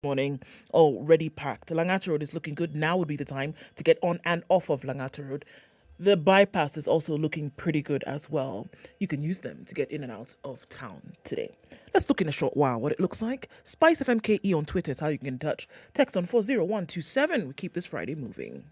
Morning, already packed. Langata Road is looking good. Now would be the time to get on and off of Langata Road. The bypass is also looking pretty good as well. You can use them to get in and out of town today. Let's look in a short while what it looks like. SpiceFMKE on Twitter is how you can get in touch. Text on 40127. We keep this Friday moving.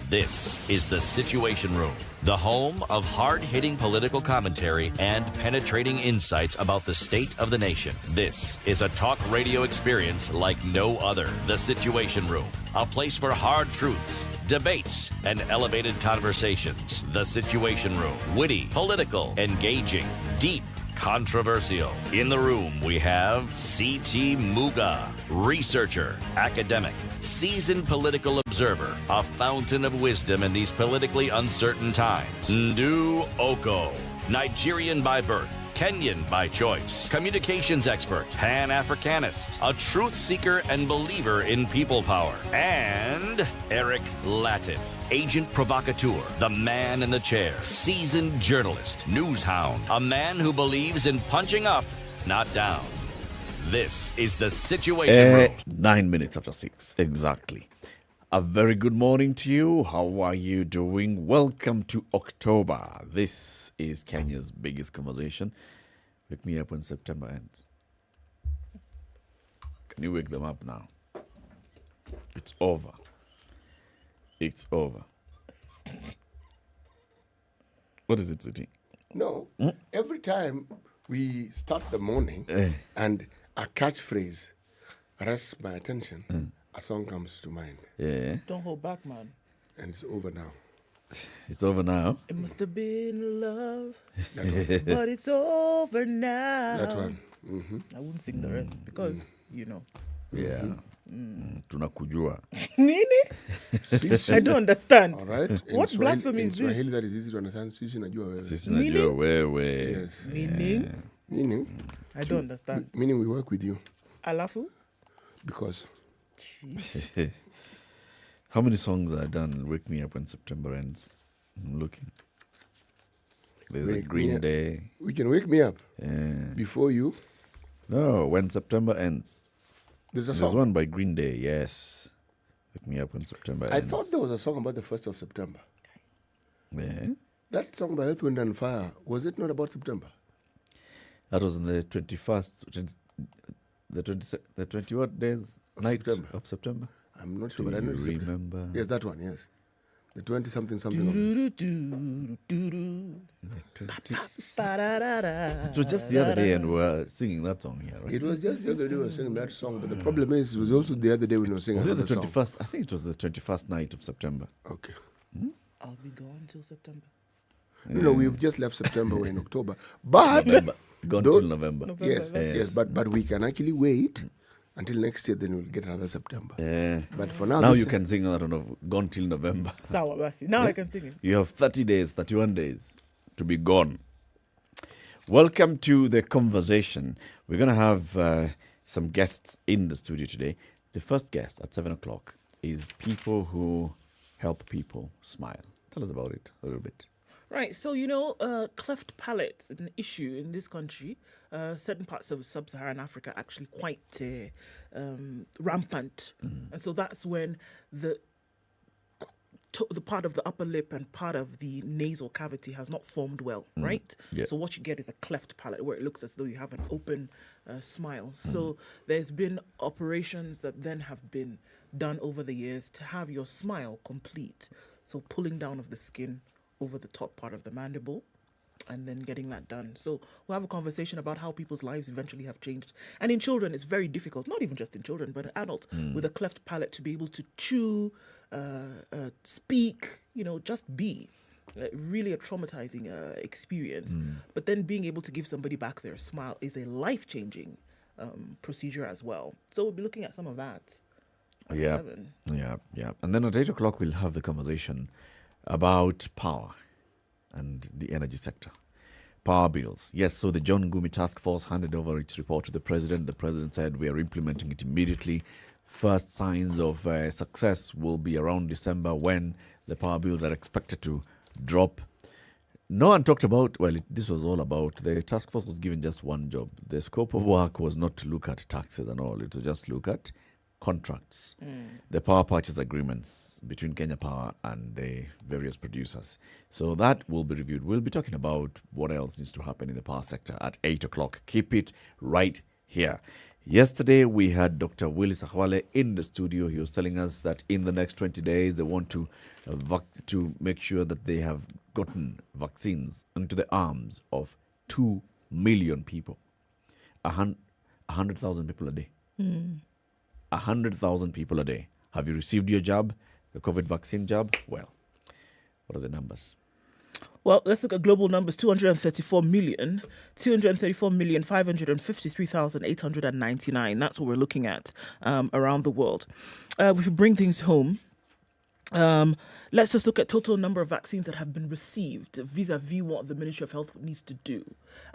This is The Situation Room, the home of hard-hitting political commentary and penetrating insights about the state of the nation. This is a talk radio experience like no other. The Situation Room, a place for hard truths, debates, and elevated conversations. The Situation Room, witty, political, engaging, deep, controversial. In the room, we have C.T. Muga, researcher, academic, seasoned political observer, a fountain of wisdom in these politically uncertain times. Ndu Okoh, Nigerian by birth, Kenyan by choice, communications expert, Pan-Africanist, a truth seeker and believer in people power, and Eric Latiff, agent provocateur, the man in the chair, seasoned journalist, news hound, a man who believes in punching up, not down. This is The Situation Room. 9 minutes after 6, exactly. A very good morning to you. How are you doing? Welcome to October. This is Kenya's biggest conversation. Wake me up when September ends. Can you wake them up now? It's over. It's over. What is it, City? No, every time we start the morning and a catchphrase arrests my attention, a song comes to mind. Yeah. Don't hold back, man. And it's over now. It's over now. It must have been love, That one. but it's over now. That one. I wouldn't sing the rest because, you know. Yeah. Tunakujua. Nini? I don't understand. All right. What blasphemy in is this? Swahili that is easy to understand. Sisi najua wewe. Sisi najua wewe. Yes. Meaning? Meaning? I don't understand. Meaning we work with you Alafu? because Jeez. How many songs are done? Wake Me Up When September Ends. I'm looking. There's a Wake Me Green Up. Day. we can wake me up Yeah. before you. No, When September Ends. There's a There's song. one by Green Day, yes. Wake Me Up When September I Ends. thought there was a song about the 1st of September. Yeah. That song by Earth, Wind and Fire, was it not about September? That was on the 21st, the 20 what days? Of Night September. of September. I'm not sure, Do but I know you it's September. remember? Yes, that one, yes. The 20-something something. of it. Do-do-do-do-do. Ba-da-da-da. It was just the other day and we were singing that song here, right? It was just the other day we were singing that song, but the problem is, it was also the other day when we were singing Was it the another song. 21st? I think it was the 21st night of September. Okay. I'll be gone till September. No, we've just left September, we're in October. But, November. Gone Though- till November. yes, November. yes, but we can actually wait until next year, then we'll get another September. Yeah. But for now, Now this you is- can sing that one Gone Till November. Sawa basi. Now I can sing it. You have 30 days, 31 days to be gone. Welcome to the conversation. We're going to have some guests in the studio today. The first guest at 7 o'clock is people who help people smile. Tell us about it a little bit. Right, so cleft palate is an issue in this country. Certain parts of sub-Saharan Africa are actually quite rampant, and so that's when the part of the upper lip and part of the nasal cavity has not formed well, right? Yeah. So what you get is a cleft palate where it looks as though you have an open smile. So there's been operations that then have been done over the years to have your smile complete. So pulling down of the skin over the top part of the mandible and then getting that done. So we'll have a conversation about how people's lives eventually have changed. And in children, it's very difficult, not even just in children, but in adults with a cleft palate to be able to chew, speak, just be. Really a traumatizing experience. But then being able to give somebody back their smile is a life-changing procedure as well. So we'll be looking at some of that. at Yeah. 7. Yeah. And then at 8 o'clock, we'll have the conversation about power and the energy sector. Power bills. Yes, so the John Ngumi task force handed over its report to the president. The president said we are implementing it immediately. First signs of success will be around December when The power bills are expected to drop. No one talked about, this was all about, the task force was given just one job. The scope of work was not to look at taxes and all, it was just look at contracts, the power purchase agreements between Kenya Power and the various producers. So that will be reviewed. We'll be talking about what else needs to happen in the power sector at 8 o'clock. Keep it right here. Yesterday, we had Dr. Willis Ahwale in the studio. He was telling us that in the next 20 days, they want to make sure that they have gotten vaccines into the arms of 2 million people. 100,000 people a day. 100,000 people a day. Have you received your jab, the COVID vaccine jab? Well, what are the numbers? Well, let's look at global numbers. 234,553,899. That's what we're looking at around the world. If we bring things home, let's just look at total number of vaccines that have been received vis-a-vis what the Ministry of Health needs to do.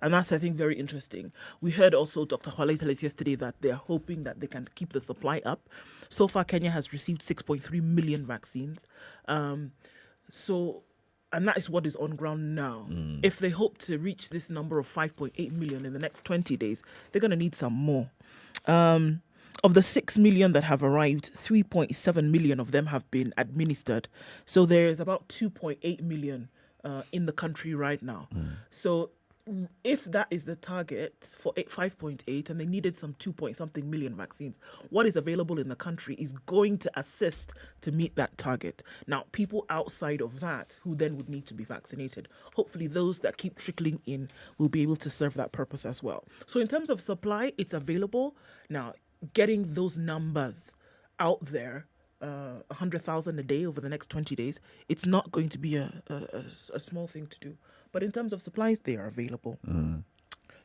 And that's, I think, very interesting. We heard also Dr. Hwale tell us yesterday that they're hoping that they can keep the supply up. So far, Kenya has received 6.3 million vaccines. And that is what is on ground now. If they hope to reach this number of 5.8 million in the next 20 days, they're going to need some more. Of the 6 million that have arrived, 3.7 million of them have been administered. So there is about 2.8 million in the country right now. So if that is the target for 5.8 and they needed some 2-point-something million vaccines, what is available in the country is going to assist to meet that target. Now, people outside of that who then would need to be vaccinated, hopefully those that keep trickling in will be able to serve that purpose as well. So in terms of supply, it's available. Now, getting those numbers out there, 100,000 a day over the next 20 days, it's not going to be a small thing to do. But in terms of supplies, they are available.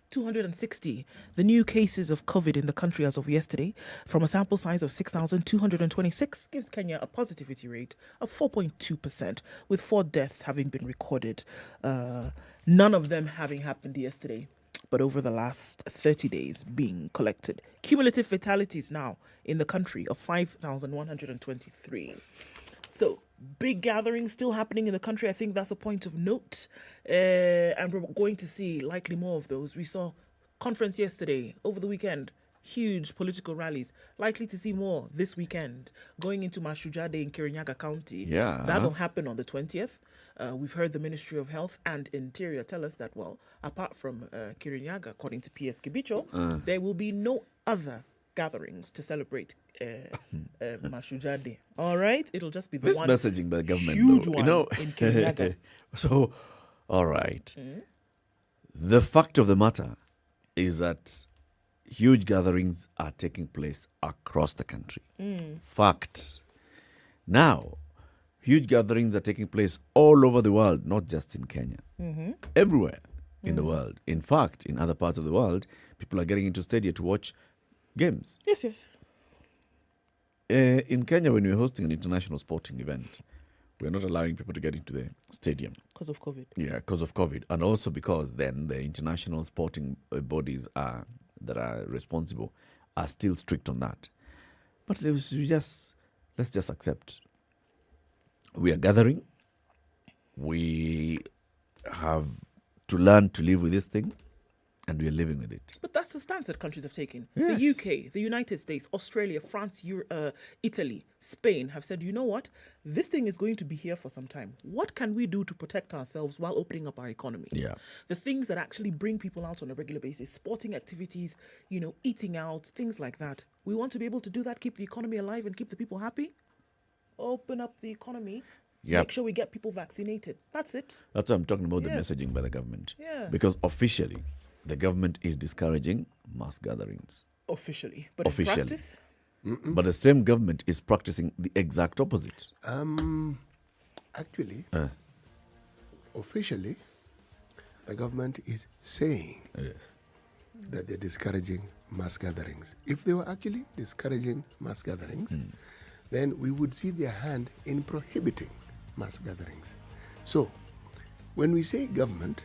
260, the new cases of COVID in the country as of yesterday, from a sample size of 6,226, gives Kenya a positivity rate of 4.2%, with 4 deaths having been recorded. None of them having happened yesterday, but over the last 30 days being collected. Cumulative fatalities now in the country of 5,123. So, big gatherings still happening in the country. I think that's a point of note. And we're going to see likely more of those. We saw conference yesterday, over the weekend, huge political rallies. Likely to see more this weekend. Going into Mashujade in Kirinyaga County. Yeah. That will happen on the 20th. We've heard the Ministry of Health and Interior tell us that, well, apart from Kirinyaga, according to PS Kibicho, there will be no other gatherings to celebrate Mashujade. All right? It'll just be the This one messaging by the government, huge though, one in Kirinyaga. So, all right. The fact of the matter is that huge gatherings are taking place across the country. Fact. Now, huge gatherings are taking place all over the world, not just in Kenya. Everywhere in the world. In fact, in other parts of the world, people are getting into stadia to watch games. Yes. In Kenya, when we're hosting an international sporting event, we're not allowing people to get into the stadium. Because of COVID. Yeah, because of COVID. And also because then the international sporting bodies that are responsible are still strict on that. But let's just accept. We are gathering. We have to learn to live with this thing. And we are living with it. But that's the stance that countries have taken. Yes. The UK, the United States, Australia, France, Italy, Spain have said, you know what? This thing is going to be here for some time. What can we do to protect ourselves while opening up our economies? Yeah. The things that actually bring people out on a regular basis, sporting activities, eating out, things like that. We want to be able to do that, keep the economy alive and keep the people happy. Open up the economy. Yep. Make sure we get people vaccinated. That's it. That's what I'm talking about, the messaging by the government. Yeah. Because officially, the government is discouraging mass gatherings. Officially. But in practice? But the same government is practicing the exact opposite. Actually, officially, the government is saying that they're discouraging mass gatherings. If they were actually discouraging mass gatherings, then we would see their hand in prohibiting mass gatherings. So, when we say government,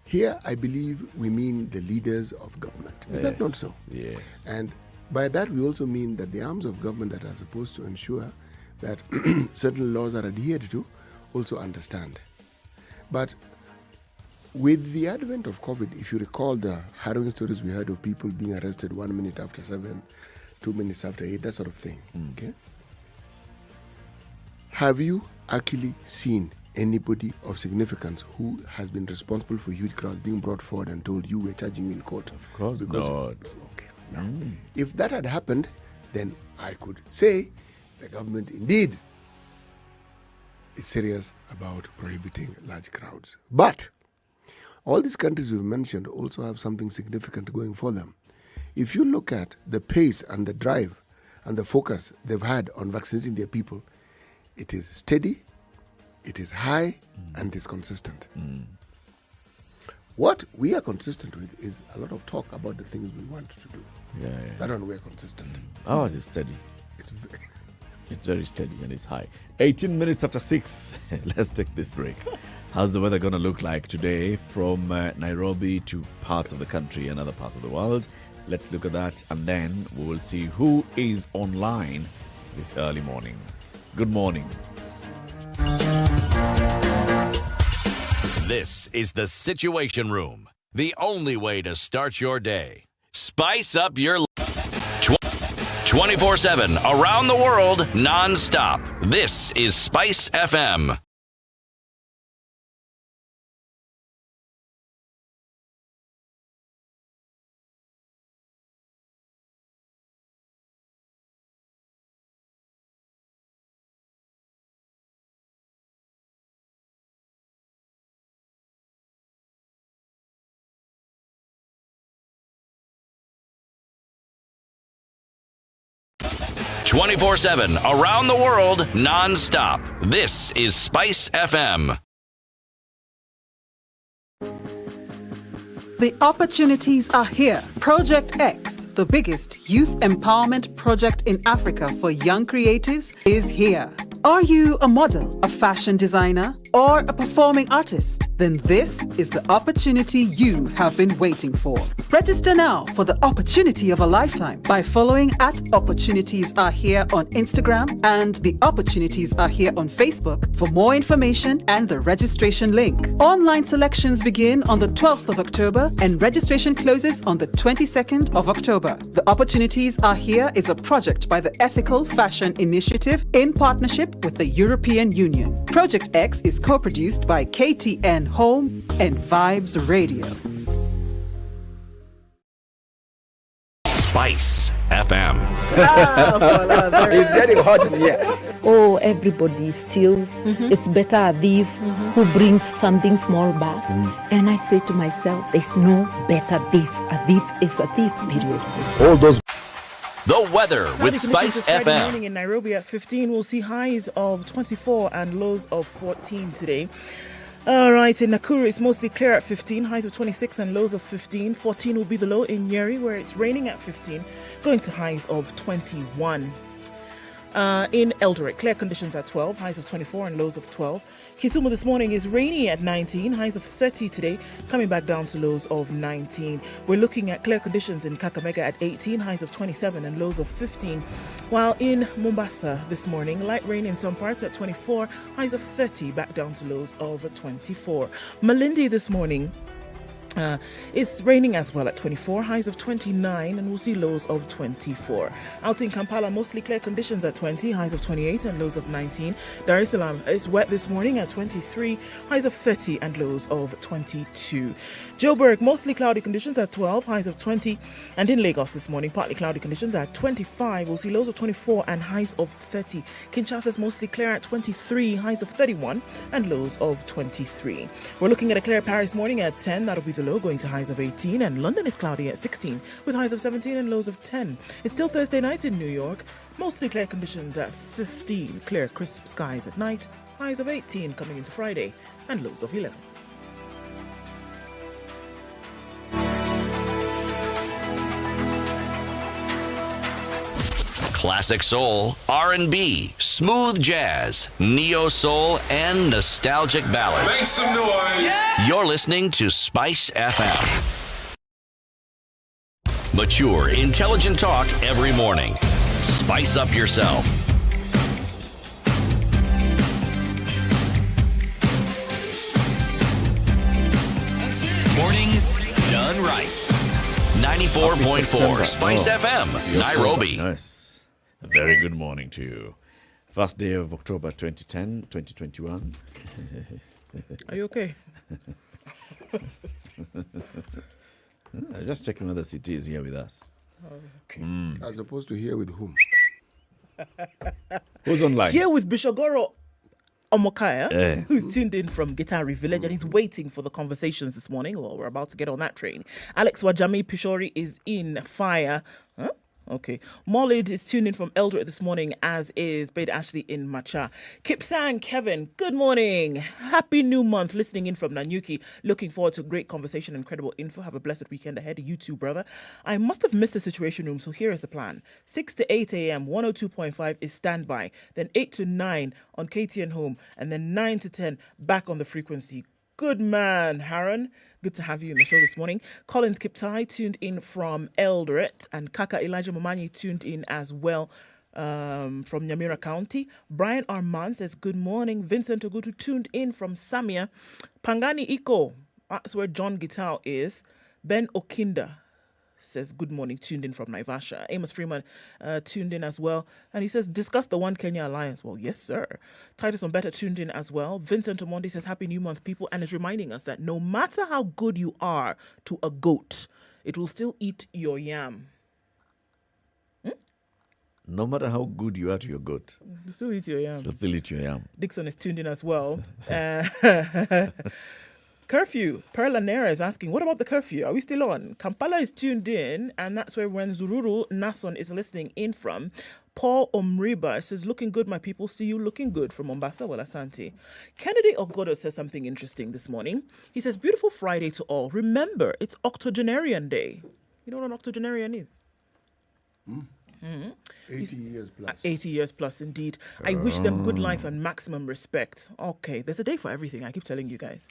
here I believe we mean the leaders of government. Is that not so? Yeah. And by that we also mean that the arms of government that are supposed to ensure that certain laws are adhered to also understand. But with the advent of COVID, if you recall the harrowing stories we heard of people being arrested 1 minute after 7, 2 minutes after 8, that sort of thing. Okay. Have you actually seen anybody of significance who has been responsible for huge crowds being brought forward and told you we're charging you in court? Of course not. Okay. Now, if that had happened, then I could say the government indeed is serious about prohibiting large crowds. But all these countries we've mentioned also have something significant going for them. If you look at the pace and the drive and the focus they've had on vaccinating their people, it is steady, it is high, and it is consistent. What we are consistent with is a lot of talk about the things we want to do. That one we're consistent. Ours is steady. It's It's very steady and it's high. 18 minutes after 6. Let's take this break. How's the weather going to look like today from Nairobi to parts of the country and other parts of the world? Let's look at that, and then we will see who is online this early morning. Good morning. This is the Situation Room, the only way to start your day. Spice up your 24/7 around the world, non-stop. This is SpiceFM. "24/7 around the world, non-stop. This is SpiceFM. The opportunities are here. Project X, the biggest youth empowerment project in Africa for young creatives, is here. Are you a model, a fashion designer, or a performing artist? Then this is the opportunity you have been waiting for. Register now for the opportunity of a lifetime by following @Opportunities Are Here on Instagram and the Opportunities Are Here on Facebook for more information and the registration link. Online selections begin on the 12th of October and registration closes on the 22nd of October. The Opportunities Are Here is a project by the Ethical Fashion Initiative in partnership with the European Union. Project X is co-produced by KTN Home and Vibes Radio. SpiceFM. It's getting hot in here. Oh, everybody steals. It's better a thief who brings something small back. And I say to myself, there's no better thief. A thief is a thief, period. All those. The weather with Conditions this Friday SpiceFM. morning in Nairobi at 15. We'll see highs of 24 and lows of 14 today. All right, in Nakuru, it's mostly clear at 15, highs of 26 and lows of 15. 14 will be the low in Nyeri, where it's raining at 15, going to highs of 21. In Eldoret, clear conditions at 12, highs of 24 and lows of 12. Kisumu this morning is rainy at 19, highs of 30 today, coming back down to lows of 19. We're looking at clear conditions in Kakamega at 18, highs of 27 and lows of 15. While in Mombasa this morning, light rain in some parts at 24, highs of 30, back down to lows of 24. Malindi this morning, it's raining as well at 24, highs of 29, and we'll see lows of 24. Out in Kampala, mostly clear conditions at 20, highs of 28 and lows of 19. Dar es Salaam is wet this morning at 23, highs of 30 and lows of 22. Joburg, mostly cloudy conditions at 12, highs of 20. And in Lagos this morning, partly cloudy conditions at 25. We'll see lows of 24 and highs of 30. Kinshasa is mostly clear at 23, highs of 31 and lows of 23. We're looking at a clear Paris morning at 10, that'll be the low, going to highs of 18, and London is cloudy at 16 with highs of 17 and lows of 10. It's still Thursday night in New York, mostly clear conditions at 15, clear crisp skies at night, highs of 18 coming into Friday and lows of 11. Classic soul, R&B, smooth jazz, neo soul, and nostalgic ballads. Make some noise. You're listening to SpiceFM. Mature, intelligent talk every morning. Spice up yourself. right. 94.4 Spice FM, Nairobi. Nice. A very good morning to you. First day of October 2010, 2021. Are you okay? Just checking whether CT is here with us. Okay. As opposed to here with whom? Who's online? Here with Bishogoro Omokaya, who's tuned in from Gitari Village, and he's waiting for the conversations this morning. Well, we're about to get on that train. Alex Wajami Pishori is in Fire. Huh? Okay. Molid is tuned in from Eldoret this morning, as is Bade Ashley in Macha. Kipsang Kevin, good morning. Happy new month. Listening in from Nanyuki. Looking forward to a great conversation and incredible info. Have a blessed weekend ahead. You too, brother. I must have missed the Situation Room, so here is the plan. 6 to 8 a.m., 102.5 is standby. Then 8 to 9 on KTN Home. And then 9 to 10 back on the frequency. Good man, Haran. Good to have you in the show this morning. Collins Kiptai tuned in from Eldoret, and Kaka Elijah Mamani tuned in as well from Nyamira County. Brian Armand says, good morning. Vincent Ogutu tuned in from Samia. Pangani Iko, that's where John Gitao is. Ben Okinda says, good morning, tuned in from Naivasha. Amos Freeman tuned in as well. And he says, discuss the One Kenya Alliance. Well, yes, sir. Titus Ombeta tuned in as well. Vincent Omondi says, happy new month, people, and is reminding us that no matter how good you are to a goat, it will still eat your yam. No matter how good you are to your goat, It'll still eat your yam. it'll still eat your yam. Dixon is tuned in as well. Curfew. Perla Nera is asking, what about the curfew? Are we still on? Kampala is tuned in, and that's where Wenzururu Nason is listening in from. Paul Omriba says, looking good, my people. See you looking good from Mombasa. Well, Asante. Kennedy Ogodo says something interesting this morning. He says, beautiful Friday to all. Remember, it's Octogenarian Day. You know what an octogenarian is? 80 years plus. 80 years plus, indeed. I wish them good life and maximum respect. Okay, there's a day for everything. I keep telling you guys.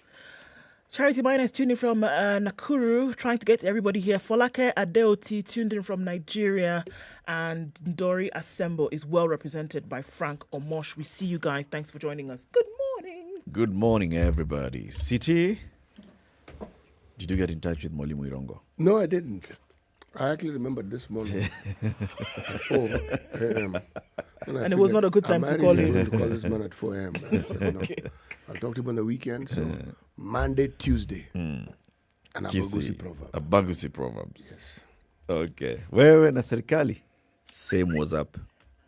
Charity Bina is tuned in from Nakuru, trying to get everybody here. Folake Adeoti tuned in from Nigeria, and Ndori Assemble is well represented by Frank Omosh. We see you guys. Thanks for joining us. Good morning. Good morning, everybody. City, did you get in touch with Mwalimu Irongo? No, I didn't. I actually remembered this morning at 4 a.m. And it was not a good time to call him. I'm going to call this man at 4 a.m. I said, no, I'll talk to him on the weekend. So Monday, Tuesday. And Abagusi proverb. Abagusi proverbs. Yes. Okay. Wewe na serikali. Same was up.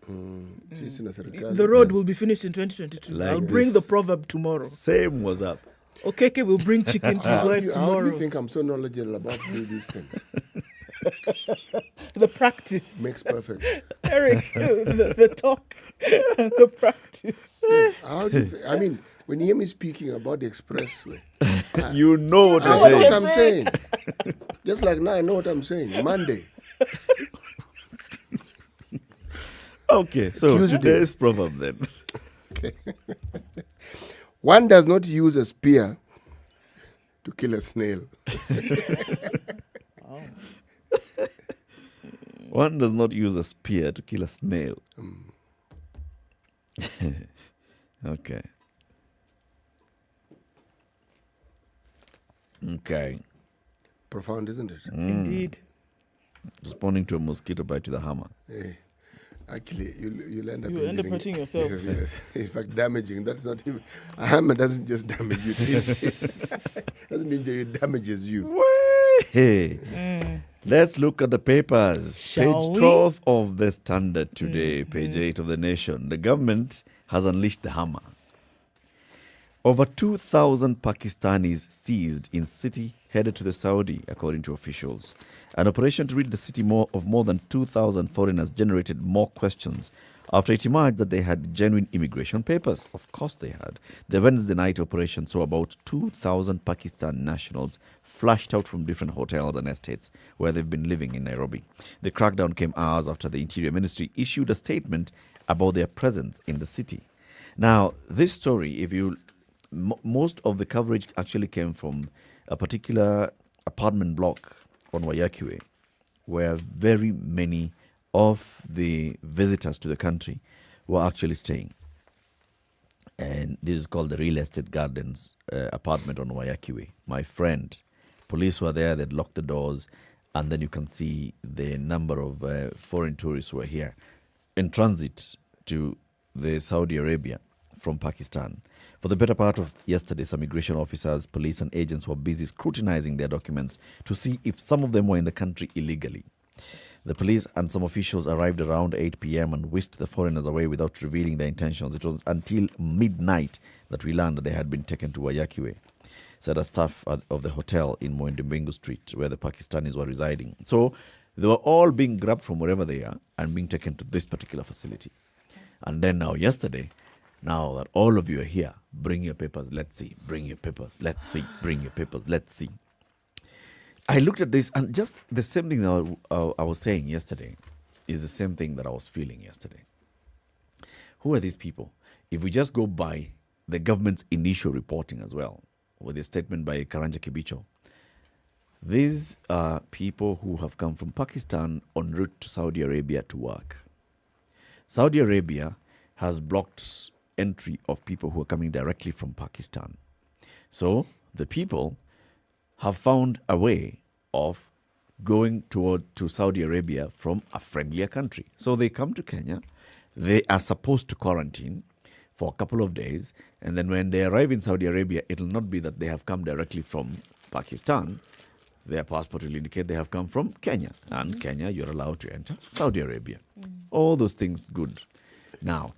The road will be finished in 2022. Like I'll bring this. the proverb tomorrow. Same was up. Okeke will bring chicken to his wife How do tomorrow. you think I'm so knowledgeable about these things? The practice. Makes perfect. Eric, the talk, the practice. How do you I mean, when you hear me speaking about the expressway, You know what I you're know what saying. I'm saying. Just like now, I know what I'm saying. Monday. Okay, so Tuesday. today's proverb then. Okay. One does not use a spear to kill a snail. One does not use a spear to kill a snail. Okay. Okay. Profound, isn't it? Indeed. Responding to a mosquito bite with a hammer. Eh, actually, you'll end up You end up injuring- hurting yourself. Yes. In fact, damaging. That's not even. A hammer doesn't just damage you. It doesn't injure you, it damages you. Hey. Let's look at the papers. Shall Page we? 12 of the Standard today, page 8 of the Nation. The government has unleashed the hammer. Over 2,000 Pakistanis seized in city headed to the Saudi, according to officials. An operation to rid the city of more than 2,000 foreigners generated more questions after it emerged that they had genuine immigration papers. Of course they had. The Wednesday night operation saw about 2,000 Pakistan nationals flashed out from different hotels and estates where they've been living in Nairobi. The crackdown came hours after the Interior Ministry issued a statement about their presence in the city. Now, this story, most of the coverage actually came from a particular apartment block on Wayakiwe, where very many of the visitors to the country were actually staying. And this is called the Real Estate Gardens apartment on Wayakiwe. My friend Police were there, they'd locked the doors, and then you can see the number of foreign tourists who are here in transit to the Saudi Arabia from Pakistan. For the better part of yesterday, some immigration officers, police and agents were busy scrutinizing their documents to see if some of them were in the country illegally. The police and some officials arrived around 8 p.m. and whisked the foreigners away without revealing their intentions. It was until midnight that we learned that they had been taken to Wayakiwe, said a staff of the hotel in Moendembingu Street, where the Pakistanis were residing. So they were all being grabbed from wherever they are and being taken to this particular facility. And then now yesterday, now that all of you are here, bring your papers, let's see. Bring your papers, let's see. Bring your papers, let's see. I looked at this, and just the same thing that I was saying yesterday is the same thing that I was feeling yesterday. Who are these people? If we just go by the government's initial reporting as well, with a statement by Karanja Kibicho, these are people who have come from Pakistan en route to Saudi Arabia to work. Saudi Arabia has blocked entry of people who are coming directly from Pakistan. So the people have found a way of going to Saudi Arabia from a friendlier country. So they come to Kenya, they are supposed to quarantine for a couple of days, and then when they arrive in Saudi Arabia, it will not be that they have come directly from Pakistan. Their passport will indicate they have come from Kenya, and Kenya, you're allowed to enter Saudi Arabia. All those things good. Now,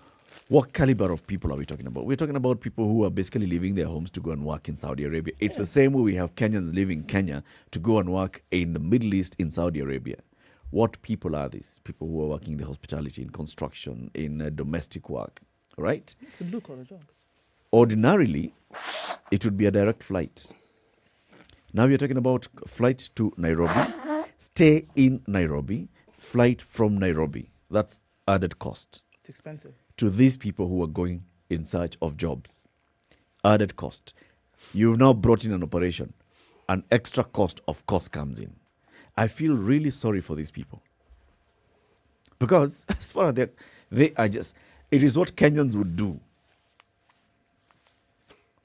what caliber of people are we talking about? We're talking about people who are basically leaving their homes to go and work in Saudi Arabia. It's the same way we have Kenyans leaving Kenya to go and work in the Middle East in Saudi Arabia. What people are these? People who are working in the hospitality, in construction, in domestic work, right? It's a blue-collar job. Ordinarily, it would be a direct flight. Now you're talking about flight to Nairobi, stay in Nairobi, flight from Nairobi. That's added cost. It's expensive. To these people who are going in search of jobs. Added cost. You've now brought in an operation. An extra cost, of course, comes in. I feel really sorry for these people. Because as far as they are just, it is what Kenyans would do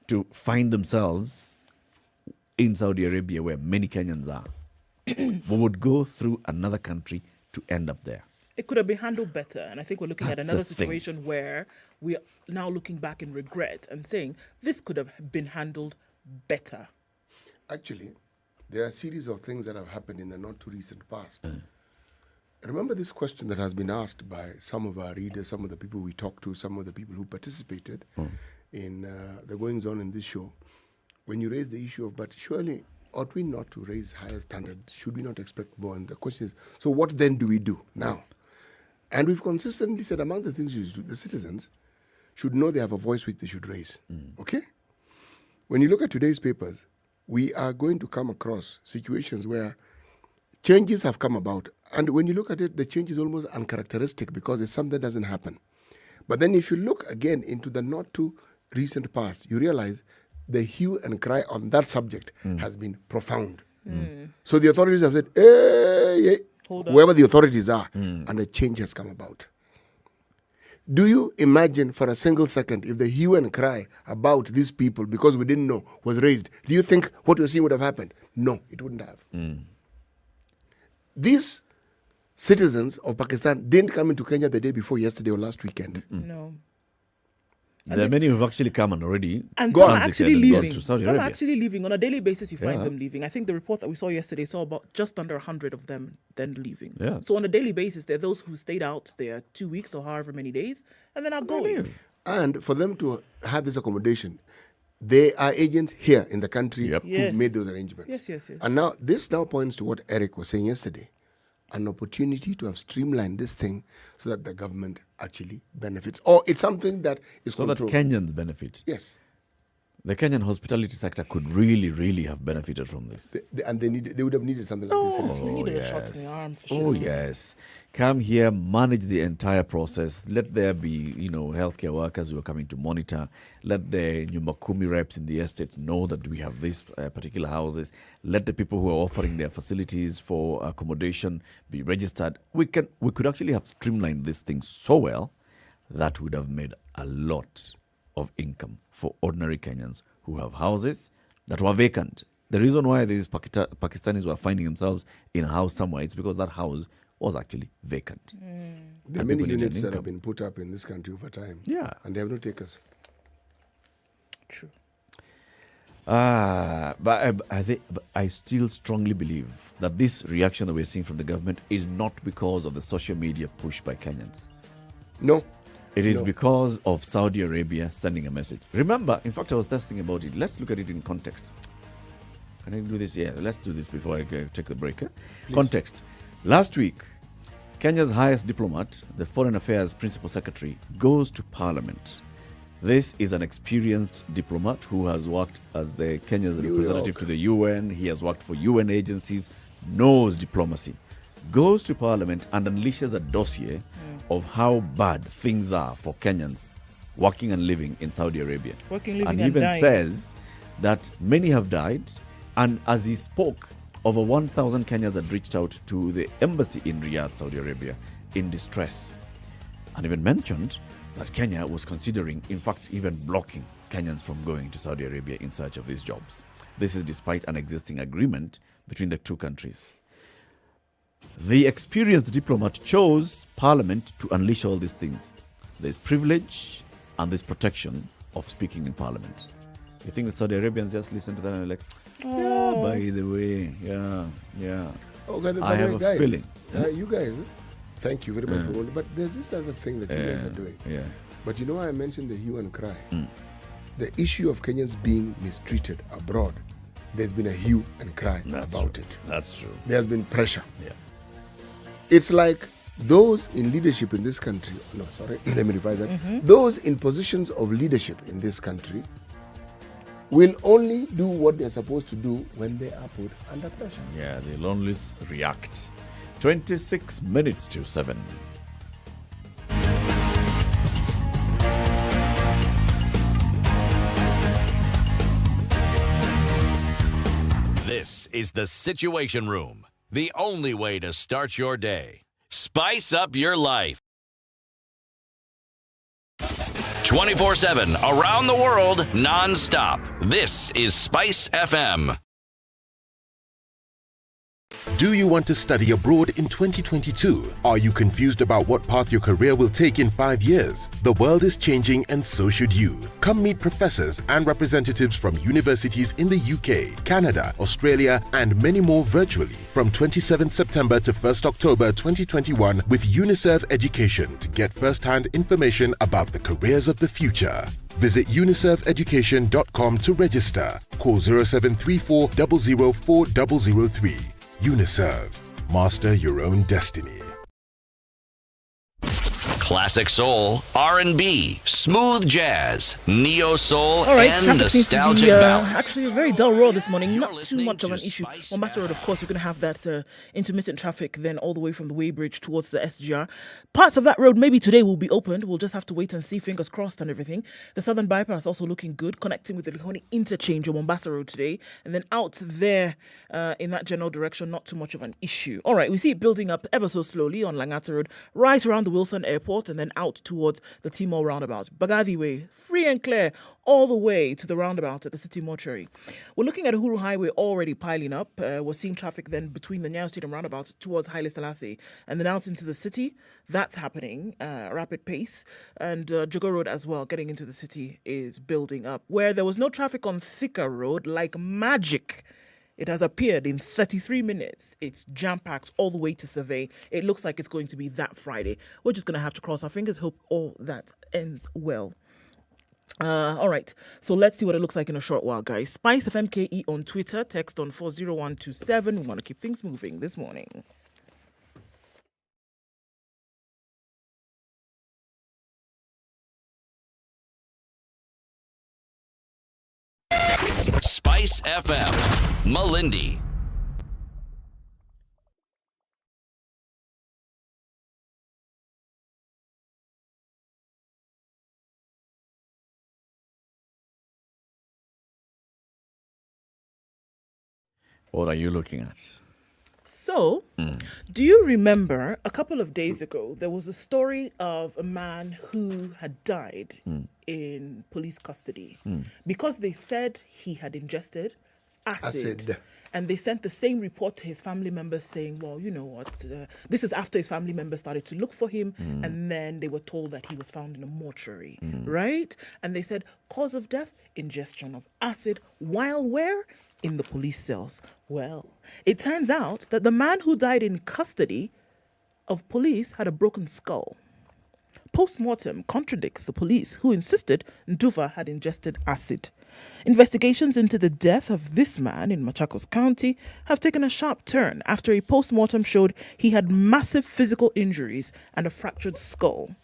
to find themselves in Saudi Arabia, where many Kenyans are. We would go through another country to end up there. It could have been handled better. And I think we're looking at That's another the thing. situation where we are now looking back in regret and saying this could have been handled better. Actually, there are a series of things that have happened in the not too recent past. Remember this question that has been asked by some of our readers, some of the people we talked to, some of the people who participated in the goings on in this show. When you raise the issue of, but surely ought we not to raise higher standards? Should we not expect more? And the question is, so what then do we do now? And we've consistently said among the things you should do, the citizens should know they have a voice which they should raise. Okay? When you look at today's papers, we are going to come across situations where changes have come about. And when you look at it, the change is almost uncharacteristic because it's something that doesn't happen. But then if you look again into the not too recent past, you realize the hue and cry on that subject has been profound. So the authorities have said, hey, whoever the authorities are, and a change has come about. Do you imagine for a single second if the hue and cry about these people, because we didn't know, was raised? Do you think what you're seeing would have happened? No, it wouldn't have. These citizens of Pakistan didn't come into Kenya the day before yesterday or last weekend. No. There are many who've actually come and already And some are transited actually and gone leaving. to Saudi Some are Arabia. actually leaving. On a daily basis, you find Yeah. them leaving. I think the report that we saw yesterday saw about just under 100 of them then leaving. Yeah. So on a daily basis, there are those who stayed out there 2 weeks or however many days, and then are going. And for them to have this accommodation, they are agents here in the country Yep. who've Yes. made those arrangements. Yes. And now this now points to what Eric was saying yesterday, an opportunity to have streamlined this thing so that the government actually benefits. Or it's something that is So that controlled. Kenyans benefit. Yes. The Kenyan hospitality sector could really, really have benefited from this. They would have needed something like this. seriously. They needed a shot in the arm for Oh, sure. yes. Come here, manage the entire process. Let there be, healthcare workers who are coming to monitor. Let the Nyumbakumi reps in the estates know that we have these particular houses. Let the people who are offering their facilities for accommodation be registered. We could actually have streamlined this thing so well that would have made a lot of income for ordinary Kenyans who have houses that were vacant The reason why these Pakistanis were finding themselves in a house somewhere, it's because that house was actually vacant. There are And many people needed units that income. have been put up in this country over time. Yeah. And they have no takers. True. But I still strongly believe that this reaction that we're seeing from the government is not because of the social media push by Kenyans. No. It is No. because of Saudi Arabia sending a message. Remember, in fact, I was testing about it. Let's look at it in context. Can I do this? Yeah, let's do this before I take the break. Context. Last week, Kenya's highest diplomat, the Foreign Affairs Principal Secretary, goes to Parliament. This is an experienced diplomat who has worked as the Kenya's New representative York. to the UN. He has worked for UN agencies, knows diplomacy. Goes to Parliament and unleashes a dossier of how bad things are for Kenyans working and living in Saudi Arabia. Working, living, and and even dying. says that many have died. And as he spoke, over 1,000 Kenyans had reached out to the embassy in Riyadh, Saudi Arabia, in distress. And even mentioned that Kenya was considering, in fact, even blocking Kenyans from going to Saudi Arabia in search of these jobs. This is despite an existing agreement between the two countries. The experienced diplomat chose Parliament to unleash all these things. There's privilege and there's protection of speaking in Parliament. You think the Saudi Arabians just listen to that and are like, yeah, by the way, yeah. Okay, I have a feeling. You guys, thank you very much for holding. But there's this other thing that you guys are doing. Yeah. But you know, I mentioned the hue and cry. The issue of Kenyans being mistreated abroad, there's been a hue and cry about true. it. That's true. There's been pressure. Yeah. It's like those in leadership in this country, no, sorry, let me revise that. Those in positions of leadership in this country will only do what they're supposed to do when they are put under pressure. Yeah, they'll only react. 26 minutes to 7. This is the Situation Room, the only way to start your day. Spice up your life. 24/7, around the world, non-stop. This is Spice FM. Do you want to study abroad in 2022? Are you confused about what path your career will take in 5 years? The world is changing and so should you. Come meet professors and representatives from universities in the UK, Canada, Australia, and many more virtually from 27th September to 1st October 2021 with Uniserve Education to get first-hand information about the careers of the future. Visit uniserveeducation.com to register. Call 0734 004 003. Uniserve. Master your own destiny. Classic soul, R&B, smooth jazz, neo soul, All right, and traffic seems to nostalgic be ballads. actually a very dull road this morning. You're Not too listening much of to an issue. Spice Mombasa Road, of FM. course, you're going to have that intermittent traffic then all the way from the Weybridge towards the SGR. Parts of that road maybe today will be opened. We'll just have to wait and see, fingers crossed and everything. The Southern Bypass also looking good, connecting with the Likoni interchange on Mombasa Road today. And then out there in that general direction, not too much of an issue. All right, we see it building up ever so slowly on Langata Road, right around the Wilson Airport, and then out towards the Timor roundabout. Bagadi Way, free and clear all the way to the roundabout at the City Mortuary. We're looking at Uhuru Highway already piling up. We're seeing traffic then between the Nyayo Stadium roundabout towards Haile Selassie and then out into the city. That's happening, rapid pace. And Jogo Road as well, getting into the city, is building up. Where there was no traffic on Thika Road, like magic, it has appeared in 33 minutes. It's jam-packed all the way to Survey. It looks like it's going to be that Friday. We're just going to have to cross our fingers, hope all that ends well. All right, so let's see what it looks like in a short while, guys. SpiceFMKE on Twitter, text on 40127. We want to keep things moving this morning. Spice FM, Malindi. What are you looking at? So, do you remember a couple of days ago, there was a story of a man who had died in police custody because they said he had ingested acid. And they sent the same report to his family members saying, well, you know what, this is after his family members started to look for him. And then they were told that he was found in a mortuary, right? And they said, cause of death, ingestion of acid, while where? In the police cells. Well, it turns out that the man who died in custody of police had a broken skull. Post-mortem contradicts the police, who insisted Nduva had ingested acid. Investigations into the death of this man in Machakos County have taken a sharp turn after a post-mortem showed he had massive physical injuries and a fractured skull.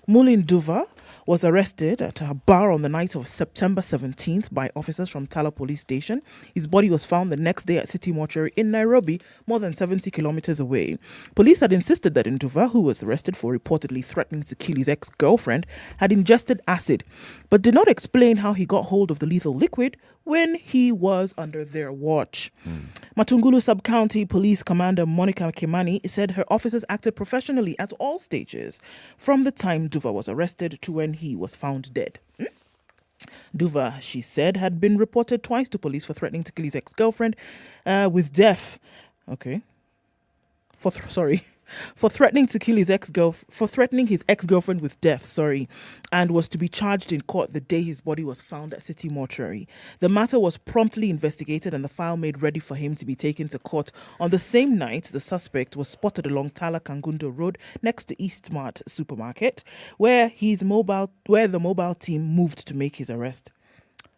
Mulin Nduva was arrested at a bar on the night of September 17th by officers from Tala Police Station. His body was found the next day at City Mortuary in Nairobi, more than 70 kilometers away. Police had insisted that Nduva, who was arrested for reportedly threatening to kill his ex-girlfriend, had ingested acid, but did not explain how he got hold of the lethal liquid when he was under their watch. Matungulu Sub-County Police Commander Monica Kimani said her officers acted professionally at all stages, from the time Nduva was arrested to when he was found dead. Nduva, she said, had been reported twice to police for threatening to kill his ex-girlfriend with death. Okay. For threatening to kill his ex-girlfriend with death, and was to be charged in court the day his body was found at City Mortuary. The matter was promptly investigated and the file made ready for him to be taken to court. On the same night, the suspect was spotted along Tala Kangundo Road next to Eastmart Supermarket, where the mobile team moved to make his arrest.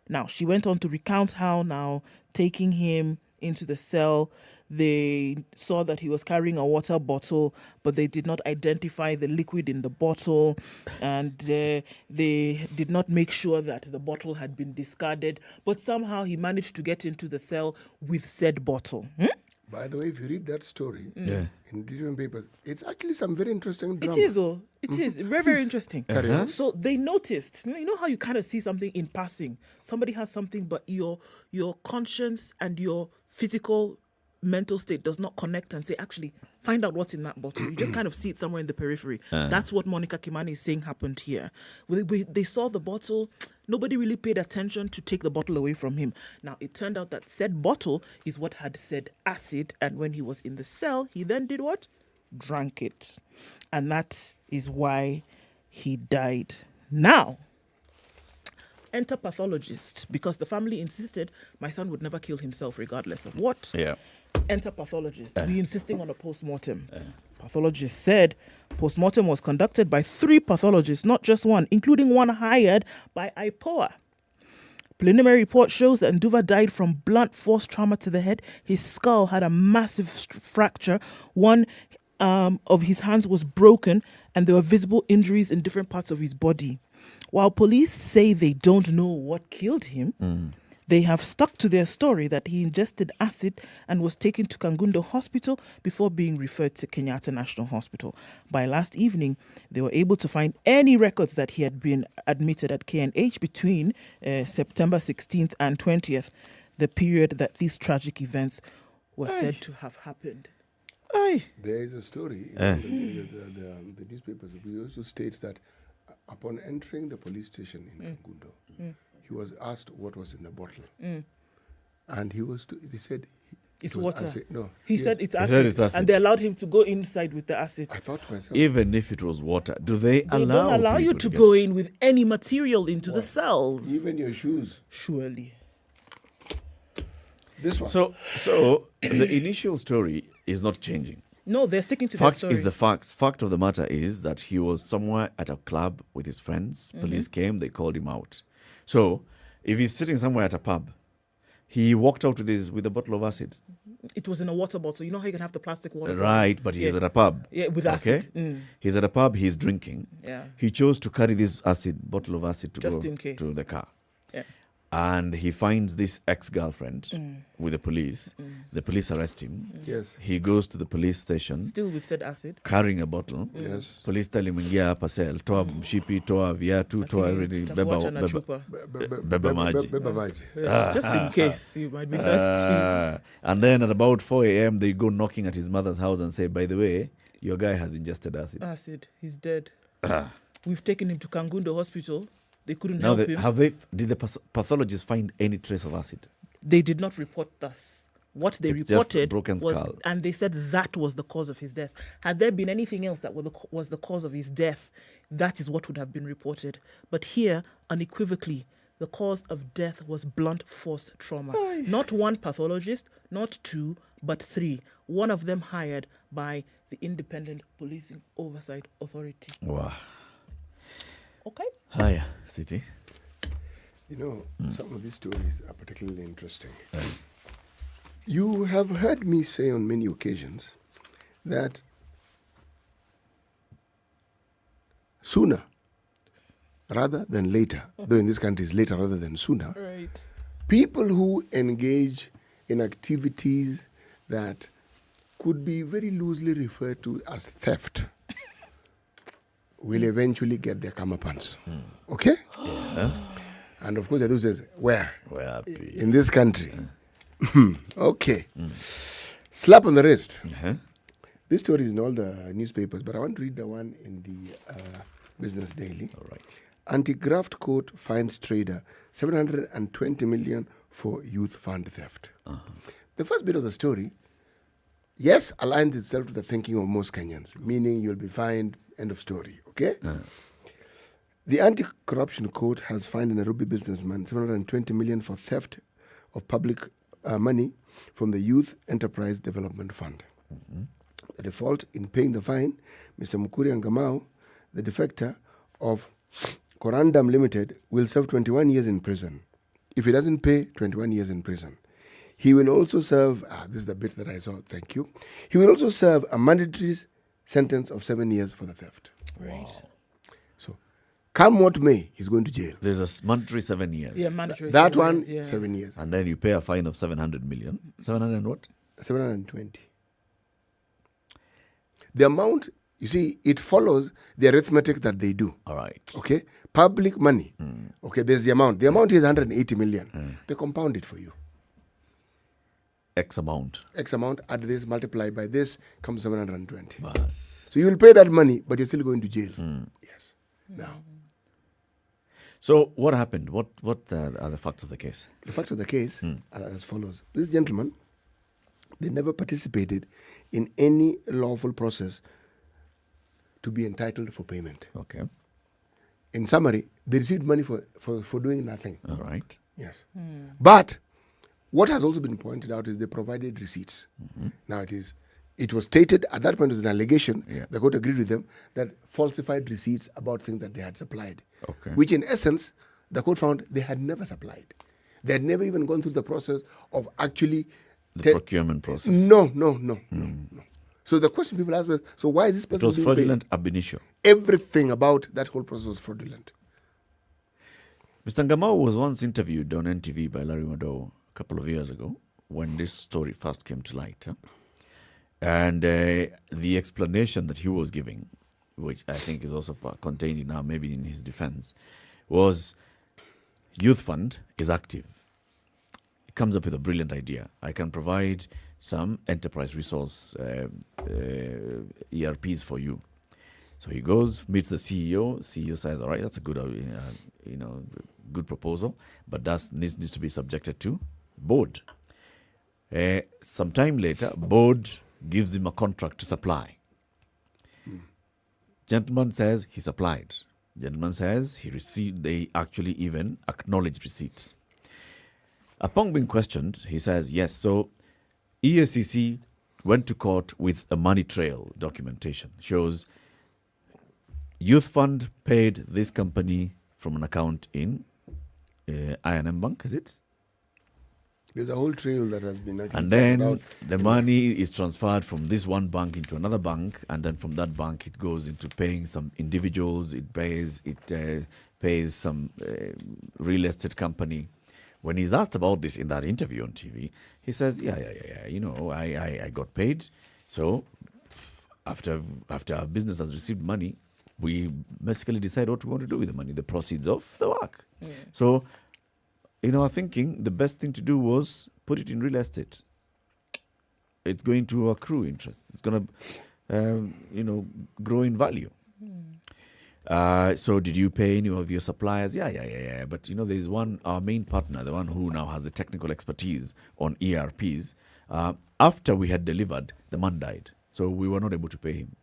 Now, she went on to recount how taking him into the cell, they saw that he was carrying a water bottle, but they did not identify the liquid in the bottle, and they did not make sure that the bottle had been discarded, but somehow he managed to get into the cell with said bottle. By the way, if you read that story in different papers, it's actually some very interesting drama. It is very, very interesting. So they noticed, you know how you kind of see something in passing. Somebody has something, but your conscience and your physical mental state does not connect and say, actually, find out what's in that bottle. You just kind of see it somewhere in the periphery. That's what Monica Kimani is saying happened here. They saw the bottle. Nobody really paid attention to take the bottle away from him. Now, it turned out that said bottle is what had said acid. And when he was in the cell, he then did what? Drank it. And that is why he died. Now, enter pathologist, because the family insisted my son would never kill himself regardless of what. Yeah. Enter pathologist. We insisting on a post-mortem. Pathologist said post-mortem was conducted by 3 pathologists, not just one, including one hired by IPOA. Preliminary report shows that Nduva died from blunt force trauma to the head. His skull had a massive fracture. One of his hands was broken, and there were visible injuries in different parts of his body. While police say they don't know what killed him, they have stuck to their story that he ingested acid and was taken to Kangundo Hospital before being referred to Kenyatta National Hospital. By last evening, they were able to find any records that he had been admitted at KNH between September 16th and 20th, the period that these tragic events were said to have happened. There is a story in the newspapers. It also states that upon entering the police station in Kangundo, he was asked what was in the bottle. And they said it's water. Acid. No. He said it's acid. And they allowed him to go inside with the acid. I thought to myself, even if it was water, they don't allow you to go in with any material into the cells. Even your shoes. Surely. This one. So the initial story is not changing. No, they're sticking to their story. Fact is the facts. Fact of the matter is that he was somewhere at a club with his friends. Police came, they called him out. So if he's sitting somewhere at a pub, he walked out with a bottle of acid. It was in a water bottle. You know how you can have the plastic water bottle? Right, but he's at a pub. Yeah, with acid. Okay? He's at a pub, he's drinking. Yeah. He chose to carry this bottle of acid to just go in case. to the car. Yeah. And he finds this ex-girlfriend with the police. The police arrest him. Yes. He goes to the police station. Still with said acid. Carrying a bottle. Yes. Police tell him, ingia hapa cell. Toa mshipi, toa viatu, toa everything. Beba maji. Just in case you might be thirsty. And then at about 4 a.m., they go knocking at his mother's house and say, by the way, your guy has ingested acid. Acid. He's dead. We've taken him to Kangundo Hospital. They couldn't help him. Did the pathologists find any trace of acid? they did not report thus. What they It's just a reported broken was, skull. and they said that was the cause of his death. Had there been anything else that was the cause of his death, that is what would have been reported. But here, unequivocally, the cause of death was blunt force trauma. Not one pathologist, not two, but three. One of them hired by the Independent Policing Oversight Authority. Wow. Okay? Hiya, City. You know, some of these stories are particularly interesting. You have heard me say on many occasions that sooner rather than later, though in this country it's later rather than sooner, Right. people who engage in activities that could be very loosely referred to as theft will eventually get their comeuppance. Okay? And of course, there are those who say, where? We're happy. In this country. Okay. Slap on the wrist. Uh-huh. This story is in all the newspapers, but I want to read the one in the Business Daily. All right. Anti-graft court fines trader 720 million for youth fund theft. The first bit of the story, yes, aligns itself to the thinking of most Kenyans, meaning you'll be fined, end of story, okay? The anti-corruption court has fined a Nairobi businessman 720 million for theft of public money from the Youth Enterprise Development Fund. The default in paying the fine, Mr. Mukuri Angamau, the defector of Corandam Limited, will serve 21 years in prison. If he doesn't pay, 21 years in prison. He will also serve, this is the bit that I saw, thank you. He will also serve a mandatory sentence of 7 years for the theft. Right. So, come what may, he's going to jail. There's a mandatory 7 years. Yeah, mandatory. That 7 one, years, yeah. 7 years. And then you pay a fine of 700 million. 700 and what? 720. The amount, you see, it follows the arithmetic that they do. All right. Okay? Public money. Okay, there's the amount. The amount is 180 million. They compound it for you. X amount. X amount, add this, multiply by this, comes 720. Bas. So you will pay that money, but you're still going to jail. Yes. Now, So what happened? What are the facts of the case? the facts of the case are as follows. This gentleman, they never participated in any lawful process to be entitled for payment. Okay. In summary, they received money for doing nothing. All right. Yes. But what has also been pointed out is they provided receipts. Now it was stated at that point, it was an allegation, Yeah. the court agreed with them, that falsified receipts about things that they had supplied. Okay. Which in essence, the court found they had never supplied. They had never even gone through the process of actually... The procurement process. No. So the question people ask was, so why is this It person was being paid? fraudulent ab initio. Everything about that whole process was fraudulent. Mr. Ngamau was once interviewed on NTV by Larry Madowo a couple of years ago when this story first came to light. And the explanation that he was giving, which I think is also contained in now, maybe in his defense, was Youth Fund is active. He comes up with a brilliant idea. I can provide some enterprise resource ERPs for you. So he goes, meets the CEO. CEO says, all right, that's a good, good proposal, but that needs to be subjected to board. Some time later, board gives him a contract to supply. Gentleman says he supplied. Gentleman says he received, they actually even acknowledged receipts. Upon being questioned, he says, yes, so EACC went to court with a money trail documentation. Shows Youth Fund paid this company from an account in I&M Bank, is it? There's a whole trail that has been actually And charted then out. the money is transferred from this one bank into another bank, and then from that bank it goes into paying some individuals. It pays some real estate company. When he's asked about this in that interview on TV, he says, yeah. I got paid. So after our business has received money, we basically decide what we want to do with the money, the proceeds of the work. So in our thinking, the best thing to do was put it in real estate. It's going to accrue interest. It's going to, grow in value. So did you pay any of your suppliers? Yeah. But there's our main partner, the one who now has the technical expertise on ERPs. After we had delivered, the man died. So we were not able to pay him.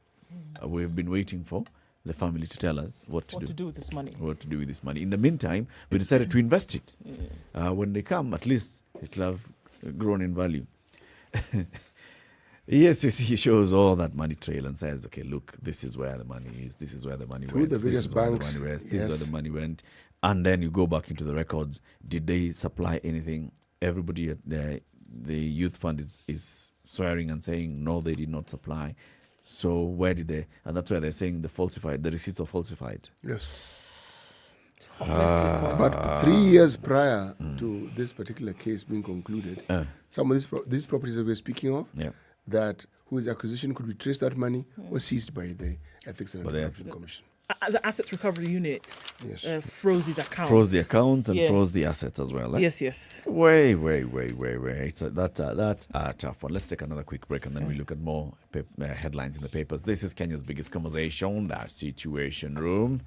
We've been waiting for the family to tell us what to do with this money. What to do with this money. In the meantime, we decided to invest it. When they come, at least it'll have grown in value. Yes, he shows all that money trail and says, okay, look, this is where the money is. This is where the money Through went. the various banks. This is where the money went. And then you go back into the records. Did they supply anything? Everybody at the youth fund is swearing and saying, no, they did not supply. So where did they? And that's where they're saying the receipts are falsified. Yes. But But 3 years prior to this particular case being concluded, some of these properties that we're speaking of, that whose acquisition could be traced that money, was seized by the Ethics and Anti-Corruption Commission. The Assets Recovery Unit froze his accounts. Froze the accounts and froze the assets as well. Yes. Wait. That's a tough one. Let's take another quick break and then we look at more headlines in the papers. This is Kenya's biggest conversation, the Situation Room.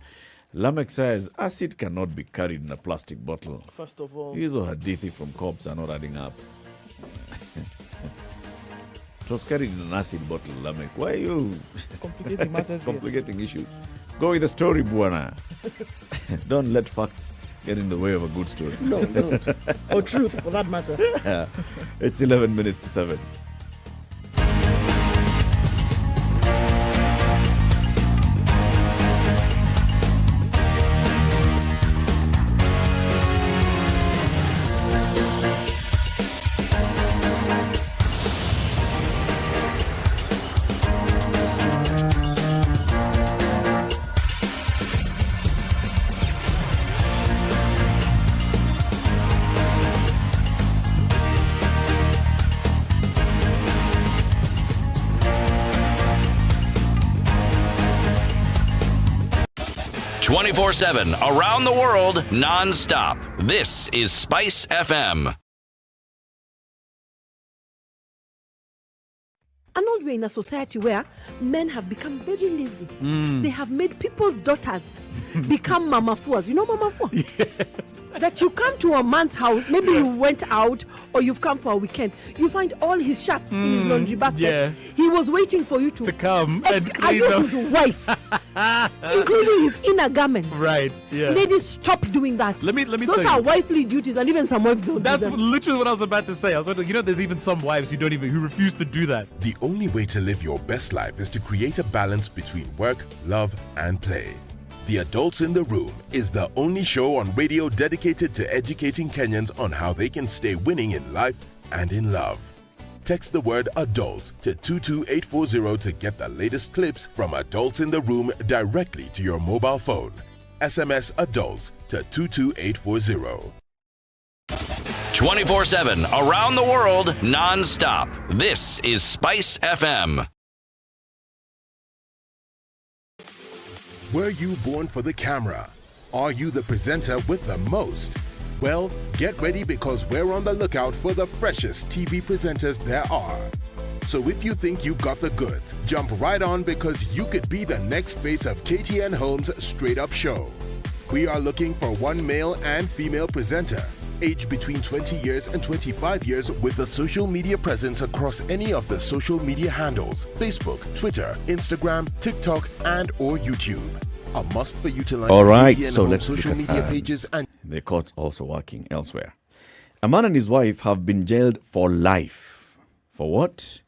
Lamek says acid cannot be carried in a plastic bottle. First of all, These hadithi from cops are not adding up. It was carried in an acid bottle, Lamek. Why are you complicating matters complicating issues? Go with the story, Buana. Don't let facts get in the way of a good story. No, don't. Or truth, for that matter. It's 11 minutes to 7. ...24/7, around the world, non-stop. This is Spice FM. Arnold, we're in a society where men have become very lazy. They have made people's daughters become mamafuas. You know mamafua? Yes. That you come to a man's house, maybe you went out or you've come for a weekend. You find all his shirts in his laundry basket. Yeah. He was waiting for you to come and are clean you them. his wife? Including his inner garments. Right, yeah. Ladies, stop doing that. Let me Those tell are you. wifely duties, and even some wives don't That's do them. literally what I was about to say. I was wondering, there's even some wives who refuse to do that. The only way to live your best life is to create a balance between work, love, and play. The Adults in the Room is the only show on radio dedicated to educating Kenyans on how they can stay winning in life and in love. Text the word adult to 22840 to get the latest clips from Adults in the Room directly to your mobile phone. SMS adults to 22840. 24/7, around the world, non-stop. This is Spice FM. Were you born for the camera? Are you the presenter with the most? Well, get ready because we're on the lookout for the freshest TV presenters there are. So if you think you got the goods, jump right on because you could be the next face of KTN Home's Straight Up Show. We are looking for one male and female presenter, aged between 20 years and 25 years with a social media presence across any of the social media handles: Facebook, Twitter, Instagram, TikTok, and or YouTube. A must for you to like All right, KTN so Home let's social look at, media pages and the court's also working elsewhere. A man and his wife have been jailed for life. For what?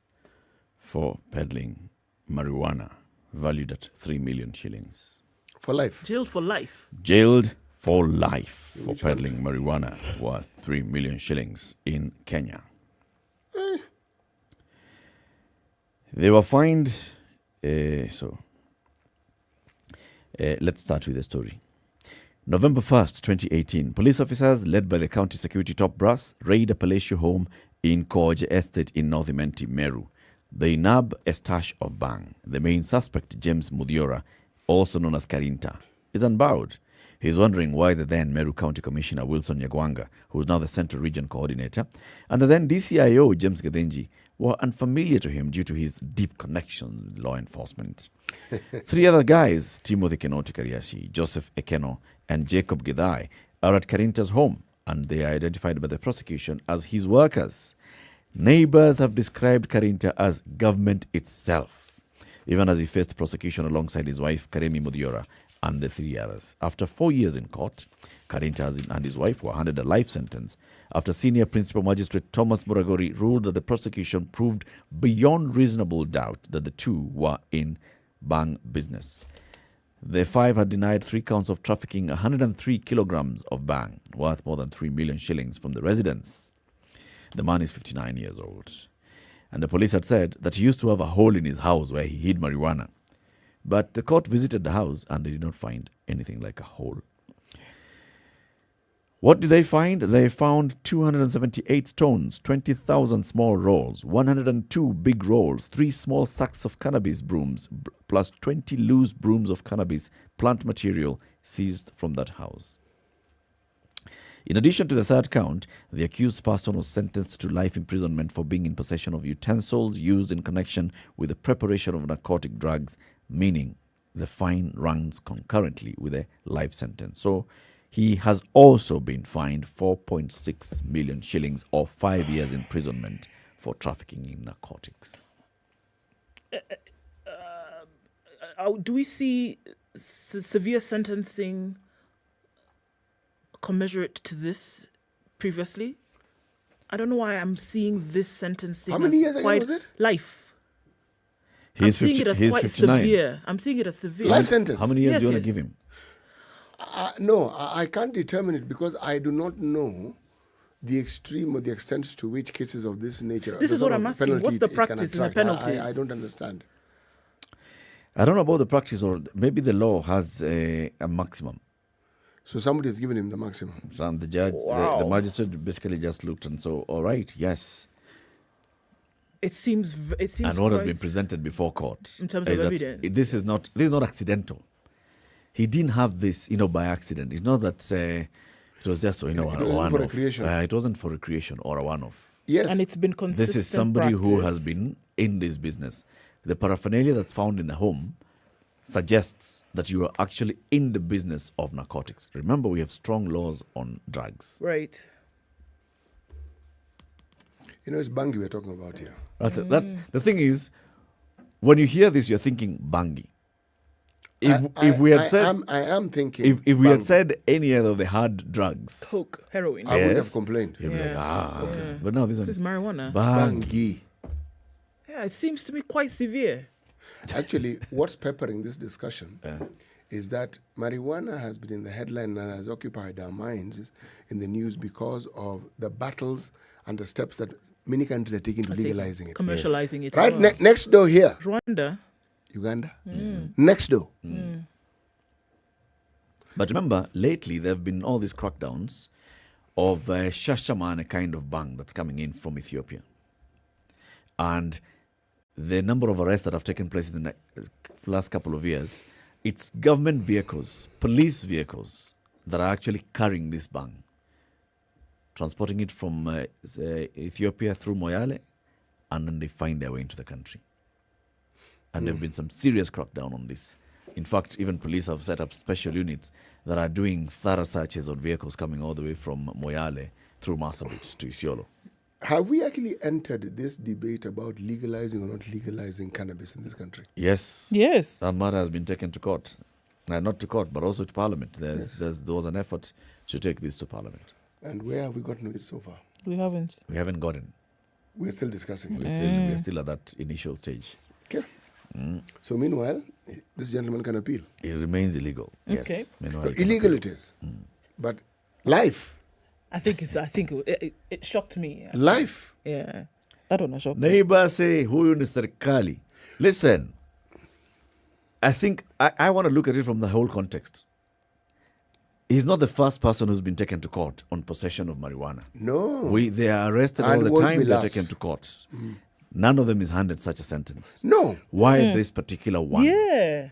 For peddling marijuana valued at 3 million shillings. For life. Jailed for life. Jailed for life for peddling marijuana worth 3 million shillings in Kenya. They were fined. Let's start with the story. November 1st, 2018, police officers led by the county security top brass raid a palatial home in Koje Estate in North Imenti, Meru. They nab a stash of bang. The main suspect, James Muthui, also known as Karinta, is unbowed. He's wondering why the then Meru County Commissioner Wilson Nyagwanga, who is now the Central Region Coordinator, and the then DCIO James Gedenji were unfamiliar to him due to his deep connections with law enforcement. 3 other guys, Timothy Kenoti Kariashi, Joseph Ekeno, and Jacob Githai, are at Karinta's home, and they are identified by the prosecution as his workers. Neighbors have described Karinta as government itself, even as he faced prosecution alongside his wife, Karemi Mudiora, and the 3 others. After 4 years in court, Karinta and his wife were handed a life sentence after Senior Principal Magistrate Thomas Muragori ruled that the prosecution proved beyond reasonable doubt that the two were in bang business. The 5 had denied 3 counts of trafficking 103 kilograms of bang, worth more than 3 million shillings, from the residence. The man is 59 years old. And the police had said that he used to have a hole in his house where he hid marijuana. But the court visited the house and they did not find anything like a hole. What did they find? They found 278 stones, 20,000 small rolls, 102 big rolls, 3 small sacks of cannabis brooms, plus 20 loose brooms of cannabis plant material seized from that house. In addition to the 3rd count, the accused person was sentenced to life imprisonment for being in possession of utensils used in connection with the preparation of narcotic drugs, meaning the fine runs concurrently with a life sentence. So he has also been fined 4.6 million shillings or 5 years imprisonment for trafficking in narcotics. Do we see severe sentencing commensurate to this previously? I don't know why I'm seeing this sentencing. How many years ago was it? Life. I'm He's seeing it as quite 59. severe. I'm seeing it as severe. Life sentence. How many years Yes, do you want to yes. give him? No, I can't determine it because I do not know the extreme or the extent to which cases of this nature. This the is sort what of I'm asking. penalty What's the it can practice in the attract. penalties? I don't understand. I don't know about the practice, or maybe the law has a maximum. So somebody has given him the maximum. So the judge, Wow. the magistrate basically just looked and so, all right, yes. It seems. And what has been quite- presented before court In terms is of that evidence. this is not accidental. He didn't have this, by accident. It's not that it was just, It a wasn't one-off. for recreation. It wasn't for recreation or a one-off. Yes. And it's been consistent. This is somebody who practice. has been in this business. The paraphernalia that's found in the home suggests that you are actually in the business of narcotics. Remember, we have strong laws on drugs. Right. It's Bangi we're talking about here. That's the thing is, when you hear this, you're thinking bangi. If we had said I am thinking. if we had Bangi. said any other of the hard drugs, Coke, heroin. I would Yes. have complained. you'd be like, Yeah. okay. But now this This is one, marijuana. bang. Bangi. Yeah, it seems to me quite severe. Actually, what's peppering this discussion is that marijuana has been in the headline and has occupied our minds in the news because of the battles and the steps that many countries are taking to legalizing it. Commercializing it. Right as well. next door here, Rwanda. Uganda. Next door. But remember, lately there have been all these crackdowns of shashaman, a kind of bang that's coming in from Ethiopia. And the number of arrests that have taken place in the last couple of years, it's government vehicles, police vehicles that are actually carrying this bang, transporting it from Ethiopia through Moyale, and then they find their way into the country. And there have been some serious crackdown on this. In fact, even police have set up special units that are doing thorough searches on vehicles coming all the way from Moyale through Marsabit to Isiolo. Have we actually entered this debate about legalizing or not legalizing cannabis in this country? Yes. Yes. That matter has been taken to court. Not to court, but also to Parliament. There was an effort to take this to Parliament. And where have we gotten with it so far? We haven't. We haven't gotten. We're still discussing it. We're still at that initial stage. Okay. So meanwhile, this gentleman can appeal. It remains illegal. Okay. Yes. Meanwhile, it Illegal can it is. But life. I think it shocked me. Life. Yeah. That one shocked me. Neighbor say, huyu ni serikali. Listen, I think I want to look at it from the whole context. He's not the first person who's been taken to court on possession of marijuana. No. They are arrested And all the won't time. be They're last. taken to court. None of them is handed such a sentence. No. Why this particular one? Yeah.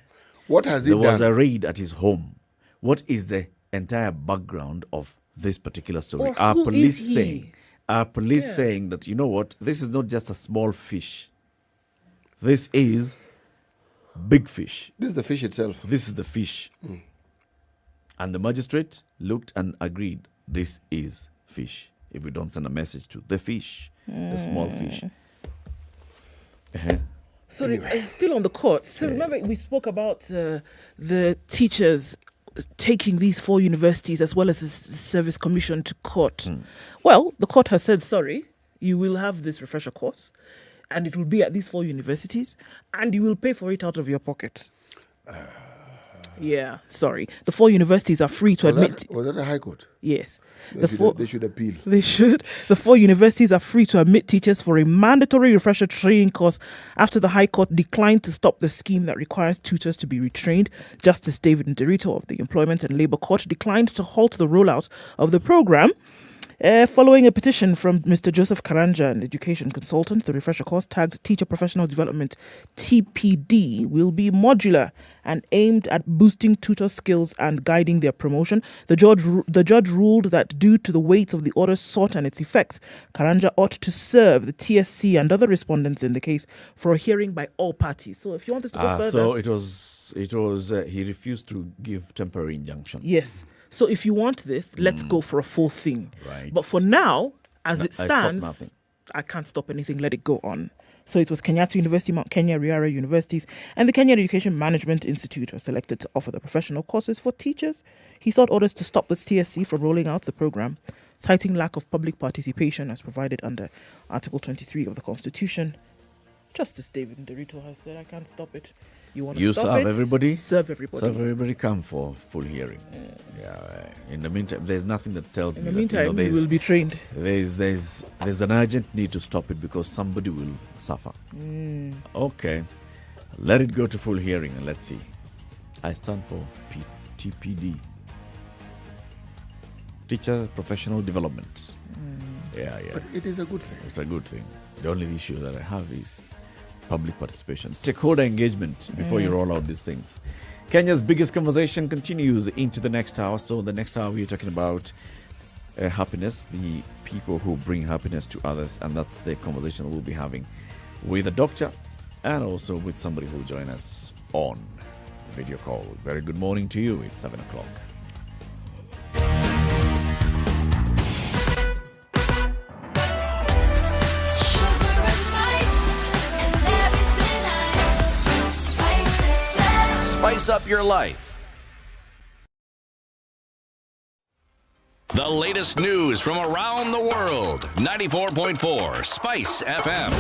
What has he There was done? a raid at his home. What is the entire background of this particular story. Or Are who police is he? saying? Are police saying that, you know what, this is not just a small fish. This is big fish. This is the fish itself. This is the fish. And the magistrate looked and agreed, this is fish. If we don't send a message to the fish, the small fish. So still on the courts. So remember we spoke about the teachers taking these 4 universities as well as the service commission to court. Well, the court has said, sorry, you will have this refresher course and it will be at these 4 universities and you will pay for it out of your pocket. Yeah, sorry. The 4 universities are free to admit... Was that a high court? Yes. They should appeal. They should. The 4 universities are free to admit teachers for a mandatory refresher training course after the High Court declined to stop the scheme that requires tutors to be retrained. Justice David Nderito of the Employment and Labour Court declined to halt the rollout of the program. Following a petition from Mr. Joseph Karanja, an education consultant, the refresher course tagged Teacher Professional Development TPD will be modular and aimed at boosting tutor skills and guiding their promotion. The judge ruled that due to the weight of the order sought and its effects, Karanja ought to serve the TSC and other respondents in the case for a hearing by all parties. So if you want us to go further... So it was he refused to give temporary injunction. Yes. So if you want this, let's go for a full thing. Right. But for now, as it I stop stands, nothing. I can't stop anything. Let it go on. So it was Kenyatta University, Mount Kenya, Riara Universities, and the Kenya Education Management Institute were selected to offer the professional courses for teachers. He sought orders to stop the TSC from rolling out the program, citing lack of public participation as provided under Article 23 of the Constitution. Justice David Nderito has said, I can't stop it. You want to stop serve it? everybody? Serve everybody. Serve everybody, come for full hearing. Yeah. In the meantime, there's nothing that tells In me the that, meantime, we will be trained. There's an urgent need to stop it because somebody will suffer. Okay. Let it go to full hearing and let's see. I stand for TPD. Teacher Professional Development. Yeah. But it is a good thing. It's a good thing. The only issue that I have is public participation, stakeholder engagement before you roll out these things. Kenya's biggest conversation continues into the next hour. So the next hour we're talking about happiness, the people who bring happiness to others, and that's the conversation we'll be having with a doctor and also with somebody who will join us on video call. Very good morning to you. It's 7 o'clock. Spice up your life. The latest news from around the world. 94.4 Spice FM.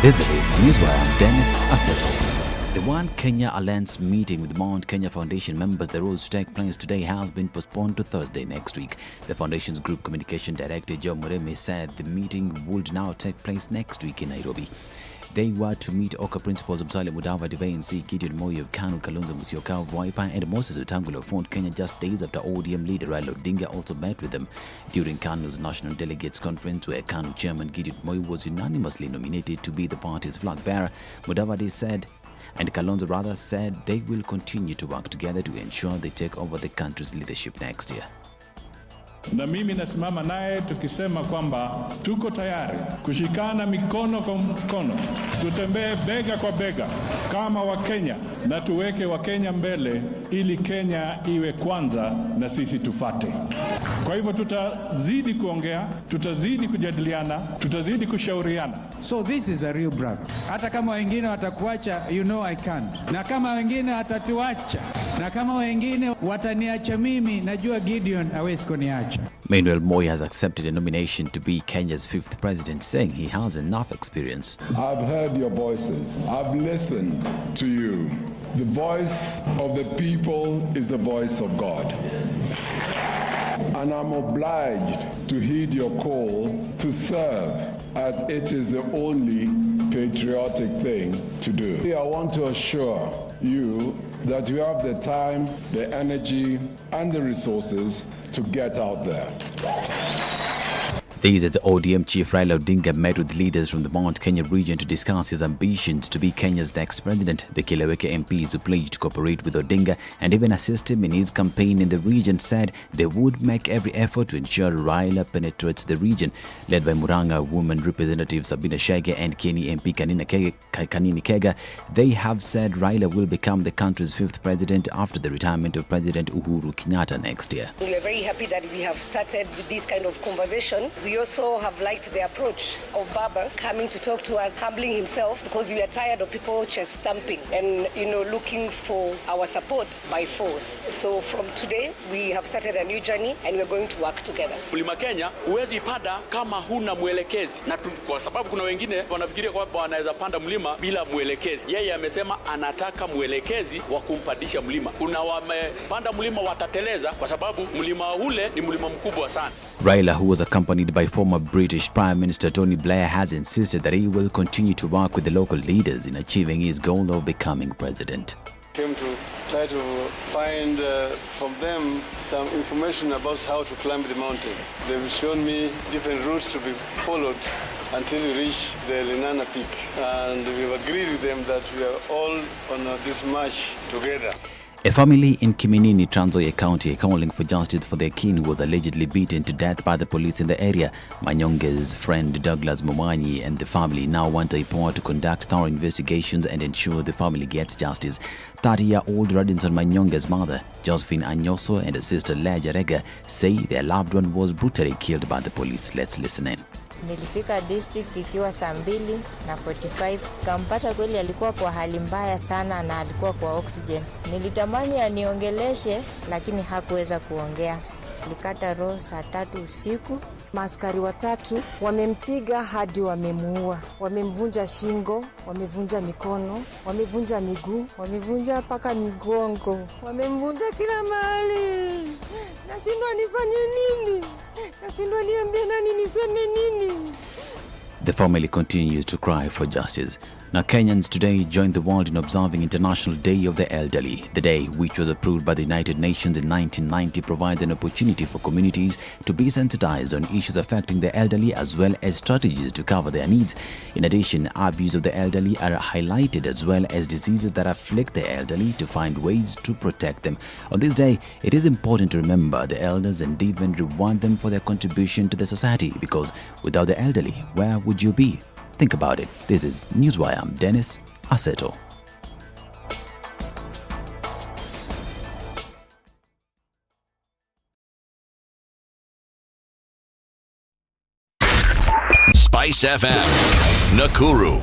This is Newswire. Dennis Asseto. The One Kenya Alliance meeting with Mount Kenya Foundation members, the rules to take place today, has been postponed to Thursday next week. The foundation's group communication director, Joe Mureme, said the meeting would now take place next week in Nairobi. They were to meet Oka principals Musalia Mudavadi of ANC, Gideon Moi of KANU, Kalonzo Musyoka of Wiper, and Moses Wetangula of Ford Kenya just days after ODM leader Raila Odinga also met with them during KANU's National Delegates Conference, where KANU chairman Gideon Moi was unanimously nominated to be the party's flag bearer. Mudavadi said, and Kalonzo rather said, they will continue to work together to ensure they take over the country's leadership next year. Na mimi nasimama naye tukisema kwamba tuko tayari kushikana mikono kwa mkono, tutembee bega kwa bega kama Wakenya na tuweke Wakenya mbele ili Kenya iwe kwanza na sisi tufate. Kwa hivyo tutazidi kuongea, tutazidi kujadiliana, tutazidi kushauriana. So this is a real brother. Hata kama wengine watakuacha, you know I can't. Na kama wengine watatuacha, na kama wengine wataniacha mimi, najua Gideon hawezi kuniacha. Meanwhile, Moi has accepted a nomination to be Kenya's 5th president, saying he has enough experience. I've heard your voices. I've listened to you. The voice of the people is the voice of God. And I'm obliged to heed your call to serve, as it is the only patriotic thing to do. I want to assure you that you have the time, the energy, and the resources to get out there. This is the ODM chief Raila Odinga met with leaders from the Mount Kenya region to discuss his ambitions to be Kenya's next president. The Kilaweke MPs who pledged to cooperate with Odinga and even assist him in his campaign in the region said they would make every effort to ensure Raila penetrates the region. Led by Muranga woman representative Sabina Shege and Kieni MP Kanini Kega, they have said Raila will become the country's 5th president after the retirement of President Uhuru Kenyatta next year. We are very happy that we have started with this kind of conversation. We also have liked the approach of Baba coming to talk to us, humbling himself, because we are tired of people chest thumping and, looking for our support by force. So from today, we have started a new journey and we're going to work together. Mlima Kenya huwezi panda kama huna mwelekezi, na kwa sababu kuna wengine wanafikiria kwamba wanaweza panda mlima bila mwelekezi. Yeye amesema anataka mwelekezi wa kumpandisha mlima. Kuna wamepanda mlima watateleza kwa sababu mlima ule ni mlima mkubwa sana. Raila, who was accompanied by former British Prime Minister Tony Blair, has insisted that he will continue to work with the local leaders in achieving his goal of becoming president. Came to try to find from them some information about how to climb the mountain. They've shown me different routes to be followed until we reach the Lenana peak. And we've agreed with them that we are all on this march together. A family in Kiminini, Trans Nzoia County, calling for justice for their kin who was allegedly beaten to death by the police in the area. Manyonge's friend Douglas Momanyi and the family now want IPOA to conduct thorough investigations and ensure the family gets justice. 30-year-old Radinson Manyonge's mother, Josephine Anyoso, and her sister Leja Rega say their loved one was brutally killed by the police. Let's listen in. Nilifika district ikiwa saa 2:45. Kampata kweli alikuwa kwa hali mbaya sana na alikuwa kwa oxygen. Nilitamani aniongeleshe lakini hakuweza kuongea. Nilikata roho saa 3 usiku. Maaskari watatu wamempiga hadi wamemuua. Wamemvunja shingo, wamevunja mikono, wamevunja miguu, wamevunja paka mgongo. Wamemvunja kila mahali. Nashindwa nifanye nini? Nashindwa niambie nani, niseme nini? The family continues to cry for justice. Now, Kenyans today joined the world in observing International Day of the Elderly. The day, which was approved by the United Nations in 1990, provides an opportunity for communities to be sensitized on issues affecting the elderly as well as strategies to cover their needs. In addition, abuse of the elderly are highlighted as well as diseases that afflict the elderly to find ways to protect them. On this day, it is important to remember the elders and even reward them for their contribution to the society, because without the elderly, where would you be? Think about it. This is Newswire. I'm Dennis Aseto. SpiceFM, Nakuru.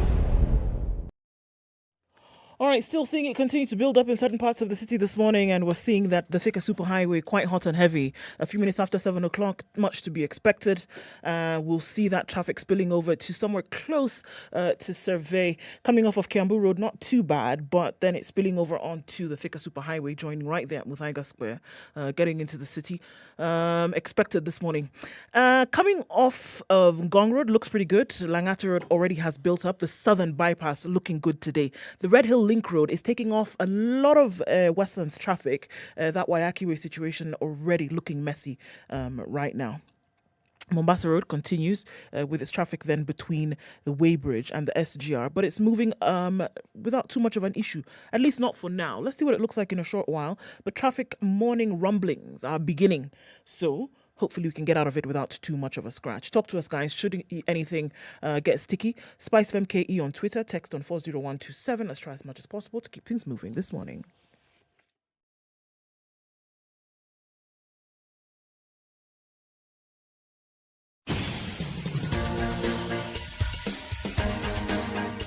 All right, still seeing it continue to build up in certain parts of the city this morning, and we're seeing that the Thika Superhighway quite hot and heavy. A few minutes after 7 o'clock, much to be expected. We'll see that traffic spilling over to somewhere close to Survey. Coming off of Kiambu Road, not too bad, but then it's spilling over onto the Thika Superhighway, joining right there at Muthui Square, getting into the city. Expected this morning. Coming off of Ngong Road, looks pretty good. Langata Road already has built up. The southern bypass looking good today. The Red Hill Link Road is taking off a lot of Westlands traffic. That Waiyaki Way situation already looking messy right now. Mombasa Road continues with its traffic then between the Weighbridge and the SGR, but it's moving without too much of an issue, at least not for now. Let's see what it looks like in a short while. But traffic morning rumblings are beginning, so hopefully we can get out of it without too much of a scratch. Talk to us, guys. Should anything get sticky, SpiceFM KE on Twitter, text on 40127. Let's try as much as possible to keep things moving this morning.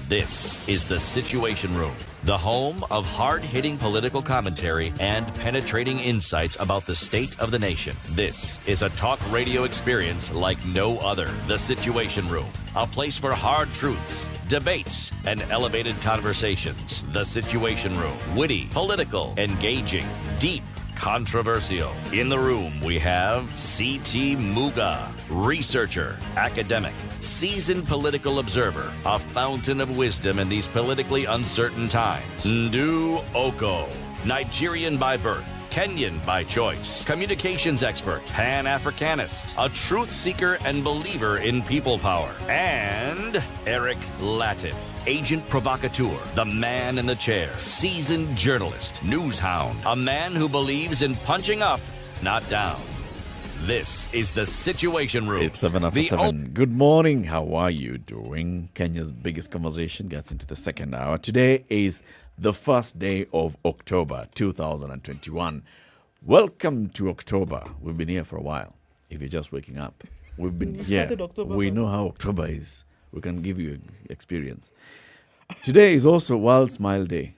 This is The Situation Room, the home of hard-hitting political commentary and penetrating insights about the state of the nation. This is a talk radio experience like no other. The Situation Room, a place for hard truths, debates, and elevated conversations. The Situation Room, witty, political, engaging, deep, controversial. In the room, we have C.T. Muga, researcher, academic, seasoned political observer, a fountain of wisdom in these politically uncertain times. Ndu Okoh, Nigerian by birth, Kenyan by choice, communications expert, Pan-Africanist, a truth seeker and believer in people power, and Eric Latiff, agent provocateur, the man in the chair, seasoned journalist, news hound, a man who believes in punching up, not down. This is the Situation Room. It's 7 after 7. Good morning. How are you doing? Kenya's biggest conversation gets into the second hour. Today is the first day of October 2021. Welcome to October. We've been here for a while. If you're just waking up, we've been here. We know how October is. We can give you experience. Today is also World Smile Day.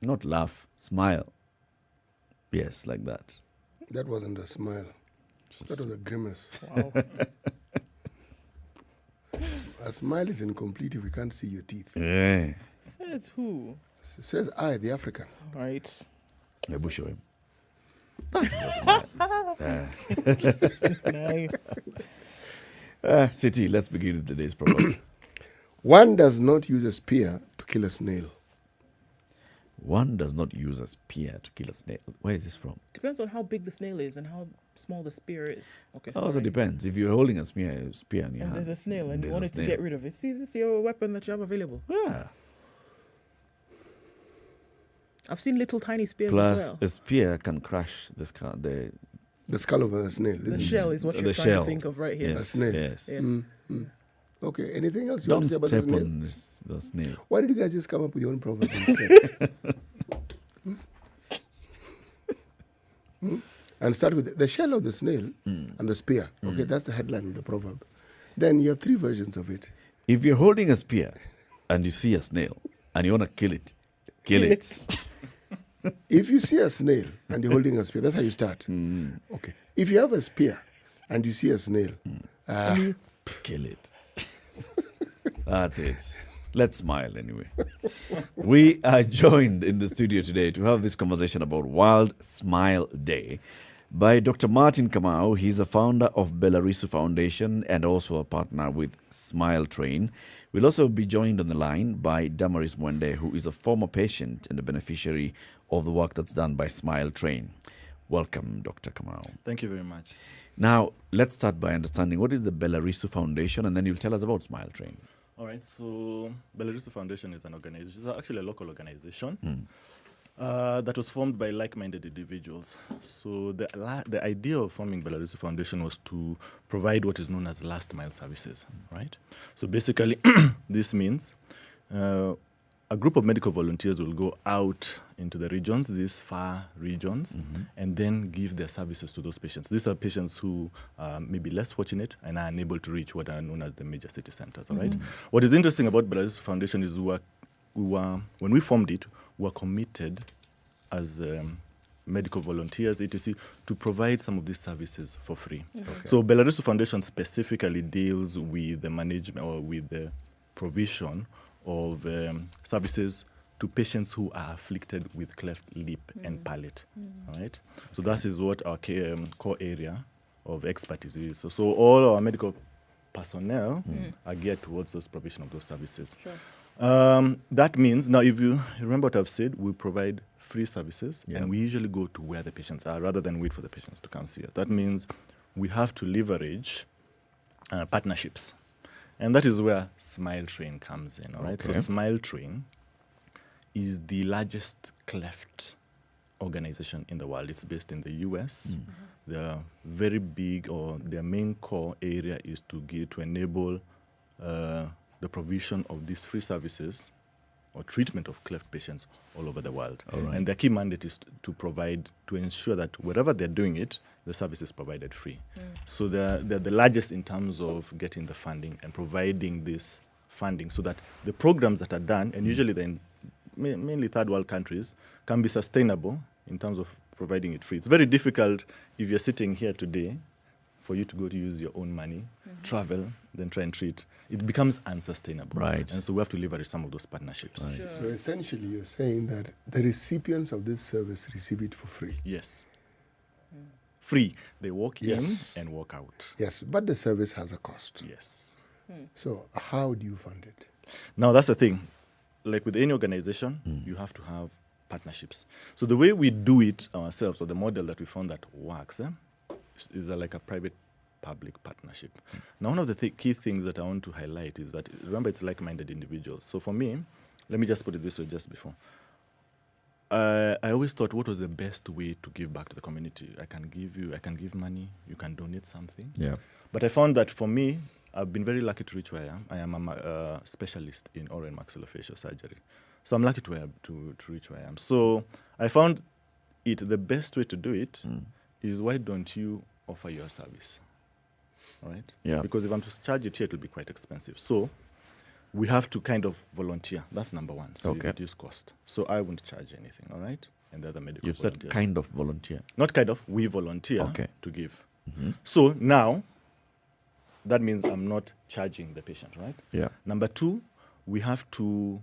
Not laugh, smile. Yes, like that. That wasn't a smile. That was a grimace. Wow. A smile is incomplete if we can't see your teeth. Yeah. Says who? Says I, the African. Right. Let me show him. That's a smile. Nice. City, let's begin with today's proverb. One does not use a spear to kill a snail. One does not use a spear to kill a snail. Where is this from? Depends on how big the snail is and how small the spear is. Okay. Also sorry. depends. If you're holding a spear in your And hand, there's a snail and you there's a wanted to snail. get rid of it. See, this is your weapon that you have available. Yeah. I've seen little tiny spears Plus, as well. a spear can crush the skull of a snail. The shell is what you're trying to think of right here. Yes, A snail. yes. Yes. Okay, anything else you want Don't to say about the step snail? on the snail. Why did you guys just come up with your own proverb instead? And start with the shell of the snail and the spear. Okay, that's the headline of the proverb. Then you have three versions of it. If you're holding a spear and you see a snail and you want to kill it, kill it. If you see a snail and you're holding a spear, that's how you start. Okay. If you have a spear and you see a snail, kill it. That's it. Let's smile anyway. We are joined in the studio today to have this conversation about World Smile Day by Dr. Martin Kamau. He's a founder of Belarisu Foundation and also a partner with Smile Train. We'll also be joined on the line by Damaris Mwende, who is a former patient and a beneficiary of the work that's done by Smile Train. Welcome, Dr. Kamau. Thank you very much. Now, let's start by understanding what is the Belarisu Foundation, and then you'll tell us about Smile Train. All right, so Belarisu Foundation is an organization, it's actually a local organization that was formed by like-minded individuals. So the idea of forming Belarisu Foundation was to provide what is known as last-mile services, right? So basically, this means a group of medical volunteers will go out into the regions, these far regions, and then give their services to those patients. These are patients who may be less fortunate and are unable to reach what are known as the major city centers, all right? What is interesting about Belarisu Foundation is when we formed it, we were committed as medical volunteers, etc., to provide some of these services for free. Okay. So Belarisu Foundation specifically deals with the management or with the provision of services to patients who are afflicted with cleft lip and palate. All right. So that is what our core area of expertise is. So all our medical personnel are geared towards those provision of those services. Sure. That means now, if you remember what I've said, we provide free services, and we usually go to where the patients are rather than wait for the patients to come see us. That means we have to leverage partnerships. And that is where Smile Train comes in, all right? Okay. So Smile Train is the largest cleft organization in the world. It's based in the US. They're very big, or their main core area is to enable the provision of these free services or treatment of cleft patients all over the world. All right. And their key mandate is to ensure that wherever they're doing it, the service is provided free. So they're the largest in terms of getting the funding and providing this funding so that the programs that are done, and usually they're in mainly third world countries, can be sustainable in terms of providing it free. It's very difficult if you're sitting here today for you to go to use your own money, travel, then try and treat. It becomes unsustainable. Right. And so we have to leverage some of those partnerships. Right. Sure. So essentially, you're saying that the recipients of this service receive it for free. Yes. Free. They walk Yes. in and walk out. Yes, but the service has a cost. Yes. So how do you fund it? Now, that's the thing. Like with any organization, you have to have partnerships. So the way we do it ourselves, or the model that we found that works, is like a private-public partnership. Now, one of the key things that I want to highlight is that, remember, it's like-minded individuals. So for me, let me just put it this way just before. I always thought, what was the best way to give back to the community? I can give money, you can donate something. Yeah. But I found that for me, I've been very lucky to reach where I am. I am a specialist in oral and maxillofacial surgery. So I'm lucky to reach where I am. So I found the best way to do it is, why don't you offer your service? All right? Yeah. Because if I'm to charge it here, it will be quite expensive. So we have to kind of volunteer. That's number one. So you reduce cost. So I won't charge anything, all right? And the other medical You've said kind of volunteer. Not kind of, we volunteer to give. So now, that means I'm not charging the patient, right? Yeah. Number two, we have to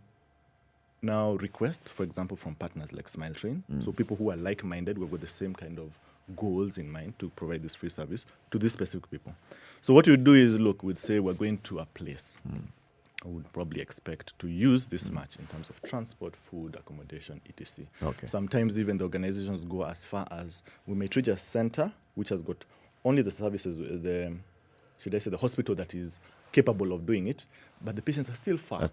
now request, for example, from partners like Smile Train. So people who are like-minded, we've got the same kind of goals in mind to provide this free service to these specific people. So what we do is, look, we'd say we're going to a place. I would probably expect to use this much in terms of transport, food, accommodation, etc. Okay. Sometimes even the organizations go as far as, we may reach a center which has got only the services, the hospital that is capable of doing it, but the patients are still far.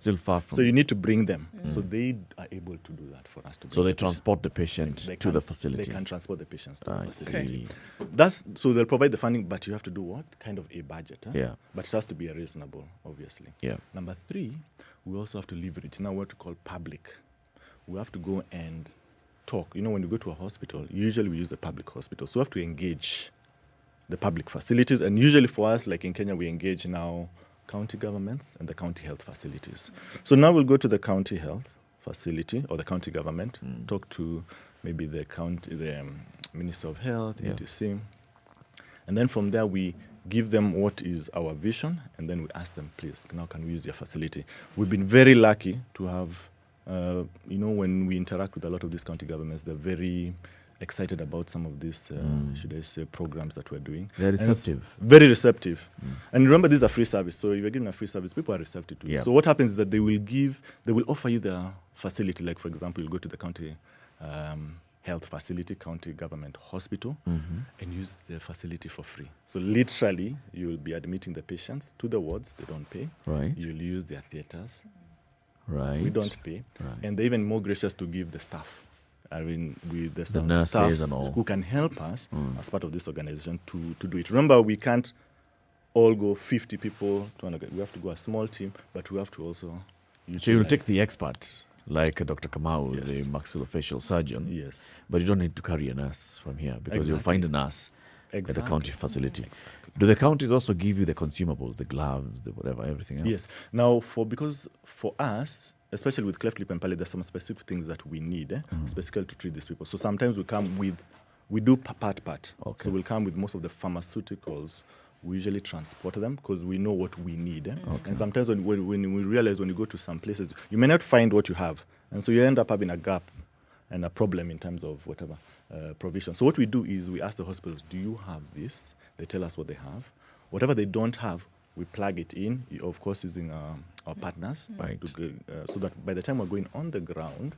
So you need to bring them. So they are able to do that for us. So they transport the patient to the facility. They can transport the patients to the See. facility. So they'll provide the funding, but you have to do what? Kind of a budget. Yeah. But it has to be reasonable, obviously. Yeah. Number three, we also have to leverage now what we call public. We have to go and talk. You know, when you go to a hospital, usually we use the public hospital. So we have to engage the public facilities. And usually for us, like in Kenya, we engage now county governments and the county health facilities. So now we'll go to the county health facility or the county government, talk to maybe the Minister of Health, etc. And then from there, we give them what is our vision, and then we ask them, please, now can we use your facility? We've been very lucky to have, when we interact with a lot of these county governments, they're very excited about some of these, should I say, programs that we're doing. They're receptive. Very receptive. And remember, this is a free service. So if you're giving a free service, people are receptive to it. So what happens is that they will offer you the facility. Like, for example, you'll go to the county health facility, county government hospital, and use the facility for free. So literally, you'll be admitting the patients to the wards. They don't pay. Right. You'll use their theaters. Right. We don't pay. Right. And they're even more gracious to give the staff. I mean, with the nurses staff and all who can help us as part of this organization to do it. Remember, we can't all go 50 people. We have to go a small team, but we have to also utilize. So you'll take the expert, like Dr. Kamau, the maxillofacial surgeon. Yes. But you don't need to carry a nurse from here because you'll find a nurse at the county facility. Exactly. Do the counties also give you the consumables, the gloves, the whatever, everything else? Yes. Now, because for us, especially with cleft lip and palate, there's some specific things that we need, specifically to treat these people. So sometimes we do part. Okay. So we'll come with most of the pharmaceuticals. We usually transport them because we know what we need. And sometimes when we realize when you go to some places, you may not find what you have. And so you end up having a gap and a problem in terms of whatever provision. So what we do is we ask the hospitals, do you have this? They tell us what they have. Whatever they don't have, we plug it in, of course, using our partners, right. So that by the time we're going on the ground,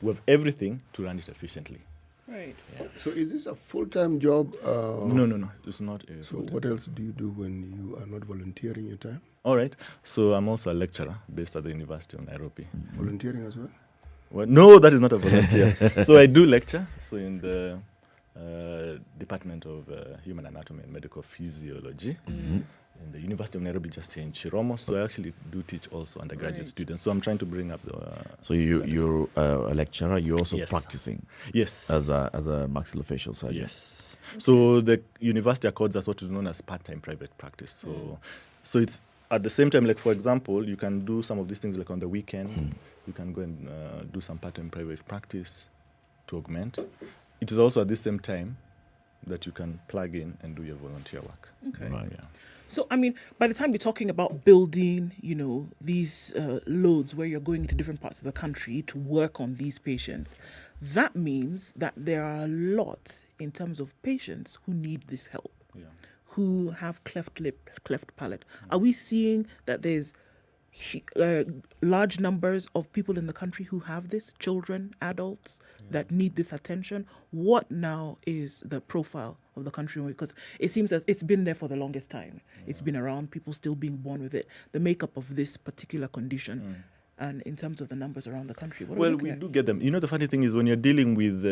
we have everything to run it efficiently. Right. Yeah. So is this a full-time job? No, it's not a So full-time. what else do you do when you are not volunteering your time? All right. So I'm also a lecturer based at the University of Nairobi. Volunteering as well? Well, no, that is not a volunteer. So I do lecture. So in the Department of Human Anatomy and Medical Physiology. In the University of Nairobi, just here in Chiromo. So I actually do teach also undergraduate students. So I'm trying to bring up the... So you're a lecturer, you're also Yes. practicing Yes. as a maxillofacial surgeon. Yes. So the university accords us what is known as part-time private practice. So it's at the same time, like for example, you can do some of these things like on the weekend. You can go and do some part-time private practice to augment. It is also at the same time that you can plug in and do your volunteer work. Okay. Right. Yeah. So, I mean, by the time you're talking about building, these loads where you're going into different parts of the country to work on these patients, that means that there are a lot in terms of patients who need this help, who have cleft lip, cleft palate. Are we seeing that there's large numbers of people in the country who have this, children, adults that need this attention. What now is the profile of the country? Because it seems as it's been there for the longest time. It's been around, people still being born with it. The makeup of this particular condition, and in terms of the numbers around the country. What Well, we do get them. You know, the funny thing is when you're dealing with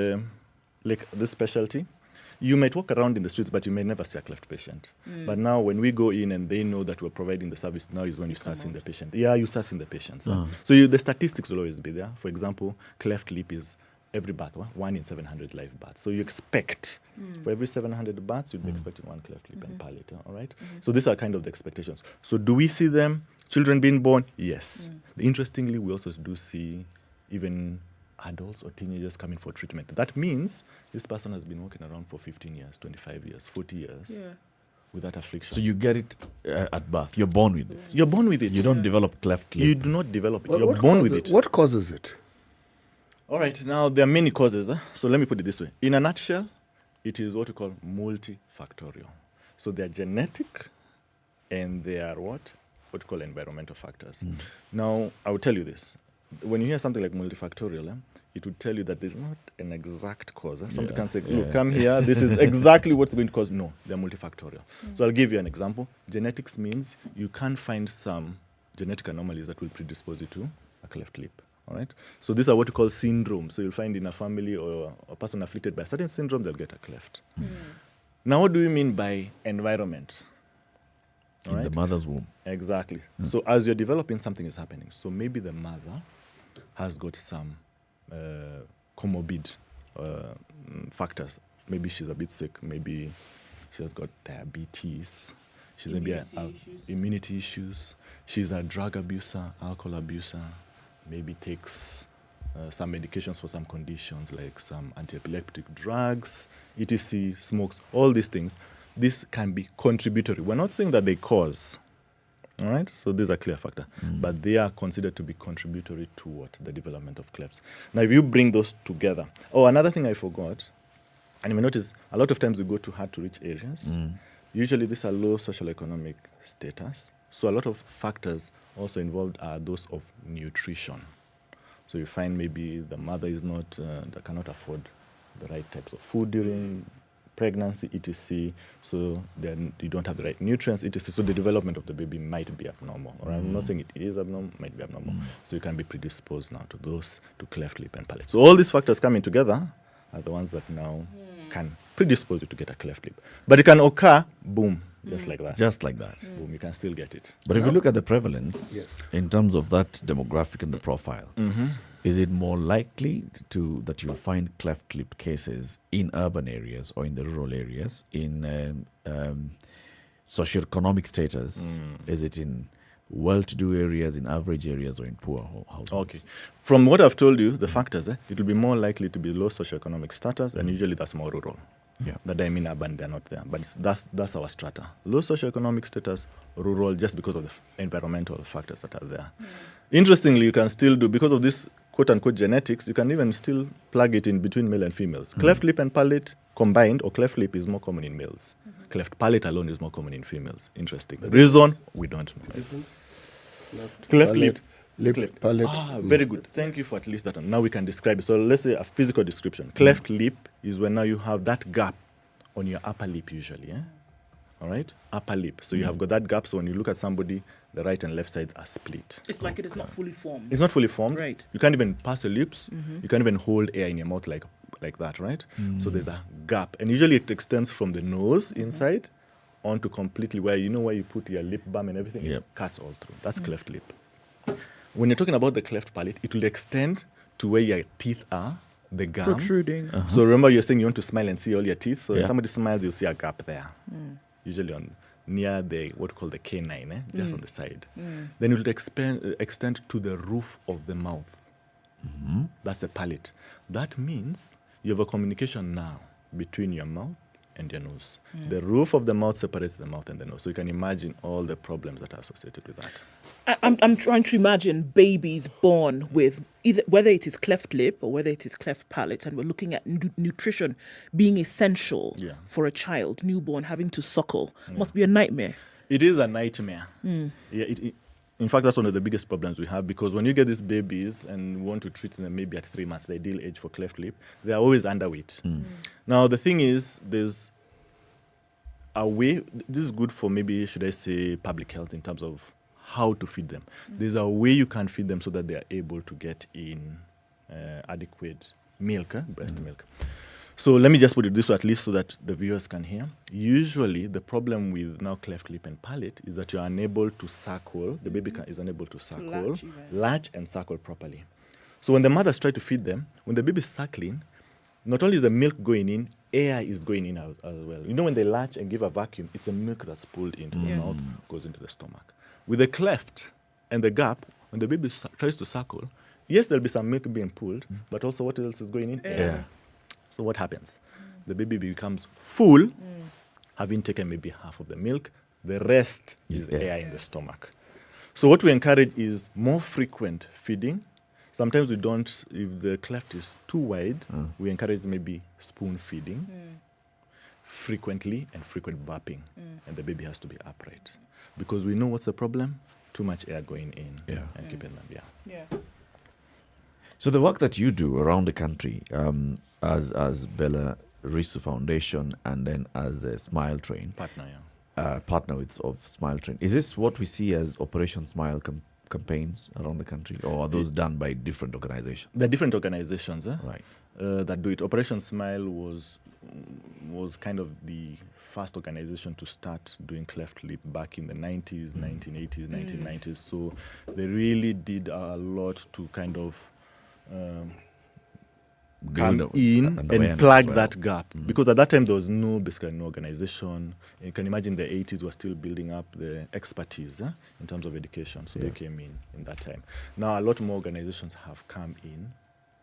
like this specialty, you might walk around in the streets, but you may never see a cleft patient. But now when we go in and they know that we're providing the service, now is when you start seeing the patient. Yeah, you start seeing the patients. So the statistics will always be there. For example, cleft lip is every birth, 1 in 700 live births. So you expect for every 700 births, you'd be expecting 1 cleft lip and palate. All right. So these are kind of the expectations. So do we see them? Children being born? Yes. Interestingly, we also do see even adults or teenagers coming for treatment. That means this person has been walking around for 15 years, 25 years, 40 years with that affliction. So you get it at birth. You're born with it. You're born with it. You don't develop cleft lip. You do not develop it. You're born with it. What causes it? All right. Now, there are many causes. So let me put it this way. In a nutshell, it is what we call multifactorial. So they are genetic and they are what we call environmental factors. Now, I will tell you this. When you hear something like multifactorial, it would tell you that there's not an exact cause. Somebody can say, look, come here, this is exactly what's going to cause. No, they're multifactorial. So I'll give you an example. Genetics means you can find some genetic anomalies that will predispose you to a cleft lip. All right? So these are what we call syndromes. So you'll find in a family or a person afflicted by a certain syndrome, they'll get a cleft. Now, what do we mean by environment? In the mother's womb. Exactly. So as you're developing, something is happening. So maybe the mother has got some comorbid factors. Maybe she's a bit sick. Maybe she has got diabetes. She's maybe immunity issues. She's a drug abuser, alcohol abuser. Maybe takes some medications for some conditions like some anti-epileptic drugs, etc., smokes, all these things. This can be contributory. We're not saying that they cause. All right, so these are clear factor, but they are considered to be contributory to what? The development of clefts. Now, if you bring those together, another thing I forgot, and you may notice a lot of times we go to hard-to-reach areas. Usually, these are low socioeconomic status. So a lot of factors also involved are those of nutrition. So you find maybe the mother is not, that cannot afford the right types of food during pregnancy, etc. So then you don't have the right nutrients, etc. So the development of the baby might be abnormal. Or I'm not saying it is abnormal, might be abnormal. So you can be predisposed now to those, to cleft lip and palate. So all these factors coming together are the ones that now can predispose you to get a cleft lip. But it can occur, boom, just like that. Just like that. Boom, you can still get it. But if you look at the prevalence, in terms of that demographic and the profile, is it more likely that you'll find cleft lip cases in urban areas or in the rural areas? In socioeconomic status, is it in well-to-do areas, in average areas, or in poor households? Okay. From what I've told you, the factors, it will be more likely to be low socioeconomic status, and usually that's more rural. Yeah. That I mean urban, they're not there. But that's our strata. Low socioeconomic status, rural, just because of the environmental factors that are there. Interestingly, you can still do, because of this quote-unquote genetics, you can even still plug it in between male and females. Cleft lip and palate combined, or cleft lip is more common in males. Cleft palate alone is more common in females. Interesting. The reason, we don't know. Difference? Cleft lip. Lip, palate. Very good. Thank you for at least that one. Now we can describe it. So let's say a physical description. Cleft lip is when now you have that gap on your upper lip usually. All right? Upper lip. So you have got that gap. So when you look at somebody, the right and left sides are split. It's like it is not fully formed. It's not fully formed. Right. You can't even pass your lips. You can't even hold air in your mouth like that, right? So there's a gap. And usually it extends from the nose inside onto completely where you put your lip balm and everything. It cuts all through. That's cleft lip. When you're talking about the cleft palate, it will extend to where your teeth are, the gum. Protruding. So remember, you're saying you want to smile and see all your teeth. So when somebody smiles, you'll see a gap there. Usually near the what we call the canine, just on the side. Then it will extend to the roof of the mouth. That's the palate. That means you have a communication now between your mouth and your nose. The roof of the mouth separates the mouth and the nose. So you can imagine all the problems that are associated with that. I'm trying to imagine babies born with whether it is cleft lip or whether it is cleft palate, and we're looking at nutrition being essential for a child, newborn, having to suckle. Must be a nightmare. It is a nightmare. In In fact, that's one of the biggest problems we have, because when you get these babies and want to treat them maybe at 3 months, the ideal age for cleft lip, they are always underweight. Now, the thing is, there's a way, this is good for maybe, should I say, public health in terms of how to feed them. There's a way you can feed them so that they are able to get in adequate milk, breast milk. So let me just put it this way, at least so that the viewers can hear. Usually, the problem with now cleft lip and palate is that you are unable to suckle, the baby is unable to suckle, latch and suckle properly. So when the mothers try to feed them, when the baby is suckling, not only is the milk going in, air is going in as well. You know, when they latch and give a vacuum, it's the milk that's pulled into the mouth, goes into the stomach. With the cleft and the gap, when the baby tries to suckle, yes, there'll be some milk being pulled, but also what else is going in? Air. So what happens? The baby becomes full, having taken maybe half of the milk. The rest is air in the stomach. So what we encourage is more frequent feeding. Sometimes we don't, if the cleft is too wide, we encourage maybe spoon feeding frequently and frequent burping. And the baby has to be upright. Because we know what's the problem? Too much air going in and keeping them, So the work that you do around the country, as Bella Risu Foundation and then as a Smile Train partner of Smile Train, is this what we see as Operation Smile campaigns around the country, or are those done by different organizations? They're different organizations, right? That do it. Operation Smile was kind of the first organization to start doing cleft lip back in the 90s, 1980s, 1990s. So they really did a lot to kind of come in and plug that gap. Because at that time, there was basically no organization. You can imagine the 80s were still building up the expertise in terms of education. So they came in that time. Now, a lot more organizations have come in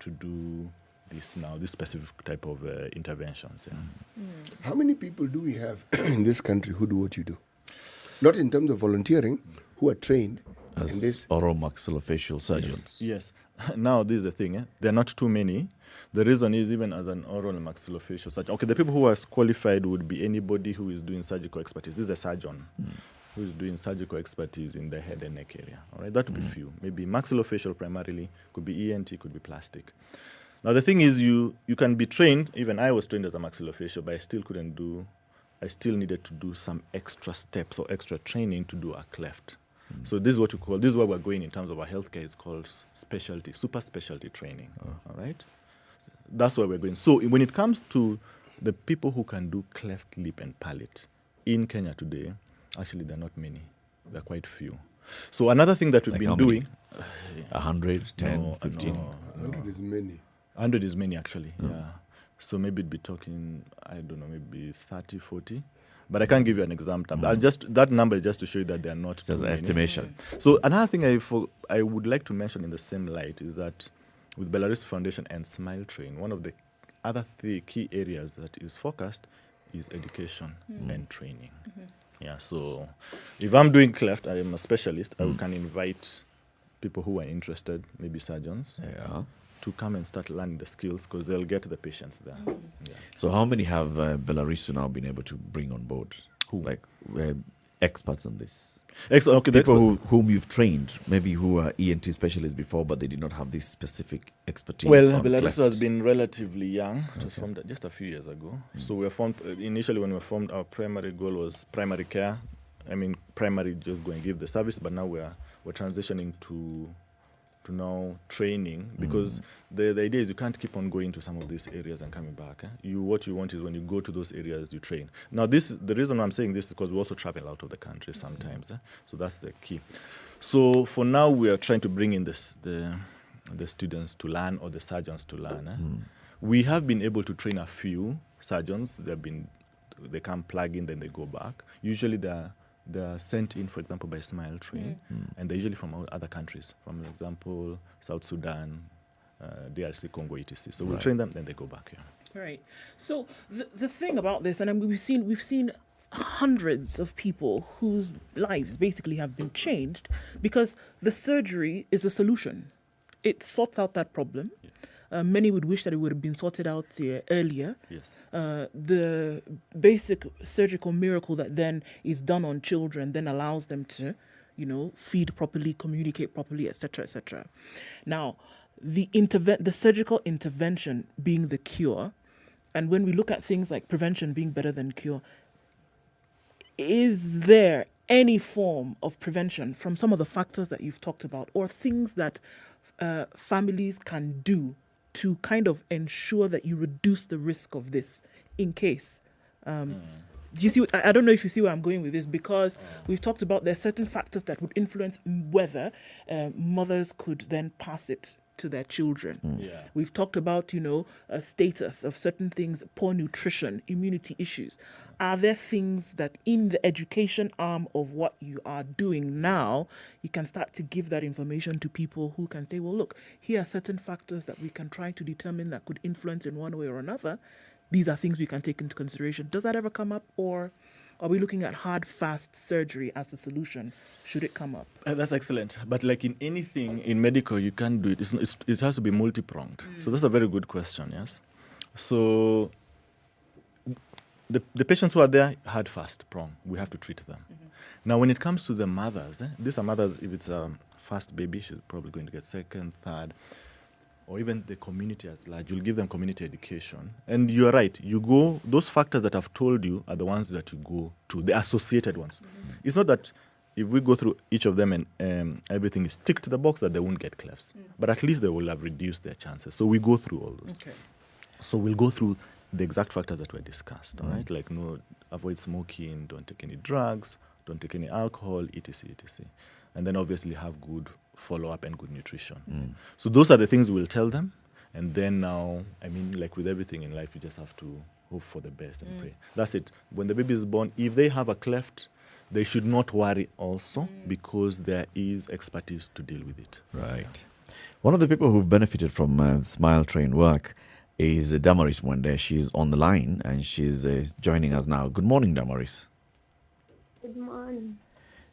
to do this now, this specific type of interventions. How many people do we have in this country who do what you do? Not in terms of volunteering, who are trained as in this? Oral maxillofacial surgeons. Yes. Now, this is the thing. There are not too many. The reason is, even as an oral maxillofacial surgeon, the people who are qualified would be anybody who is doing surgical expertise. This is a surgeon who is doing surgical expertise in the head and neck area. All right, that would be few. Maybe maxillofacial primarily, could be ENT, could be plastic. Now, the thing is, you can be trained. Even I was trained as a maxillofacial, but I still needed to do some extra steps or extra training to do a cleft. So this is what this is where we're going in terms of our healthcare. It's called super specialty training. All right? So that's where we're going. So when it comes to the people who can do cleft lip and palate in Kenya today, actually there are not many. There are quite few. So another thing that we've been doing... 100, 10, 15? 100 is many. 100 is many, actually, So maybe it'd be talking, I don't know, maybe 30, 40. But I can't give you an example. That number is just to show you that they are not just an estimation. So another thing I would like to mention in the same light is that with Belarus Foundation and Smile Train, one of the other key areas that is focused is education and training. Yeah, so if I'm doing cleft, I am a specialist, I can invite people who are interested, maybe surgeons, to come and start learning the skills, because they'll get the patients there. So how many have Belarus now been able to bring on board? Who? Like experts on this? People whom you've trained, maybe who are ENT specialists before, but they did not have this specific expertise. Well, Belarus has been relatively young. It was formed just a few years ago. So we were formed, initially when we were formed, our primary goal was primary care. I mean, primary, just go and give the service, but now we're transitioning to now training, because the idea is you can't keep on going to some of these areas and coming back. What you want is when you go to those areas, you train. Now, the reason I'm saying this is because we also travel out of the country sometimes. So that's the key. So for now, we are trying to bring in the students to learn, or the surgeons to learn. We have been able to train a few surgeons. They come plug in, then they go back. Usually they're sent in, for example, by Smile Train, and they're usually from other countries, from example, South Sudan, DRC, Congo, etc. So we'll train them, then they go back here. Right. So the thing about this, and we've seen hundreds of people whose lives basically have been changed because the surgery is a solution. It sorts out that problem. Many would wish that it would have been sorted out earlier. Yes. The basic surgical miracle that then is done on children then allows them to feed properly, communicate properly, etc., etc. Now, the surgical intervention being the cure, and when we look at things like prevention being better than cure, is there any form of prevention from some of the factors that you've talked about, or things that families can do to kind of ensure that you reduce the risk of this in case? Do you see? I don't know if you see where I'm going with this, because we've talked about there are certain factors that would influence whether mothers could then pass it to their children. Yeah. We've talked about, a status of certain things, poor nutrition, immunity issues. Are there things that in the education arm of what you are doing now, you can start to give that information to people who can say, well, look, here are certain factors that we can try to determine that could influence in one way or another. These are things we can take into consideration. Does that ever come up, or are we looking at hard, fast surgery as a solution? Should it come up? That's excellent. But like in anything in medical, you can't do it. It has to be multi-pronged. So that's a very good question, yes? So the patients who are there, hard, fast prong. We have to treat them. Now, when it comes to the mothers, these are mothers, if it's a first baby, she's probably going to get second, third, or even the community as large. You'll give them community education. And you're right, those factors that I've told you are the ones that you go to, the associated ones. It's not that if we go through each of them and everything is ticked to the box that they won't get clefts, but at least they will have reduced their chances. So we go through all those. Okay. So we'll go through the exact factors that were discussed, all right? Like avoid smoking, don't take any drugs, don't take any alcohol, etc., etc. And then obviously have good follow-up and good nutrition. So those are the things we'll tell them. And then now, like with everything in life, you just have to hope for the best and pray. That's it. When the baby is born, if they have a cleft, they should not worry also, because there is expertise to deal with it. Right. One of the people who've benefited from Smile Train work is Damaris Mwende. She's on the line and she's joining us now. Good morning, Damaris. Good morning.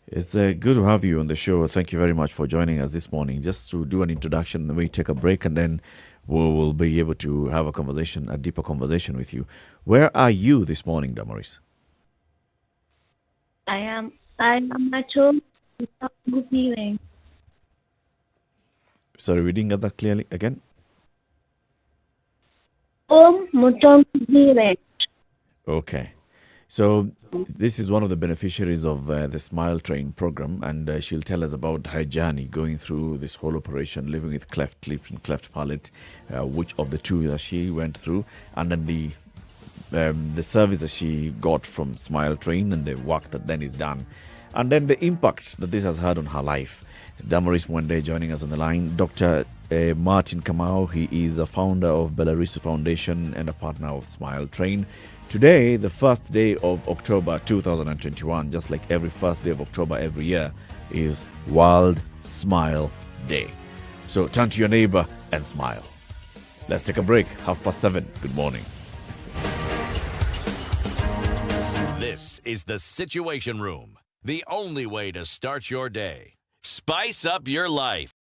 It's good to have you on the show. Thank you very much for joining us this morning. Just to do an introduction, we take a break and then we'll be able to have a deeper conversation with you. Where are you this morning, Damaris? I am at home without feeling. Sorry, we didn't get that clearly again. Okay. So this is one of the beneficiaries of the Smile Train program, and she'll tell us about her journey going through this whole operation, living with cleft palate, which of the two that she went through, and then the service that she got from Smile Train and the work that then is done, and then the impact that this has had on her life. Damaris Mwende joining us on the line. Dr. Martin Kamau, he is a founder of Belarus Foundation and a partner of Smile Train. Today, the first day of October 2021, just like every first day of October every year, is World Smile Day. So turn to your neighbor and smile. Let's take a break. 7:30. Good morning. This is the Situation Room, the only way to start your day. Spice up your life.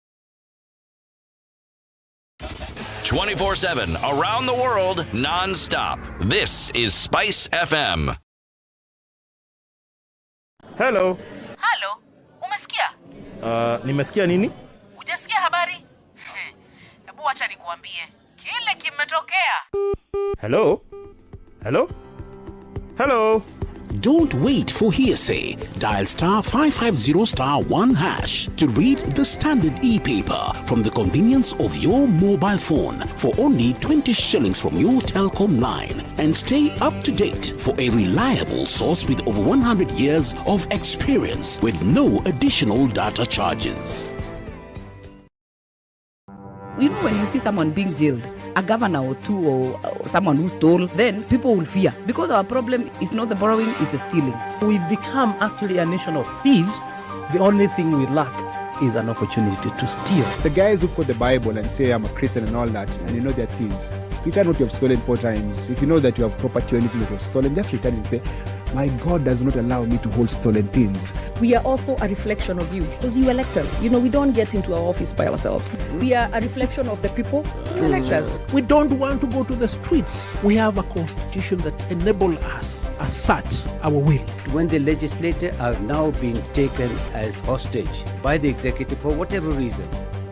24/7 around the world, non-stop. This is Spice FM. Hello. Halo, umesikia? Nimesikia nini? Hujasikia habari? Hebu acha nikuambie. Kile kimetokea. Hello? Hello? Hello? Don't wait for hearsay. Dial *550*1# to read the Standard e-paper from the convenience of your mobile phone for only 20 shillings from your telecom line, and stay up to date for a reliable source with over 100 years of experience with no additional data charges. You know, when you see someone being jailed, a governor or two or someone who stole, then people will fear. Because our problem is not the borrowing, it's the stealing. We've become actually a nation of thieves. The only thing we lack is an opportunity to steal. The guys who quote the Bible and say I'm a Christian and all that, and you know they're thieves. Return what you have stolen 4 times. If you know that you have property or anything that you have stolen, just return and say, My God does not allow me to hold stolen things. We are also a reflection of you because you elect us. You know, we don't get into our office by ourselves. We are a reflection of the people who elect us. We don't want to go to the streets. We have a constitution that enables us, assert our will. When the legislature are now being taken as hostage by the executive for whatever reason,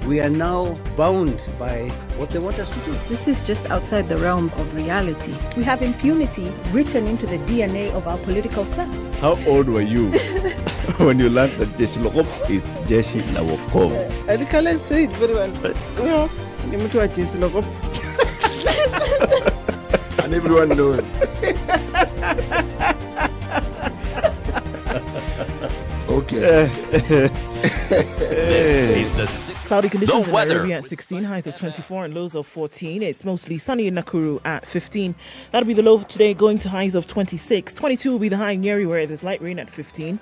we are now bound by what they want us to do. This is just outside the realms of reality. We have impunity written into the DNA of our political class. How old were you when you learned that Jeshi Lokop is Jeshi Lawokov? I can't say it very well, but no, and everyone knows. Okay. This is the cloudy conditions the in weather. Nairobi at 16, highs of 24 and lows of 14. It's mostly sunny in Nakuru at 15. That'll be the low today, going to highs of 26. 22 will be the high in Nyeri, where there's light rain at 15,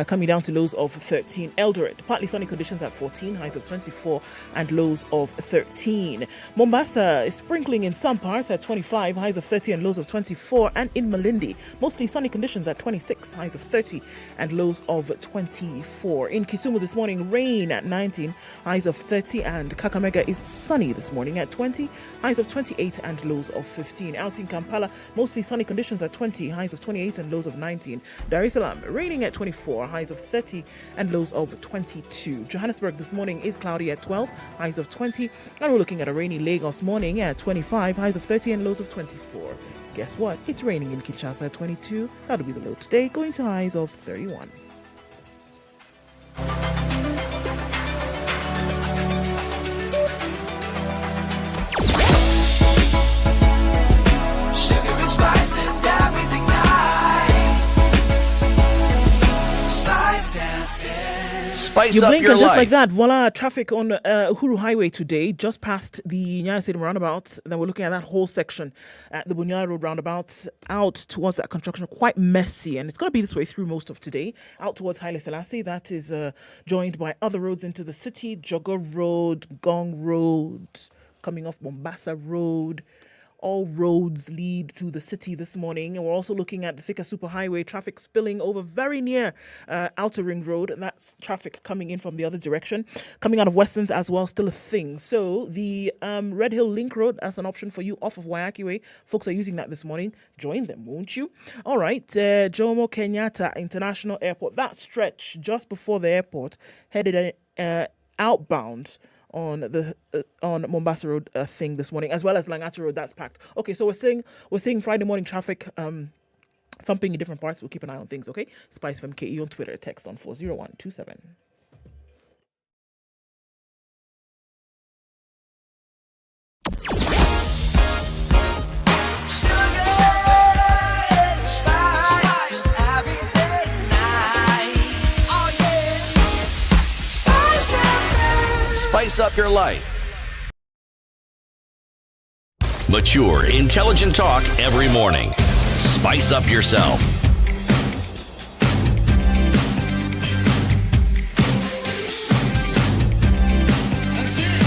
coming down to lows of 13. Eldoret, partly sunny conditions at 14, highs of 24 and lows of 13. Mombasa is sprinkling in some parts at 25, highs of 30 and lows of 24. And in Malindi, mostly sunny conditions at 26, highs of 30 and lows of 24. In Kisumu this morning, rain at 19, highs of 30, and Kakamega is sunny this morning at 20, highs of 28 and lows of 15. Out in Kampala, mostly sunny conditions at 20, highs of 28 and lows of 19. Dar es Salaam, raining at 24, highs of 30 and lows of 22. Johannesburg this morning is cloudy at 12, highs of 20, and we're looking at a rainy Lagos morning at 25, highs of 30 and lows of 24. Guess what? It's raining in Kinshasa at 22. That'll be the low today, going to highs of 31. Spice You up blink your and just life. like that, voila, traffic on Uhuru Highway today, just past the Nyeri Stadium roundabout. Then we're looking at that whole section at the Bunyala Road roundabout, out towards that construction, quite messy. And it's going to be this way through most of today, out towards Haile Selassie. That is joined by other roads into the city, Jogger Road, Gong Road, coming off Mombasa Road. All roads lead to the city this morning. And we're also looking at the Thika Superhighway, traffic spilling over very near Outer Ring Road. That's traffic coming in from the other direction. Coming out of Westlands as well, still a thing. So the Red Hill Link Road, that's an option for you off of Wayaki Way. Folks are using that this morning. Join them, won't you? All right, Jomo Kenyatta International Airport. That stretch just before the airport, headed outbound on the on Mombasa Road thing this morning, as well as Langata Road, that's packed. Okay, so we're seeing Friday morning traffic thumping in different parts. We'll keep an eye on things, okay? SpiceFM KE on Twitter, text on 40127. Spice up your life. Mature, intelligent talk every morning. Spice up yourself.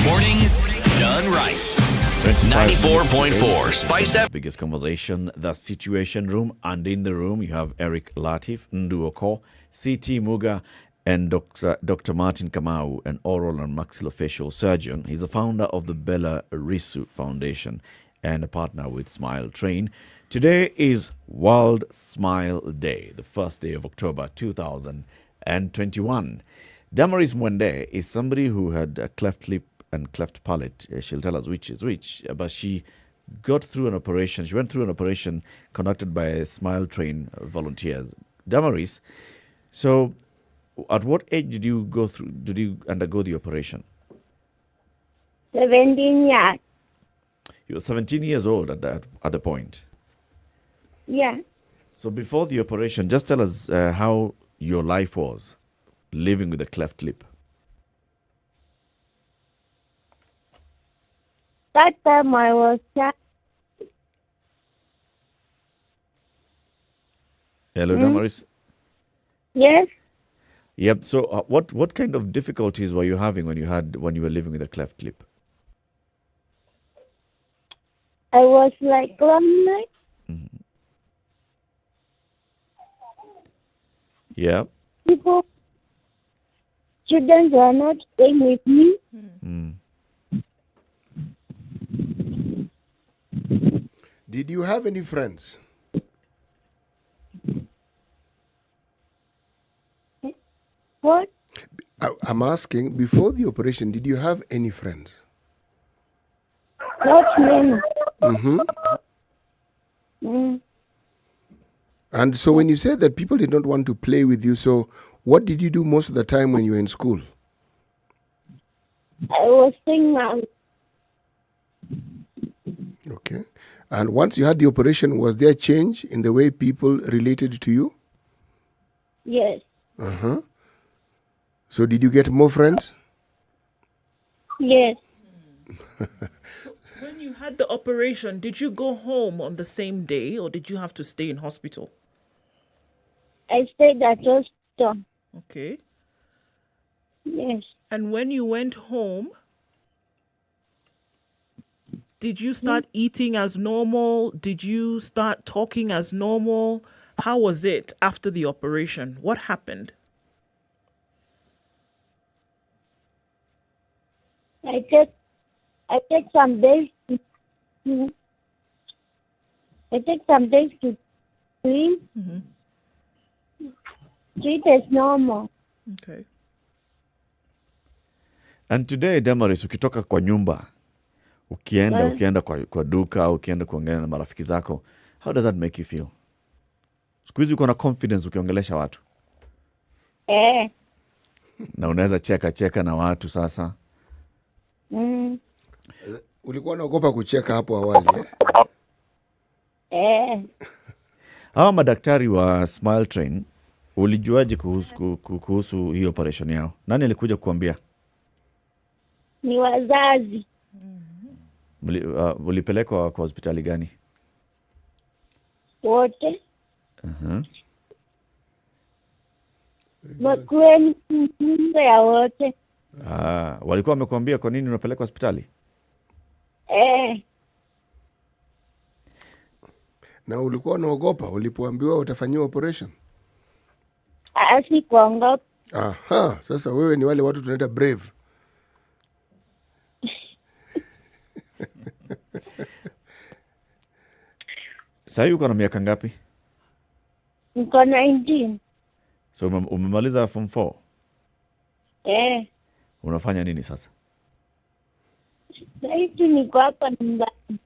Mornings done right. 94.4 Spice FM. Biggest conversation, the Situation Room, and in the room you have Eric Latiff, Ndu Okoh, CT Muga, and Dr. Martin Kamau, an oral and maxillofacial surgeon. He's the founder of the Bella Risu Foundation and a partner with Smile Train. Today is World Smile Day, the first day of October 2021. Damaris Mwende is somebody who had a cleft lip and cleft palate. She'll tell us which is which, but she got through an operation. She went through an operation conducted by Smile Train volunteers. Damaris, so at what age did you undergo the operation? 17 years. You were 17 years old at the point. Yeah. So before the operation, just tell us how your life was living with a cleft lip. That time I was Hello, Damaris. Yes. Yep. So, what kind of difficulties were you having when you were living with a cleft lip? I was like lonely. Yeah. People, students were not staying with me. Did you have any friends? What? I'm asking, before the operation, did you have any friends? Not many. Mm-hmm. And so when you said that people did not want to play with you, so what did you do most of the time when you were in school? I was staying out. Okay. And once you had the operation, was there change in the way people related to you? Yes. Uh-huh. So did you get more friends? Yes. When you had the operation, did you go home on the same day or did you have to stay in hospital? I stayed at hospital. Okay. Yes. And when you went home, did you start eating as normal? Did you start talking as normal? How was it after the operation? What happened? I take some days to eat. Treat as normal. Okay. And today, Damaris, ukitoka kwa nyumba, ukienda kwa duka, ukienda kuongea na marafiki zako, how does that make you feel? Siku hizi uko na confidence ukiongelesha watu. Na unaweza cheka na watu sasa. Ulikuwa unaogopa kucheka hapo awali, Hawa madaktari wa Smile Train, ulijuaje kuhusu hii operation yao? Nani alikuja kukuambia? Ni wazazi. Ulipelekwa kwa hospitali gani? Wote. Makueni mfunzo ya wote. Walikuwa wamekuambia kwa nini unapelekwa hospitali? Na ulikuwa unaogopa ulipoambiwa utafanyiwa operation? Sikuogopa. Aha, sasa wewe ni wale watu tunaita brave. Sasa uko na miaka ngapi? Niko 19. So umemaliza form 4? Unafanya nini sasa? Sasa niko hapa nyumbani.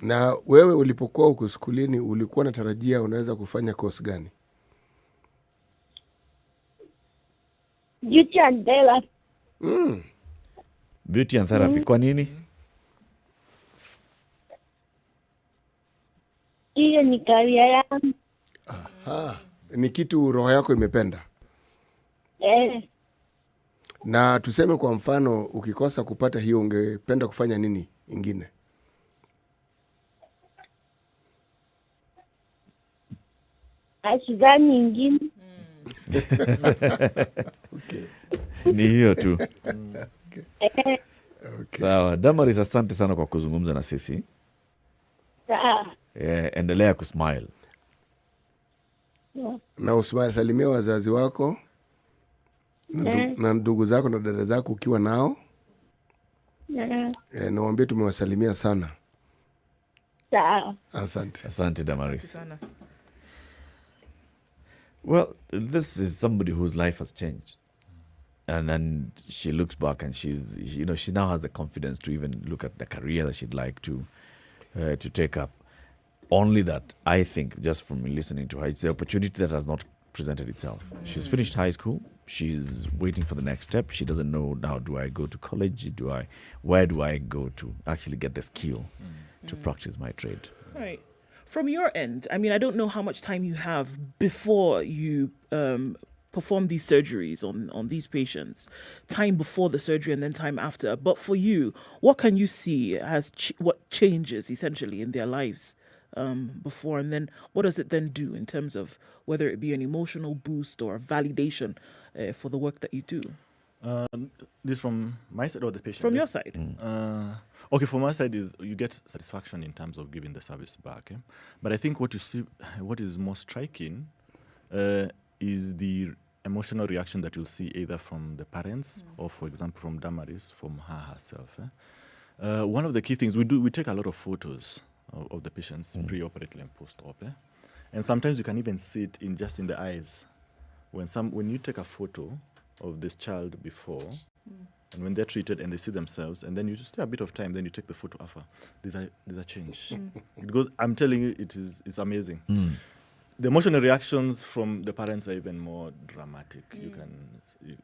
Na wewe ulipokuwa uko skulini ulikuwa unatarajia unaweza kufanya course gani? Beauty and therapy. Beauty and therapy. Kwa nini? Hiyo ni career yangu. Ni kitu roho yako imependa? Na tuseme kwa mfano ukikosa kupata hiyo ungependa kufanya nini ingine? Ashidani ingine. Okay. Ni hiyo tu. Okay. Sawa, Damaris, asante sana kwa kuzungumza na sisi. Endelea kusmile. Na usmile, salimia wazazi wako na ndugu zako na dada zako ukiwa nao. Na waambie tumewasalimia sana. Asante Damaris. Well, this is somebody whose life has changed. And she looks back and she now has the confidence to even look at the career that she'd like to take up. Only that, I think, just from listening to her, it's the opportunity that has not presented itself. She's finished high school. She's waiting for the next step. She doesn't know now, do I go to college? Where do I go to actually get the skill to practice my trade? Right. From your end, I mean, I don't know how much time you have before you perform these surgeries on these patients, time before the surgery and then time after. But for you, what can you see as what changes essentially in their lives before, and then what does it then do in terms of whether it be an emotional boost or a validation for the work that you do? This from my side or the patient? From your side. Okay, from my side is you get satisfaction in terms of giving the service back. But I think what you see, what is more striking is the emotional reaction that you'll see either from the parents or, for example, from Damaris, from her herself. One of the key things we take a lot of photos of the patients pre-operatively and post-op. And sometimes you can even see it in the eyes. When you take a photo of this child before, and when they're treated and they see themselves, and then you just stay a bit of time, then you take the photo after. There's a change. It goes. I'm telling you, it's amazing. The emotional reactions from the parents are even more dramatic.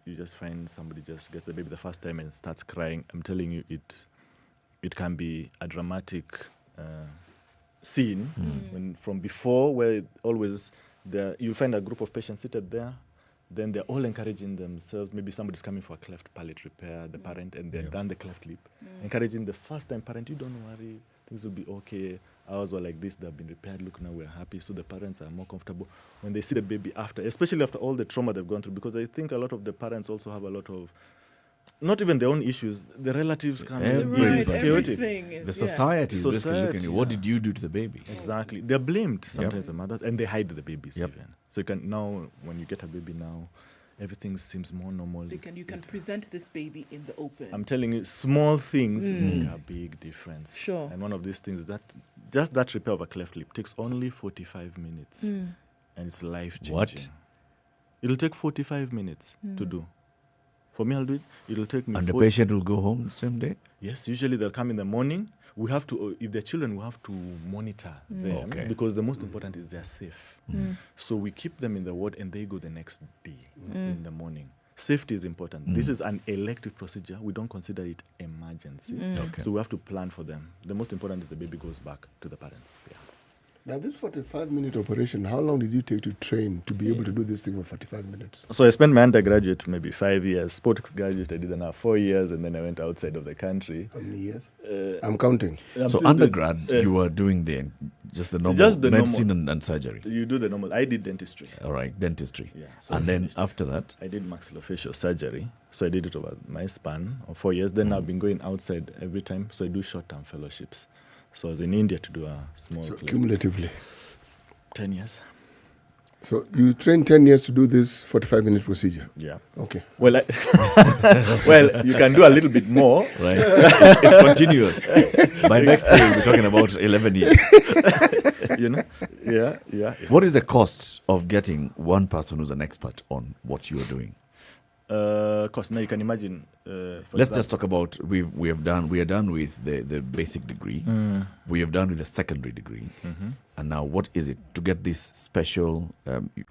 You just find somebody just gets the baby the first time and starts crying. I'm telling you, it can be a dramatic scene when from before, where always you find a group of patients seated there. Then they're all encouraging themselves. Maybe somebody's coming for a cleft palate repair, the parent, and they've done the cleft lip. Encouraging the first time parent, you don't worry, things will be okay. Ours were like this, they've been repaired. Look, now we're happy. So the parents are more comfortable when they see the baby after, especially after all the trauma they've gone through. Because I think a lot of the parents also have a lot of, not even their own issues, the relatives come in. The society is basically looking at you. What did you do to the baby? Exactly. They're blamed sometimes, the mothers, and they hide the babies even. So you can now, when you get a baby now, everything seems more normal. You can present this baby in the open. I'm telling you, small things make a big difference. Sure. And one of these things is that just that repair of a cleft lip takes only 45 minutes. And it's life-changing. What? It'll take 45 minutes to do. For me, I'll do it. It'll take me. And the patient will go home the same day? Yes, usually they'll come in the morning. We have to, if they're children, we have to monitor them because the most important is they're safe. So we keep them in the ward and they go the next day in the morning. Safety is important. This is an elective procedure. We don't consider it emergency. So we have to plan for them. The most important is the baby goes back to the parents. Now, this 45-minute operation, how long did you take to train to be able to do this thing for 45 minutes? So I spent my undergraduate maybe 5 years. Postgraduate, I did another 4 years, and then I went outside of the country. How many years? I'm counting. So undergrad, you were doing just the normal medicine and surgery. You do the normal. I did dentistry. All right, dentistry. Yeah. So and then after that? I did maxillofacial surgery. So I did it over my span of 4 years. Then I've been going outside every time. So I do short-term fellowships. So I was in India to do a small clinic. Cumulatively? 10 years. So you trained 10 years to do this 45-minute procedure? Yeah. Okay. Well, well, you can do a little bit more. Right. It's continuous. By next year, we'll be talking about 11 years. You know? Yeah. What is the cost of getting one person who's an expert on what you are doing? Cost. Now you can imagine. Let's just talk about we are done with the basic degree. We have done with the secondary degree, and now what is it to get this special?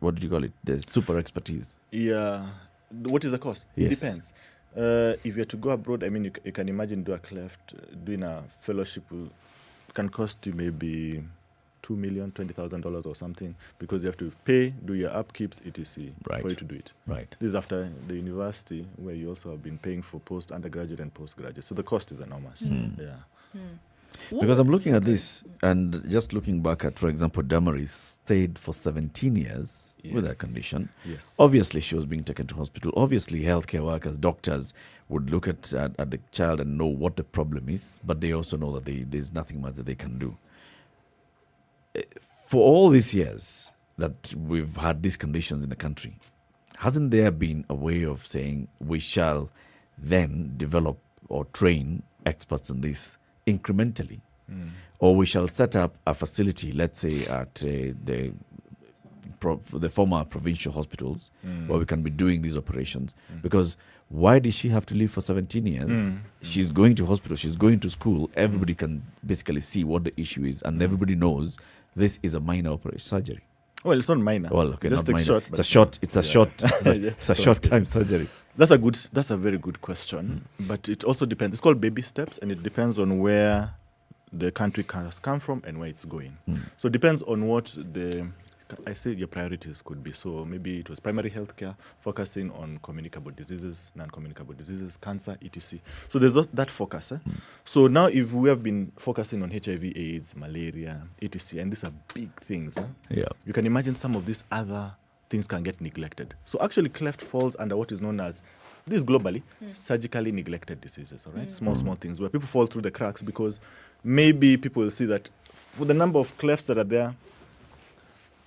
What did you call it? The super expertise. Yeah. What is the cost? Yes. It depends. If you're to go abroad, I mean, you can imagine do a cleft, doing a fellowship can cost you maybe $2 million, $20,000 or something, because you have to pay, do your upkeeps, etc. for you to do it. Right. This is after the university, where you also have been paying for post-undergraduate and postgraduate. So the cost is enormous. Yeah. Because I'm looking at this and just looking back at, for example, Damaris stayed for 17 years with her condition. Yes. Obviously, she was being taken to hospital. Obviously, healthcare workers, doctors would look at the child and know what the problem is, but they also know that there's nothing much that they can do. For all these years that we've had these conditions in the country, hasn't there been a way of saying we shall then develop or train experts in this incrementally? Or we shall set up a facility, let's say at the former provincial hospitals where we can be doing these operations? Because why did she have to live for 17 years? She's going to hospital, she's going to school. Everybody can basically see what the issue is, and everybody knows this is a minor operation surgery. Well, it's not minor. Well, okay, just not minor. short. It's a short time surgery. That's a very good question. But it also depends. It's called baby steps, and it depends on where the country has come from and where it's going. So it depends on what your priorities could be. So maybe it was primary healthcare, focusing on communicable diseases, non-communicable diseases, cancer, etc. So there's that focus. So now if we have been focusing on HIV, AIDS, malaria, etc., and these are big things, you can imagine some of these other things can get neglected. So actually cleft falls under what is known as, this globally, surgically neglected diseases, all right? Small things where people fall through the cracks because maybe people will see that for the number of clefts that are there,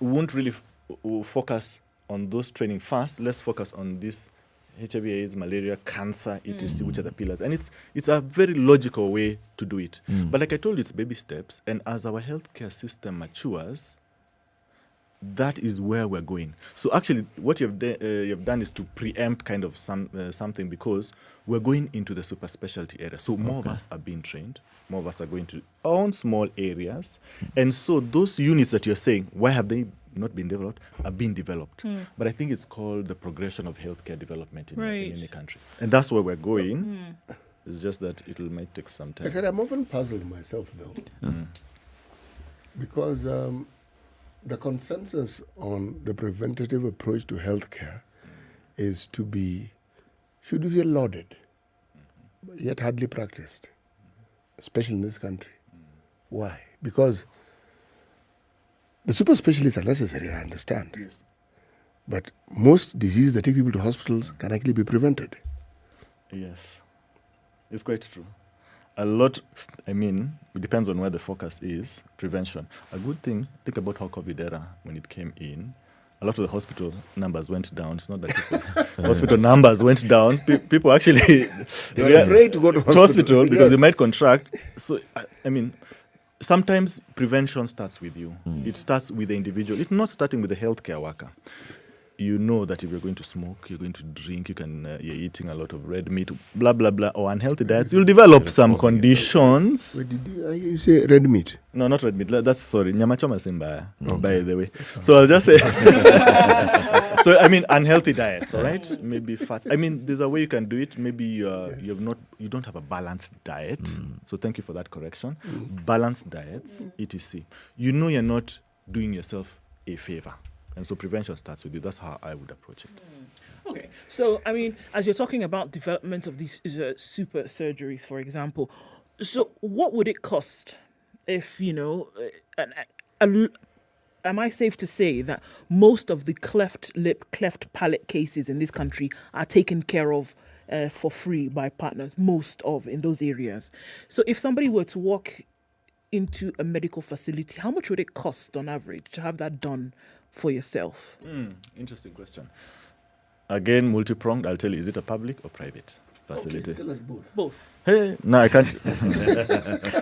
we won't really focus on those training first. Let's focus on this HIV/AIDS, malaria, cancer, etc., which are the pillars. And it's a very logical way to do it. But like I told you, it's baby steps. And as our healthcare system matures, that is where we're going. So actually, what you've done is to preempt kind of something, because we're going into the super specialty area. So more of us are being trained. More of us are going to our own small areas. And so those units that you're saying, why have they not been developed, are being developed. But I think it's called the progression of healthcare development in any country. And that's where we're going. It's just that it might take some time. But I'm often puzzled myself, though, because the consensus on the preventative approach to healthcare should be lauded, yet hardly practiced, especially in this country. Why? Because the super specialists are necessary, I understand. Yes. But most diseases that take people to hospitals can actually be prevented. Yes. It's quite true. It depends on where the focus is, prevention. A good thing, think about how COVID era, when it came in, a lot of the hospital numbers went down. It's not that hospital numbers went down. People actually they're afraid to go to hospital because they might contract. So, sometimes prevention starts with you. It starts with the individual. It's not starting with the healthcare worker. You know that if you're going to smoke, you're going to drink, you're eating a lot of red meat, blah, blah, blah, or unhealthy diets, you'll develop some conditions. Wait, you say red meat? No, not red meat. That's, sorry, nyama choma simbaya, by the way. So I'll just say, unhealthy diets, all right? Maybe fat. There's a way you can do it. Maybe you don't have a balanced diet. So thank you for that correction. Balanced diets, etc. You know you're not doing yourself a favor. And so prevention starts with you. That's how I would approach it. Okay. So, as you're talking about development of these super surgeries, for example, so what would it cost if, am I safe to say that most of the cleft lip, cleft palate cases in this country are taken care of for free by partners, in those areas? So if somebody were to walk into a medical facility, how much would it cost on average to have that done for yourself? Interesting question. Again, multi-pronged. I'll tell you, is it a public or private facility? Okay, tell us both. Both. Hey, no, I can't.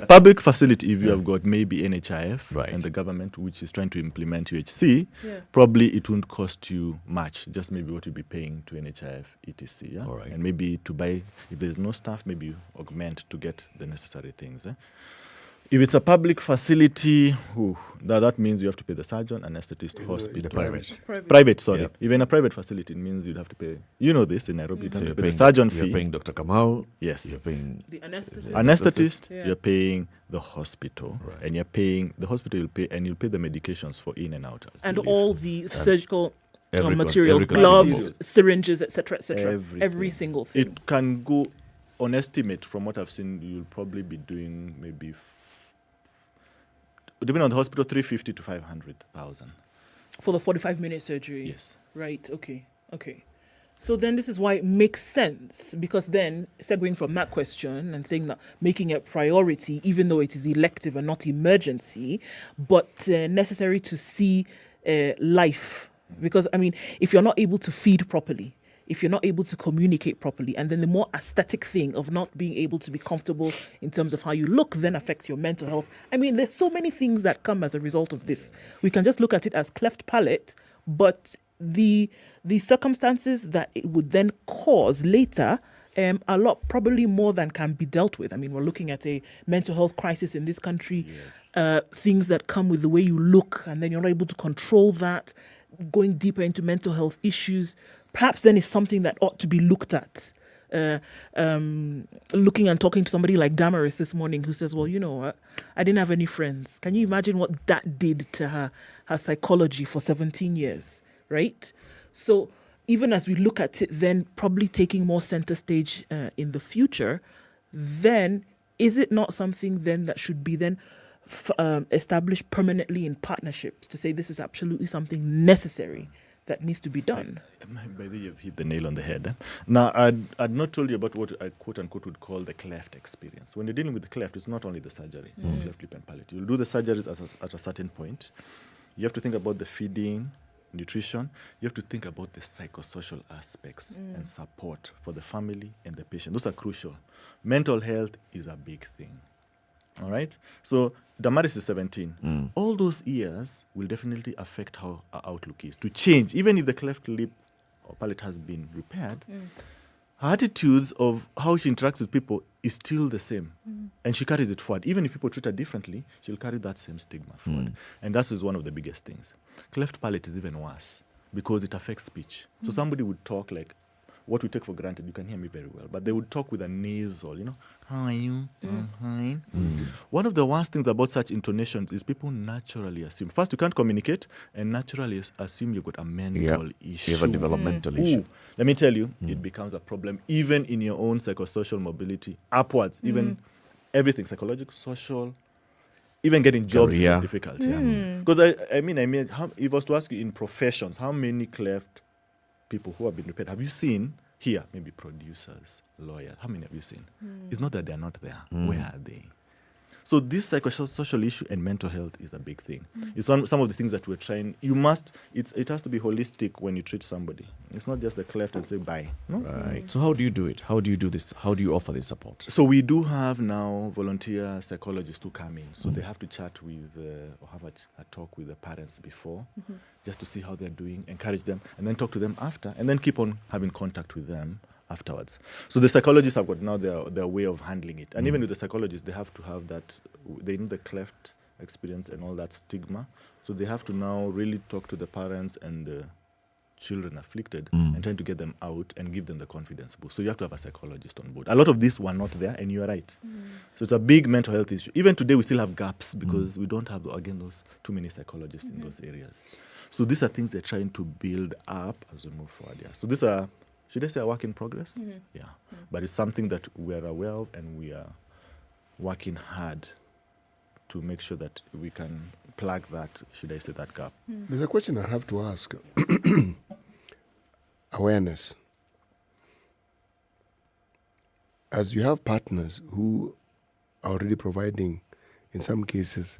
Public facility, if you have got maybe NHIF and the government, which is trying to implement UHC, probably it won't cost you much, just maybe what you'll be paying to NHIF, etc. Yeah? All right. And maybe to buy, if there's no staff, maybe you augment to get the necessary things. If it's a public facility, that means you have to pay the surgeon, anesthetist, hospital. Private, sorry. Yep. Even a private facility, it means you'd have to pay, this in Nairobi, So you you're pay paying the surgeon fee. You're paying Dr. Kamau. Yes. You're paying the anesthetist, you're paying the hospital. Right. And you're paying, the hospital you'll pay, and you'll pay the medications for in and out. And all the surgical materials, gloves, syringes, etc., etc. Every single thing. It can go, on estimate, from what I've seen, you'll probably be doing maybe depending on the hospital, 350 to 500,000 for the 45-minute surgery. Yes. Right. Okay. So then this is why it makes sense, because then segueing from that question and saying that making it priority, even though it is elective and not emergency, but necessary to see life. Because if you're not able to feed properly, if you're not able to communicate properly, and then the more aesthetic thing of not being able to be comfortable in terms of how you look then affects your mental health. There's so many things that come as a result of this. We can just look at it as cleft palate, but the circumstances that it would then cause later a lot, probably more than can be dealt with. We're looking at a mental health crisis in this country, things that come with the way you look, and then you're not able to control that, going deeper into mental health issues. Perhaps then it's something that ought to be looked at. Looking and talking to somebody like Damaris this morning who says, well, you know what, I didn't have any friends. Can you imagine what that did to her psychology for 17 years, right? So even as we look at it then probably taking more center stage in the future, then is it not something then that should be then established permanently in partnerships to say this is absolutely something necessary that needs to be done? By the way, you've hit the nail on the head. Now, I'd not told you about what I quote-unquote would call the cleft experience. When you're dealing with the cleft, it's not only the surgery, cleft lip and palate. You'll do the surgeries at a certain point. You have to think about the feeding, nutrition, you have to think about the psychosocial aspects and support for the family and the patient. Those are crucial. Mental health is a big thing. All right? So Damaris is 17. All those years will definitely affect how our outlook is. To change, even if the cleft lip or palate has been repaired, her attitudes of how she interacts with people is still the same. And she carries it forward. Even if people treat her differently, she'll carry that same stigma forward. And that is one of the biggest things. Cleft palate is even worse because it affects speech. So somebody would talk like, what we take for granted, you can hear me very well, but they would talk with a nasal, how are you? Fine. One of the worst things about such intonations is people naturally assume. First, you can't communicate, and naturally assume you've got a mental issue. You have a developmental issue. Let me tell you, it becomes a problem even in your own psychosocial mobility, upwards, even everything, psychological, social, even getting jobs is difficult. Because I mean, if I was to ask you in professions, how many cleft people who have been repaired have you seen here? Maybe producers, lawyers. How many have you seen? It's not that they're not there. Where are they? So this psychosocial issue and mental health is a big thing. It's some of the things that we're trying. It has to be holistic when you treat somebody. It's not just the cleft and say bye. No? Right. So how do you do it? How do you do this? How do you offer this support? So we do have now volunteer psychologists who come in. So they have to chat with or have a talk with the parents before, just to see how they're doing, encourage them, and then talk to them after, and then keep on having contact with them afterwards. So the psychologists have got now their way of handling it. And even with the psychologists, they have to have that, they need the cleft experience and all that stigma. So they have to now really talk to the parents and the children afflicted and trying to get them out and give them the confidence boost. So you have to have a psychologist on board. A lot of these were not there, and you're right. So it's a big mental health issue. Even today, we still have gaps because we don't have, again, those too many psychologists in those areas. So these are things they're trying to build up as we move forward. Yeah. So these are, should I say, a work in progress? Yeah. But it's something that we are aware of, and we are working hard to make sure that we can plug that, should I say, that gap. There's a question I have to ask. Awareness. As you have partners who are already providing, in some cases,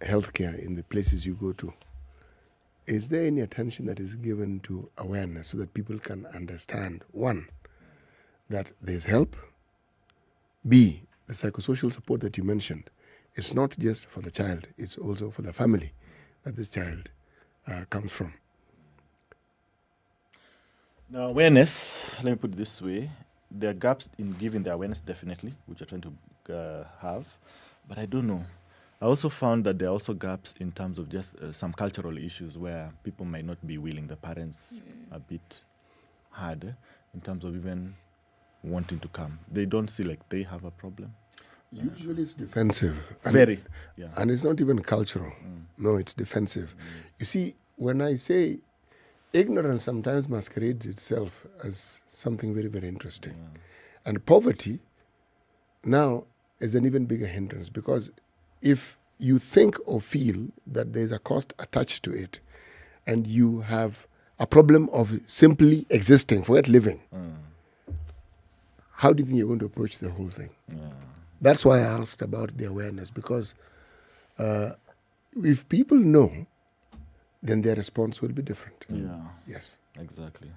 healthcare in the places you go to, is there any attention that is given to awareness so that people can understand, one, that there's help, B, the psychosocial support that you mentioned, it's not just for the child, it's also for the family that this child comes from? Now, awareness, let me put it this way, there are gaps in giving the awareness, definitely, which we're trying to have, but I don't know. I also found that there are also gaps in terms of just some cultural issues where people might not be willing. The parents a bit hard in terms of even wanting to come. They don't see like they have a problem. Usually it's defensive. Very. And it's not even cultural. No, it's defensive. You see, when I say ignorance sometimes masquerades itself as something very, very interesting. And poverty now is an even bigger hindrance, because if you think or feel that there's a cost attached to it, and you have a problem of simply existing, forget living, how do you think you're going to approach the whole thing? That's why I asked about the awareness, because if people know, then their response will be different. Yes. Exactly.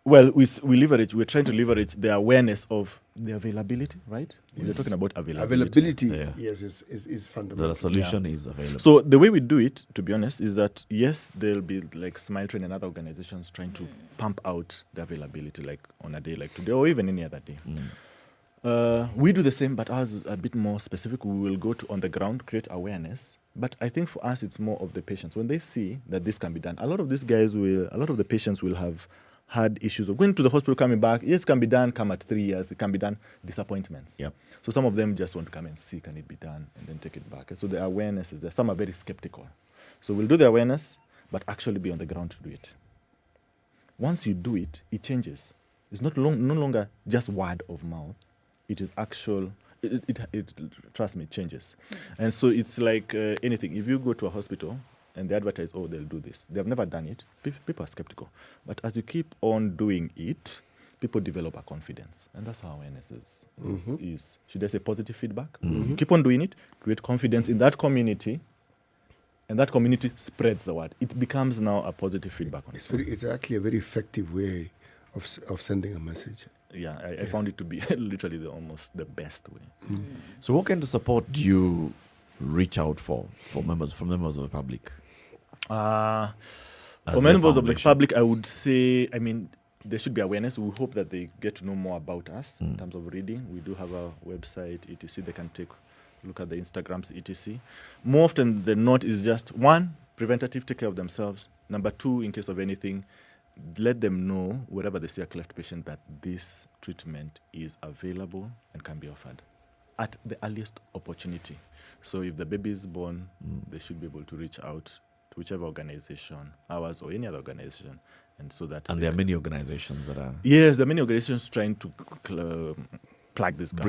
Well, we're trying to leverage the awareness of the availability, right? Yes. We're talking about availability. Yes, is fundamental. The solution is available. So the way we do it, to be honest, is that, yes, there'll be like Smile Train and other organizations trying to pump out the availability, like on a day like today or even any other day. We do the same, but ours is a bit more specific. We will go to on the ground, create awareness. But I think for us, it's more of the patients. When they see that this can be done, a lot of the patients will have had issues of going to the hospital, coming back. Yes, it can be done, come at 3 years. It can be done, disappointments. So some of them just want to come and see, can it be done, and then take it back. And so the awareness is there. Some are very skeptical. So we'll do the awareness, but actually be on the ground to do it. Once you do it, it changes. It's no longer just word of mouth. It is actual. It trust me, it changes. And so it's like anything. If you go to a hospital and they advertise, oh, they'll do this. They've never done it. People are skeptical. But as you keep on doing it, people develop a confidence. And that's how awareness is should I say, positive feedback? Keep on doing it, create confidence in that community, and that community spreads the word. It becomes now a positive feedback on it. It's actually a very effective way of sending a message. Yeah, I found it to be literally almost the best way. So what kind of support do you reach out for members of the public? For members of the public, I would say, there should be awareness. We hope that they get to know more about us in terms of reading. We do have a website, etc. They can look at the Instagrams, etc. More often than not is just, 1, preventative, take care of themselves. Number 2, in case of anything, let them know wherever they see a cleft patient that this treatment is available and can be offered at the earliest opportunity. So if the baby is born, they should be able to reach out to whichever organization, ours or any other organization, and so that. And there are many organizations that are. Yes, there are many organizations trying to plug this gap,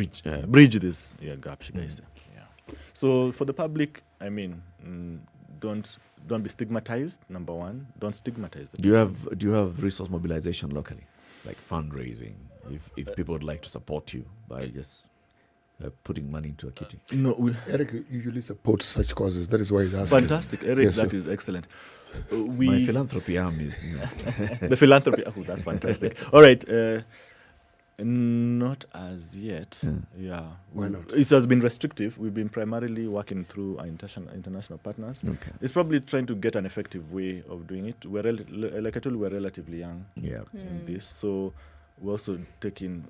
bridge this gap. Should I say? Yeah. So for the public, don't be stigmatized. Number 1, don't stigmatize them. Do you have resource mobilization locally, like fundraising? If people would like to support you by just putting money into a kitty. No, Eric usually supports such causes. That is why he's asking. Fantastic, Eric. Yes, that is excellent. My philanthropy arm is the philanthropy. Oh, that's fantastic. All right. Not as yet. Yeah. Why not? It has been restrictive. We've been primarily working through our international partners. Okay. It's probably trying to get an effective way of doing it. We're like I told you, we're relatively young in this, so we're also taking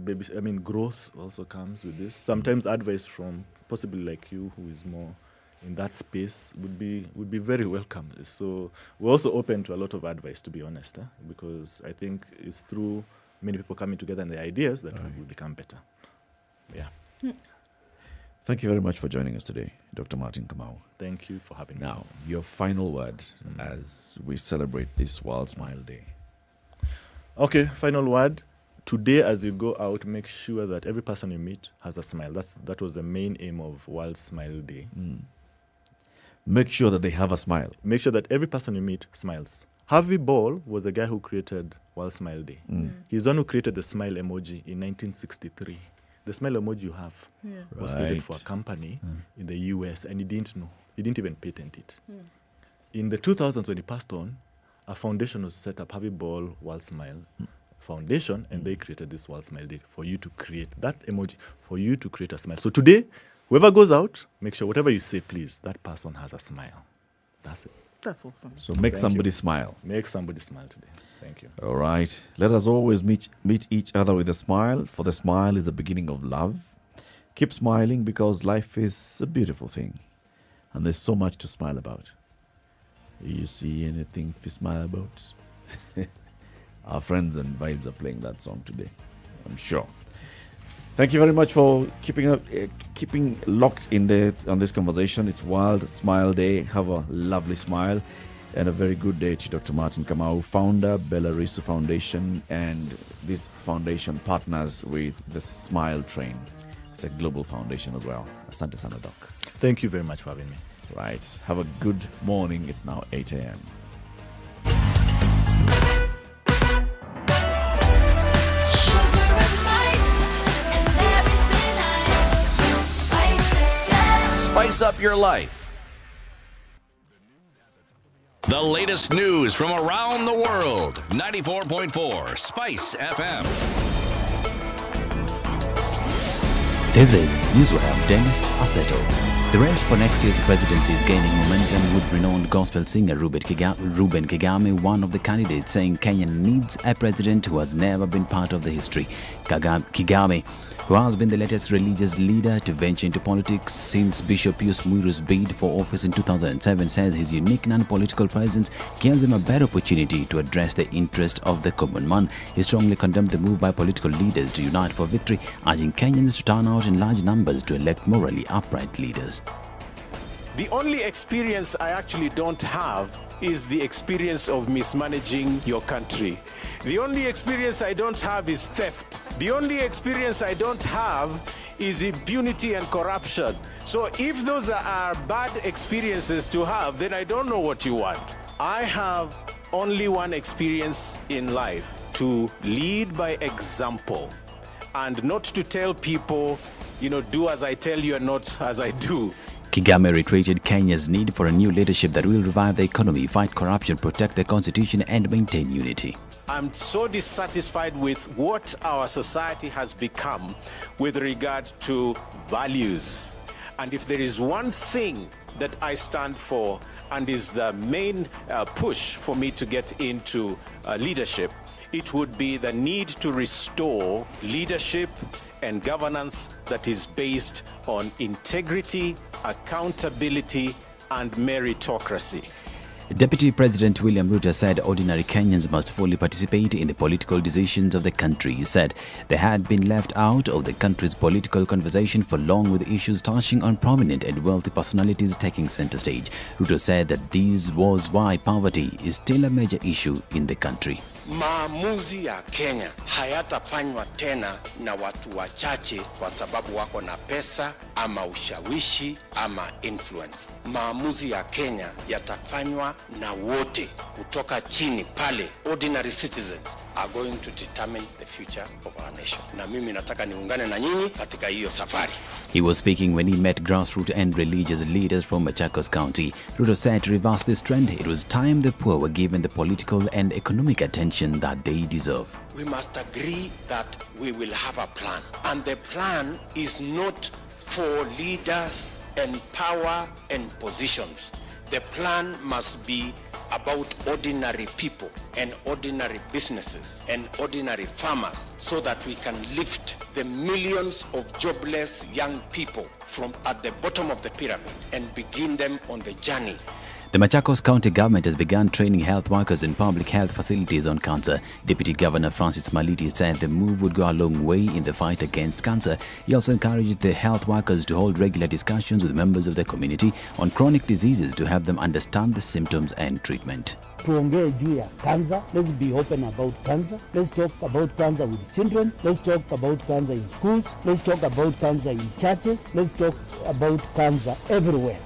babies. Growth also comes with this. Sometimes advice from possibly like you, who is more in that space, would be very welcome. So we're also open to a lot of advice, to be honest, because I think it's through many people coming together and the ideas that we will become better. Yeah. Thank you very much for joining us today, Dr. Martin Kamau. Thank you for having me. Now, your final word as we celebrate this World Smile Day. Okay, final word. Today, as you go out, make sure that every person you meet has a smile. That was the main aim of World Smile Day. Make sure that they have a smile. Make sure that every person you meet smiles. Harvey Ball was the guy who created World Smile Day. He's the one who created the smile emoji in 1963. The smile emoji you have was created for a company in the US, and he didn't know. He didn't even patent it. In the 2000s, when he passed on, a foundation was set up, Harvey Ball World Smile Foundation, and they created this World Smile Day for you to create that emoji, for you to create a smile. So today, whoever goes out, make sure whatever you say, please, that person has a smile. That's it. That's awesome. So make somebody smile. Make somebody smile today. Thank you. All right. Let us always meet each other with a smile, for the smile is the beginning of love. Keep smiling because life is a beautiful thing. And there's so much to smile about. Do you see anything to smile about? Our friends and vibes are playing that song today, I'm sure. Thank you very much for keeping locked in on this conversation. It's World Smile Day. Have a lovely smile and a very good day to Dr. Martin Kamau, founder, Belarus Foundation, and this foundation partners with the Smile Train. It's a global foundation as well. Asante sana, Doc. Thank you very much for having me. Right. Have a good morning. It's now 8 a.m. Spice up your life. The latest news from around the world. 94.4 Spice FM. This is Newswire. Dennis Aseto. The race for next year's presidency is gaining momentum with renowned gospel singer Ruben Kigame, one of the candidates, saying Kenya needs a president who has never been part of the history. Kigame, who has been the latest religious leader to venture into politics since Bishop Pius Muiru's bid for office in 2007, says his unique non-political presence gives him a better opportunity to address the interest of the common man. He strongly condemned the move by political leaders to unite for victory, urging Kenyans to turn out in large numbers to elect morally upright leaders. The only experience I actually don't have is the experience of mismanaging your country. The only experience I don't have is theft. The only experience I don't have is impunity and corruption. So if those are bad experiences to have, then I don't know what you want. I have only one experience in life: to lead by example and not to tell people, do as I tell you and not as I do. Kagame reiterated Kenya's need for a new leadership that will revive the economy, fight corruption, protect the constitution, and maintain unity. I'm so dissatisfied with what our society has become with regard to values. And if there is one thing that I stand for and is the main push for me to get into leadership, it would be the need to restore leadership and governance that is based on integrity, accountability, and meritocracy. Deputy President William Ruto said ordinary Kenyans must fully participate in the political decisions of the country. He said they had been left out of the country's political conversation for long, with issues touching on prominent and wealthy personalities taking center stage. Ruto said that this was why poverty is still a major issue in the country. Maamuzi ya Kenya hayatafanywa tena na watu wachache kwa sababu wako na pesa ama ushawishi ama influence. Maamuzi ya Kenya yatafanywa na wote kutoka chini pale. Ordinary citizens are going to determine the future of our nation. Na mimi nataka niungane na nyinyi katika hiyo safari. He was speaking when he met grassroots and religious leaders from Machakos County. Ruto said to reverse this trend, it was time the poor were given the political and economic attention that they deserve. We must agree that we will have a plan. And the plan is not for leaders and power and positions. The plan must be about ordinary people and ordinary businesses and ordinary farmers, so that we can lift the millions of jobless young people from at the bottom of the pyramid and begin them on the journey. The Machakos County government has begun training health workers in public health facilities on cancer. Deputy Governor Francis Malindi said the move would go a long way in the fight against cancer. He also encouraged the health workers to hold regular discussions with members of the community on chronic diseases to help them understand the symptoms and treatment. Tuongee juu ya cancer. Let's be open about cancer. Let's talk about cancer with children. Let's talk about cancer in schools. Let's talk about cancer in churches. Let's talk about cancer everywhere.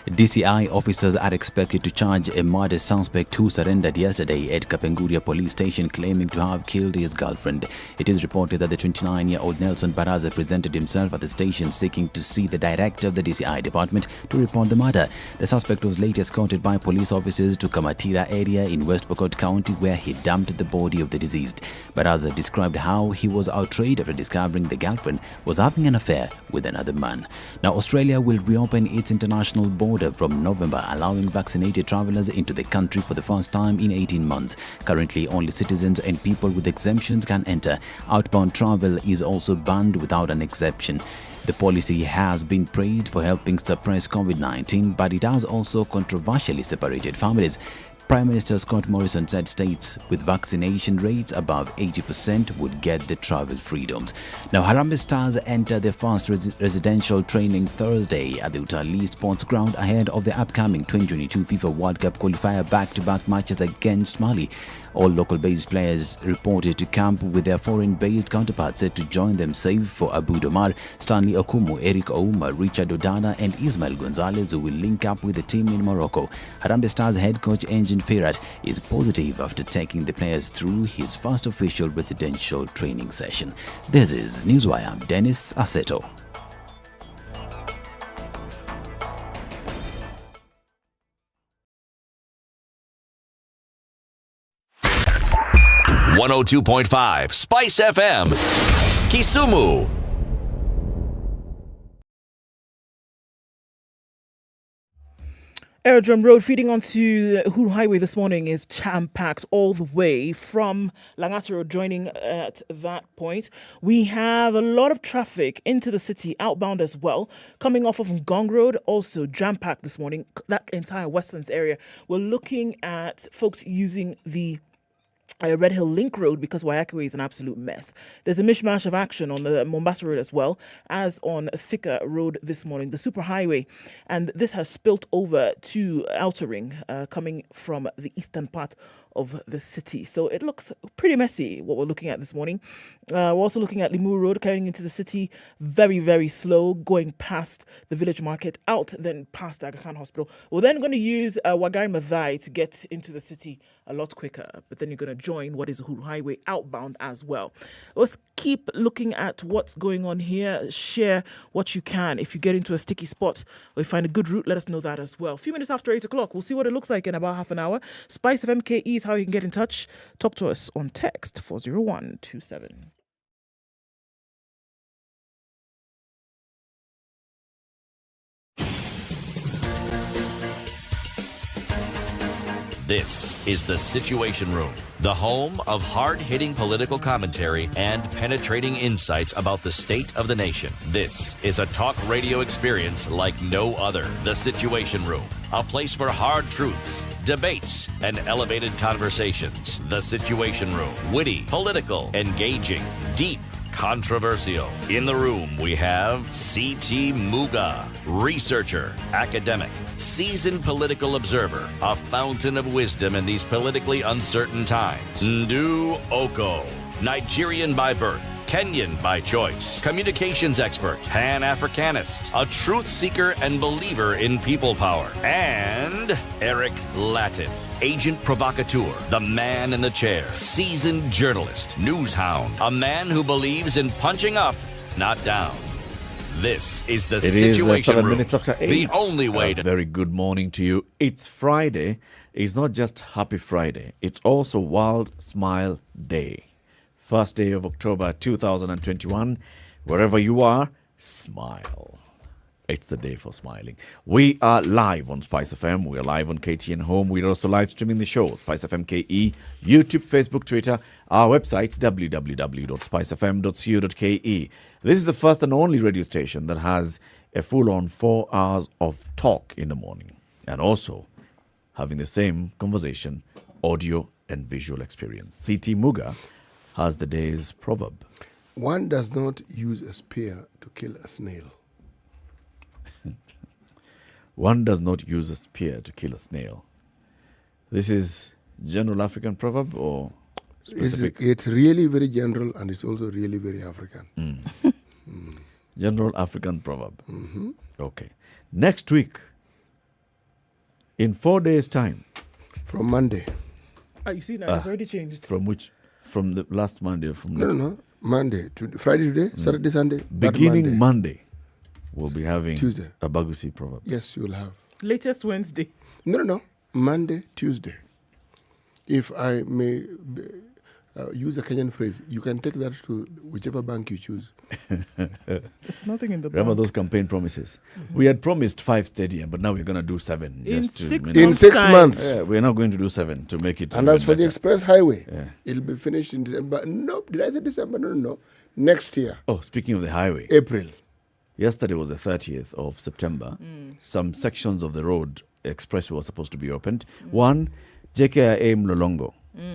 DCI officers are expected to charge a murder suspect who surrendered yesterday at Kapenguria police station, claiming to have killed his girlfriend. It is reported that the 29-year-old Nelson Baraza presented himself at the station seeking to see the director of the DCI department to report the murder. The suspect was later escorted by police officers to Kamatira area in West Pokot County, where he dumped the body of the deceased. Baraza described how he was outraged after discovering the girlfriend was having an affair with another man. Now, Australia will reopen its international border from November, allowing vaccinated travelers into the country for the first time in 18 months. Currently, only citizens and people with exemptions can enter. Outbound travel is also banned without an exception. The policy has been praised for helping suppress COVID-19, but it has also controversially separated families. Prime Minister Scott Morrison said states with vaccination rates above 80% would get the travel freedoms. Now, Harambee Stars enter their first residential training Thursday at the Utalii Sports Ground ahead of the upcoming 2022 FIFA World Cup qualifier back-to-back matches against Mali. All local-based players reported to camp with their foreign-based counterparts set to join them, save for Abu Domar, Stanley Okumu, Eric Ouma, Richard Odana and Ismail Gonzalez, who will link up with the team in Morocco. Harambee Stars head coach Engin Firat is positive after taking the players through his first official residential training session. This is Newswire. I'm Dennis Aseto. .5 Spice FM, Kisumu. Aerodrome Road feeding onto the Uhuru Highway this morning is jam-packed all the way from Langata Road. Joining at that point, we have a lot of traffic into the city, outbound as well. Coming off of Ngong Road, also jam-packed this morning. That entire Westlands area. We're looking at folks using the Red Hill Link Road because Waiakwe is an absolute mess. There's a mishmash of action on the Mombasa Road as well as on Thika Road this morning, the superhighway, and this has spilt over to Outer Ring, coming from the eastern part of the city. So it looks pretty messy, what we're looking at this morning. We're also looking at Limuru Road carrying into the city, very, very slow, going past the village market, out, then past Aga Khan Hospital. We're then going to use Wagari Mathai to get into the city a lot quicker, but then you're going to join what is Uhuru Highway outbound as well. Let's keep looking at what's going on here. Share what you can. If you get into a sticky spot or you find a good route, let us know that as well. A few minutes after 8 o'clock, we'll see what it looks like in about half an hour. SpiceFM KE is how you can get in touch. Talk to us on text 40127. This is The Situation Room, the home of hard-hitting political commentary and penetrating insights about the state of the nation. This is a talk radio experience like no other. The Situation Room, a place for hard truths, debates, and elevated conversations. The Situation Room, witty, political, engaging, deep, controversial. In the room, we have C.T. Muga, researcher, academic, seasoned political observer, a fountain of wisdom in these politically uncertain times. Ndu Okoh, Nigerian by birth, Kenyan by choice, communications expert, Pan-Africanist, a truth seeker and believer in people power, and Eric Latiff, agent provocateur, the man in the chair, seasoned journalist, news hound, a man who believes in punching up, not down. This is the Situation It is 7 Room, minutes after 8. the only way to... Very good morning to you. It's Friday. It's not just Happy Friday. It's also World Smile Day. First day of October 2021. Wherever you are, smile. It's the day for smiling. We are live on SpiceFM. We are live on KTN Home. We're also live streaming the show, SpiceFM KE, YouTube, Facebook, Twitter, our website, www.spicefm.co.ke. This is the first and only radio station that has a full-on 4 hours of talk in the morning. And also having the same conversation, audio and visual experience. C.T. Muga has the day's proverb. One does not use a spear to kill a snail. One does not use a spear to kill a snail. This is general African proverb or specific? It's really very general and it's also really very African. General African proverb. Mm-hmm. Okay. Next week, in 4 days' time. From Monday. You see now, it's already changed. From which? From the last Monday? No. Monday. Friday today, Saturday, Sunday. Beginning Monday. We'll be having Tuesday. A Bagusi proverb. Yes, you'll have. Latest Wednesday. No. Monday, Tuesday. If I may use a Kenyan phrase, you can take that to whichever bank you choose. It's nothing in the Remember bank. those campaign promises? We had promised 5 stadium, but now we're going to do 7. In just to 6 make- months' 6 time. months. Yeah, we're not going to do 7 to make it. And as for the better. express highway, Yeah. it'll be finished in December. No, did I say December? No. Next year. Oh, speaking of the highway. April. Yesterday was the 30th of September. Some sections of the road expressway was supposed to be opened. One, JKIA Mlolongo.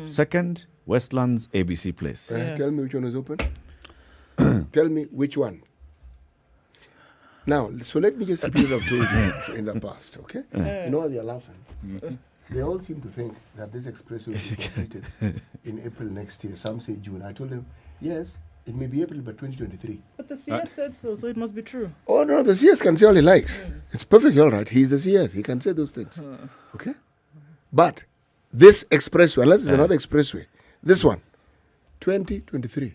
Second, Westlands ABC Place. Tell me which one is open. Tell me which one. Now, so let me just repeat what I've told you in the past, okay? You know why they're laughing? They all seem to think that this express will be completed in April next year. Some say June. I told them, yes, it may be April, but 2023. But the CS said so it must be true. Oh, no, the CS can say all he likes. It's perfectly all right. He's the CS. He can say those things. Okay? But this expressway, unless it's another expressway, this one, 2023.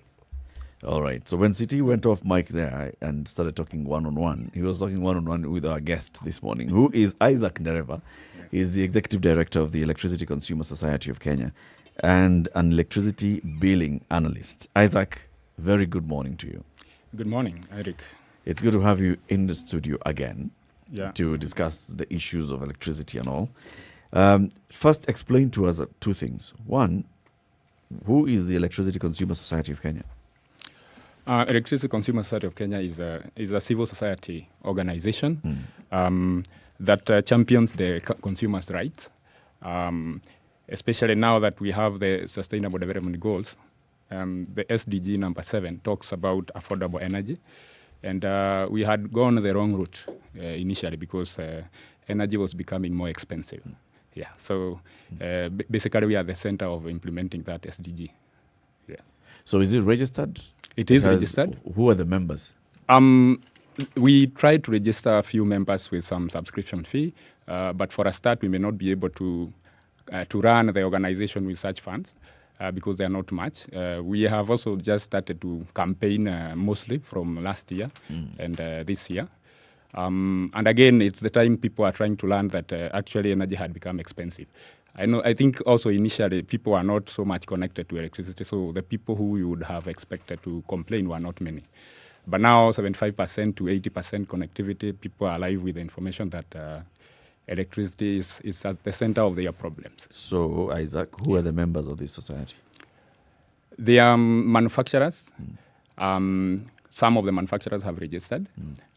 All right. So when CT went off mic there and started talking one-on-one, he was talking one-on-one with our guest this morning, who is Isaac Ndereva. He's the Executive Director of the Electricity Consumer Society of Kenya and an electricity billing analyst. Isaac, very good morning to you. Good morning, Eric. It's good to have you in the studio again to discuss the issues of electricity and all. First, explain to us 2 things. One, who is the Electricity Consumer Society of Kenya? Electricity Consumer Society of Kenya is a civil society organization that champions the consumers' rights, especially now that we have the Sustainable Development Goals. The SDG number 7 talks about affordable energy, and we had gone the wrong route initially because energy was becoming more expensive. Yeah, so basically we are the center of implementing that SDG. Yeah. So is it registered? It is registered. Who are the members? We tried to register a few members with some subscription fee, but for a start we may not be able to run the organization with such funds. because they are not much. We have also just started to campaign mostly from last year and this year. And again, it's the time people are trying to learn that actually energy had become expensive. I think also initially people are not so much connected to electricity, so the people who we would have expected to complain were not many. But now 75% to 80% connectivity, people are alive with the information that electricity is at the center of their problems. So, Isaac, who are the members of this society? They are manufacturers. Some of the manufacturers have registered,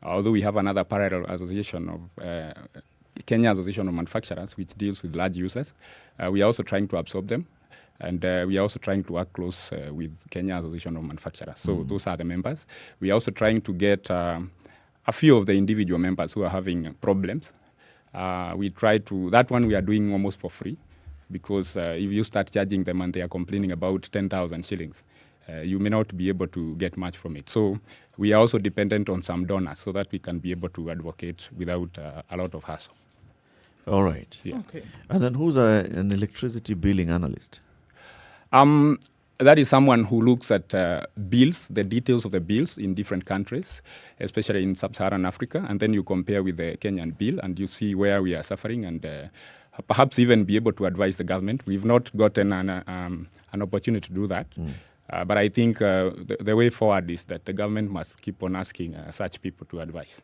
although we have another parallel association of Kenya Association of Manufacturers, which deals with large users. We are also trying to absorb them, and we are also trying to work close with Kenya Association of Manufacturers. So those are the members. We are also trying to get a few of the individual members who are having problems. We try to, that one we are doing almost for free, because if you start charging them and they are complaining about 10,000 shillings, you may not be able to get much from it. So we are also dependent on some donors so that we can be able to advocate without a lot of hassle. All right. Yeah. Okay. And then who's an electricity billing analyst? That is someone who looks at bills, the details of the bills in different countries, especially in sub-Saharan Africa, and then you compare with the Kenyan bill and you see where we are suffering and perhaps even be able to advise the government. We've not gotten an opportunity to do that. But I think the way forward is that the government must keep on asking such people to advise.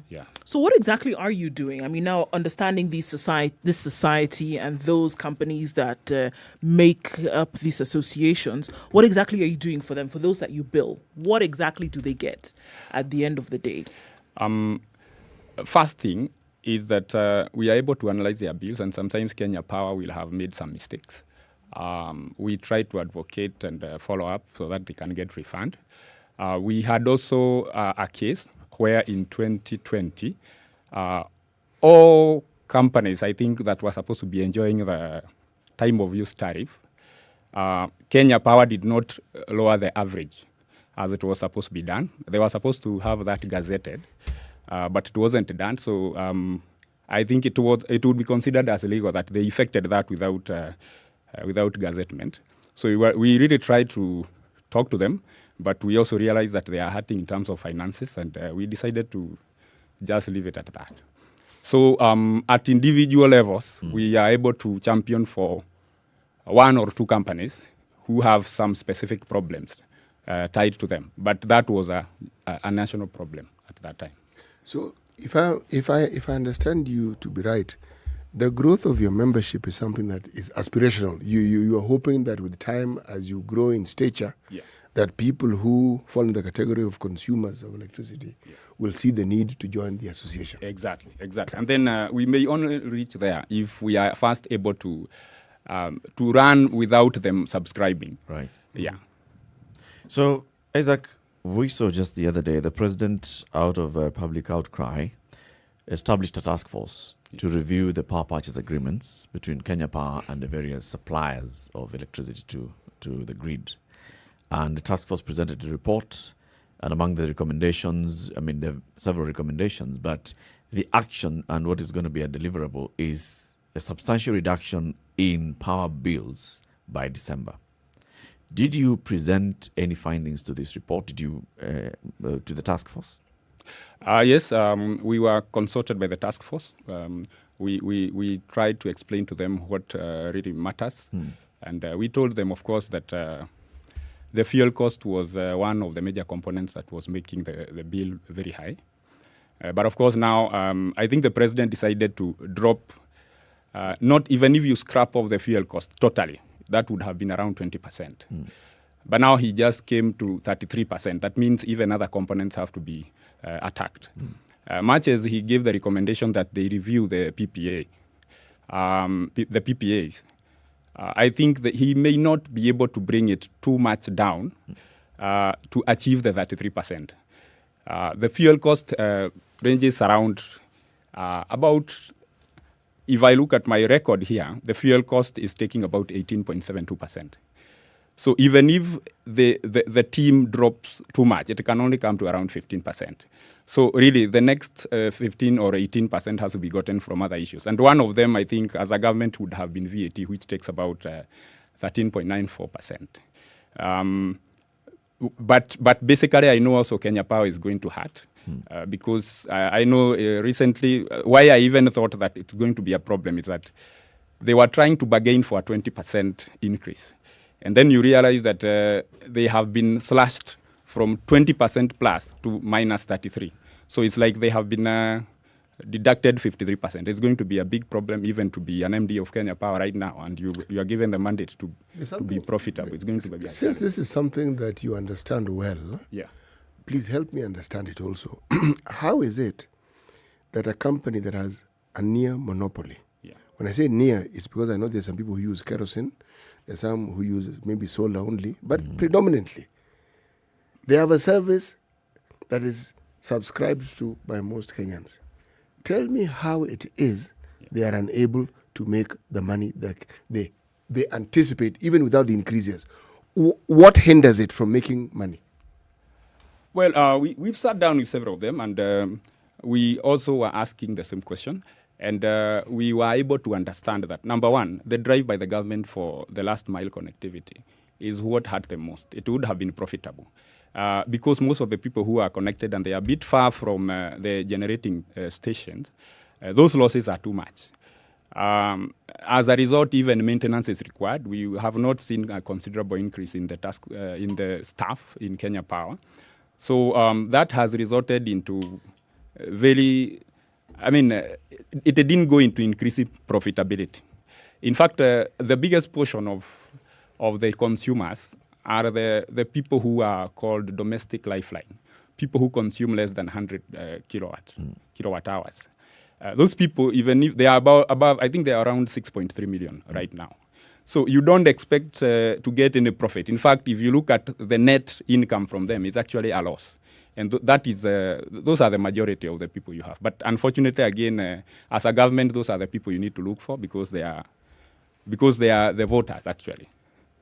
Yeah. So what exactly are you doing? I mean, now understanding this society and those companies that make up these associations, what exactly are you doing for them, for those that you bill? What exactly do they get at the end of the day? First thing is that we are able to analyze their bills, and sometimes Kenya Power will have made some mistakes. We try to advocate and follow up so that they can get refund. We had also a case where in 2020, all companies, I think, that were supposed to be enjoying the time of use tariff, Kenya Power did not lower the average as it was supposed to be done. They were supposed to have that gazetted, but it wasn't done. So I think it would be considered as illegal that they effected that without gazettement. So we really tried to talk to them, but we also realized that they are hurting in terms of finances, and we decided to just leave it at that. So at individual levels, we are able to champion for one or two companies who have some specific problems tied to them. But that was a national problem at that time. So if I understand you to be right, the growth of your membership is something that is aspirational. You are hoping that with time, as you grow in stature, that people who fall in the category of consumers of electricity will see the need to join the association. Exactly. And then we may only reach there if we are first able to run without them subscribing. Right. Yeah. So, Isaac, we saw just the other day the president, out of a public outcry, established a task force to review the power purchase agreements between Kenya Power and the various suppliers of electricity to the grid. And the task force presented a report, and among the recommendations, I mean, there are several recommendations, but the action and what is going to be a deliverable is a substantial reduction in power bills by December. Did you present any findings to this report? Did you to the task force? Yes, we were consulted by the task force. We tried to explain to them what really matters. And we told them, of course, that the fuel cost was one of the major components that was making the bill very high. But of course now, I think the president decided to drop, not even if you scrap off the fuel cost totally, that would have been around 20%. But now he just came to 33%. That means even other components have to be attacked. Much as he gave the recommendation that they review the PPA, the PPAs, I think that he may not be able to bring it too much down to achieve the 33%. The fuel cost ranges around about, if I look at my record here, the fuel cost is taking about 18.72%. So even if the team drops too much, it can only come to around 15%. So really, the next 15 or 18% has to be gotten from other issues. And one of them, I think, as a government, would have been VAT, which takes about 13.94%. But basically, I know also Kenya Power is going to hurt because I know recently why I even thought that it's going to be a problem is that they were trying to bargain for a 20% increase. And then you realize that they have been slashed from 20% plus to minus 33. So it's like they have been deducted 53%. It's going to be a big problem even to be an MD of Kenya Power right now, and you are given the mandate to be profitable. It's going to be Since this is something that you understand well, please help me understand it also. How is it that a company that has a near monopoly, when I say near, it's because I know there's some people who use kerosene, there's some who use maybe solar only, but predominantly, they have a service that is subscribed to by most Kenyans. Tell me how it is they are unable to make the money that they anticipate, even without the increases. What hinders it from making money? Well, we've sat down with several of them, and we also were asking the same question. And we were able to understand that, number one, the drive by the government for the last mile connectivity is what hurt them most. It would have been profitable. Because most of the people who are connected and they are a bit far from the generating stations, those losses are too much. As a result, even maintenance is required. We have not seen a considerable increase in the in the staff in Kenya Power. So that has resulted into it didn't go into increasing profitability. In fact, the biggest portion of the consumers are the people who are called domestic lifeline, people who consume less than 100 kilowatt hours. Those people, even if they are above, I think they are around 6.3 million right now. So you don't expect to get any profit. In fact, if you look at the net income from them, it's actually a loss. And that is, those are the majority of the people you have. But unfortunately, again, as a government, those are the people you need to look for because they are the voters, actually.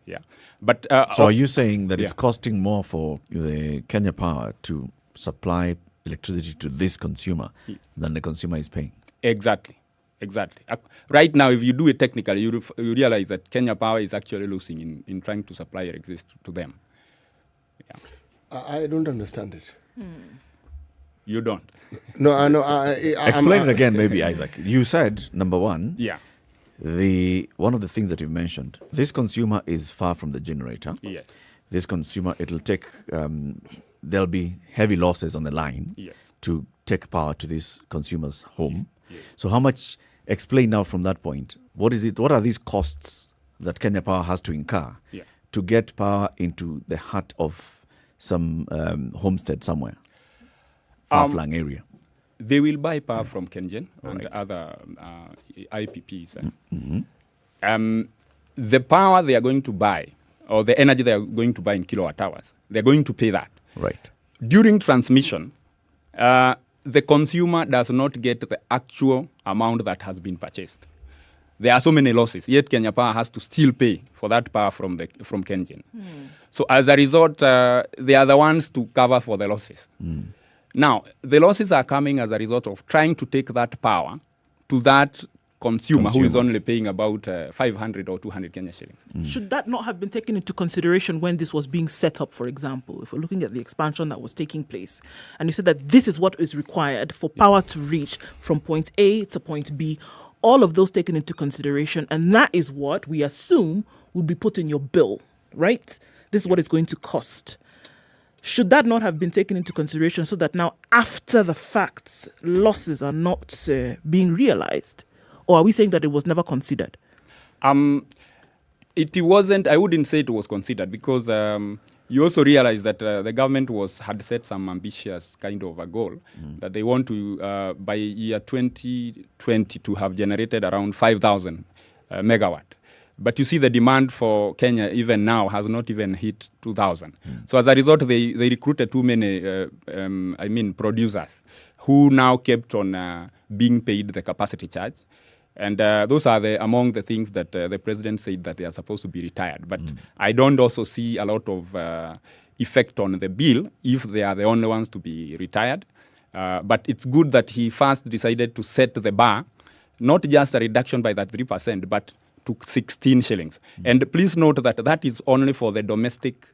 Yeah. But so are you saying that it's costing more for the Kenya Power to supply electricity to this consumer than the consumer is paying? Exactly. Right now, if you do it technically, you realize that Kenya Power is actually losing in trying to supply electricity to them. Yeah. I don't understand it. You don't? No, I know. Explain it again, maybe, Isaac. You said, number one, yeah. One of the things that you've mentioned, this consumer is far from the generator. Yes. This consumer, it'll take, there'll be heavy losses on the line to take power to this consumer's home. Yes. So how much, explain now from that point, what are these costs that Kenya Power has to incur to get power into the heart of some homestead somewhere, far-flung area? They will buy power from KenGen and other IPPs. The power they are going to buy, or the energy they are going to buy in kilowatt hours, they're going to pay that. Right. During transmission, the consumer does not get the actual amount that has been purchased. There are so many losses, yet Kenya Power has to still pay for that power from KenGen. So as a result, they are the ones to cover for the losses. Now, the losses are coming as a result of trying to take that power to that consumer who is only paying about 500 or 200 Kenya shillings. Should that not have been taken into consideration when this was being set up, for example? If we're looking at the expansion that was taking place, and you said that this is what is required for power to reach from point A to point B, all of those taken into consideration, and that is what we assume will be put in your bill, right? This is what it's going to cost. Should that not have been taken into consideration so that now, after the facts, losses are not being realized? Or are we saying that it was never considered? It wasn't, I wouldn't say it was considered because you also realize that the government had set some ambitious kind of a goal that they want to, by year 2020, to have generated around 5,000 megawatt. But you see the demand for Kenya even now has not even hit 2,000. So as a result, they recruited too many, producers who now kept on being paid the capacity charge. And those are among the things that the president said that they are supposed to be retired. But I don't also see a lot of effect on the bill if they are the only ones to be retired. But it's good that he first decided to set the bar, not just a reduction by that 3%, but to 16 shillings. And please note that that is only for the domestic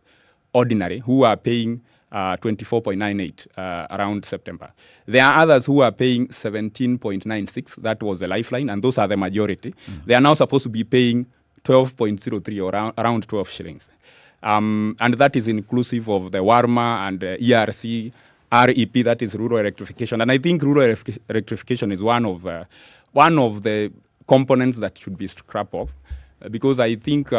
ordinary who are paying 24.98 around September. There are others who are paying 17.96. That was the lifeline, and those are the majority. They are now supposed to be paying 12.03 or around 12 shillings. And that is inclusive of the WARMA and ERC, REP, that is rural electrification. And I think rural electrification is one of the components that should be scrapped off, because I think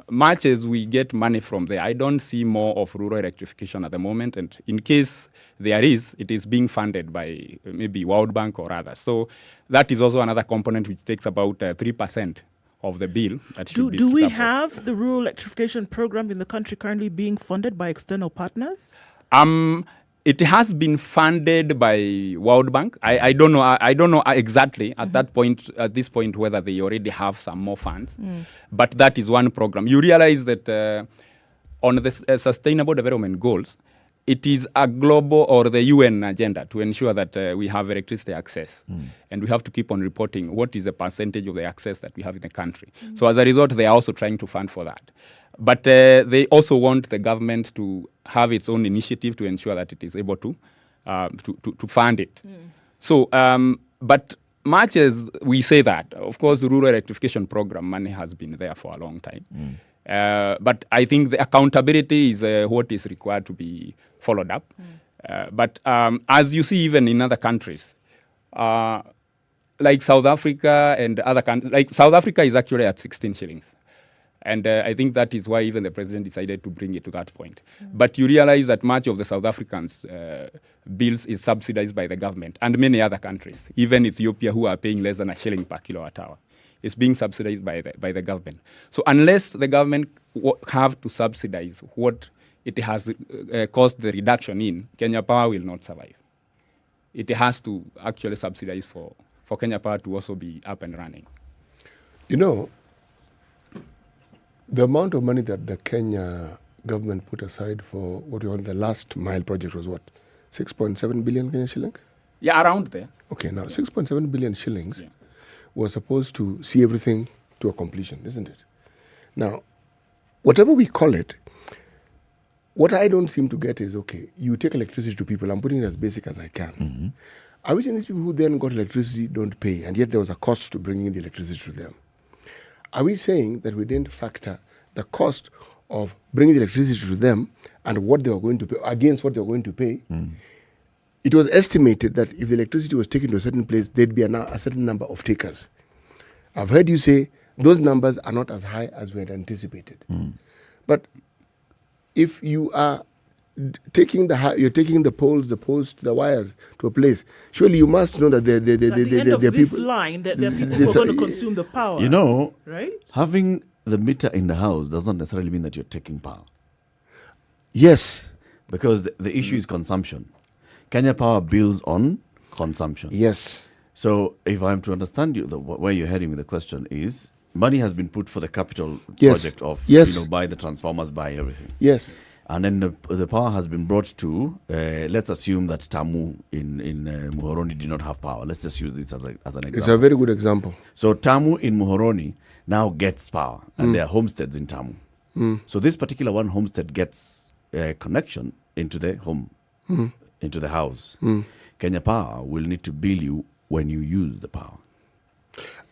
much as we get money from there, I don't see more of rural electrification at the moment. And in case there is, it is being funded by maybe World Bank or others. So that is also another component which takes about 3% of the bill. That should be Do we scrapped off. have the rural electrification program in the country currently being funded by external partners? It has been funded by World Bank. I don't know. I don't know exactly at this point whether they already have some more funds. But that is one program. You realize that on the Sustainable Development Goals, it is a global or the UN agenda to ensure that we have electricity access, and we have to keep on reporting what is the percentage of the access that we have in the country. So as a result, they are also trying to fund for that. But they also want the government to have its own initiative to ensure that it is able to fund it. So, but much as we say that, of course, the rural electrification program money has been there for a long time. But I think the accountability is what is required to be followed up. But as you see, even in other countries, like South Africa and other countries, like South Africa is actually at 16 shillings. And I think that is why even the president decided to bring it to that point. But you realize that much of the South Africans' bills is subsidized by the government, and many other countries, even Ethiopia, who are paying less than a shilling per kilowatt hour, is being subsidized by the government. So unless the government have to subsidize what it has caused the reduction in, Kenya Power will not survive. It has to actually subsidize for Kenya Power to also be up and running. You know, the amount of money that the Kenya government put aside for what we call the last mile project was what? 6.7 billion Kenya shillings? Yeah, around there. Okay, now 6.7 billion shillings was supposed to see everything to a completion, isn't it? Now, whatever we call it, what I don't seem to get is, okay, you take electricity to people, I'm putting it as basic as I can. I wish these people who then got electricity don't pay, and yet there was a cost to bringing the electricity to them. Are we saying that we didn't factor the cost of bringing the electricity to them and what they were going to pay against what they were going to pay? It was estimated that if the electricity was taken to a certain place, there'd be a certain number of takers. I've heard you say those numbers are not as high as we had anticipated. But if you are you're taking the poles, the posts, the wires to a place, surely you must know that there at the end of are this people. line, there are people who are going to consume the power. You know, right? Having the meter in the house does not necessarily mean that you're taking power. Yes. Because the issue is consumption. Kenya Power builds on consumption. Yes. So if I'm to understand you, where you're heading with the question is, money has been put for the capital Yes. project of, Yes. buy the transformers, buy everything. Yes. And then the power has been brought to, let's assume that Tamu in Muhoroni did not have power. Let's just use this as an example. It's a very good example. So Tamu in Muhoroni now gets power, and there are homesteads in Tamu. So this particular one homestead gets a connection into the home, into the house. Kenya Power will need to bill you when you use the power.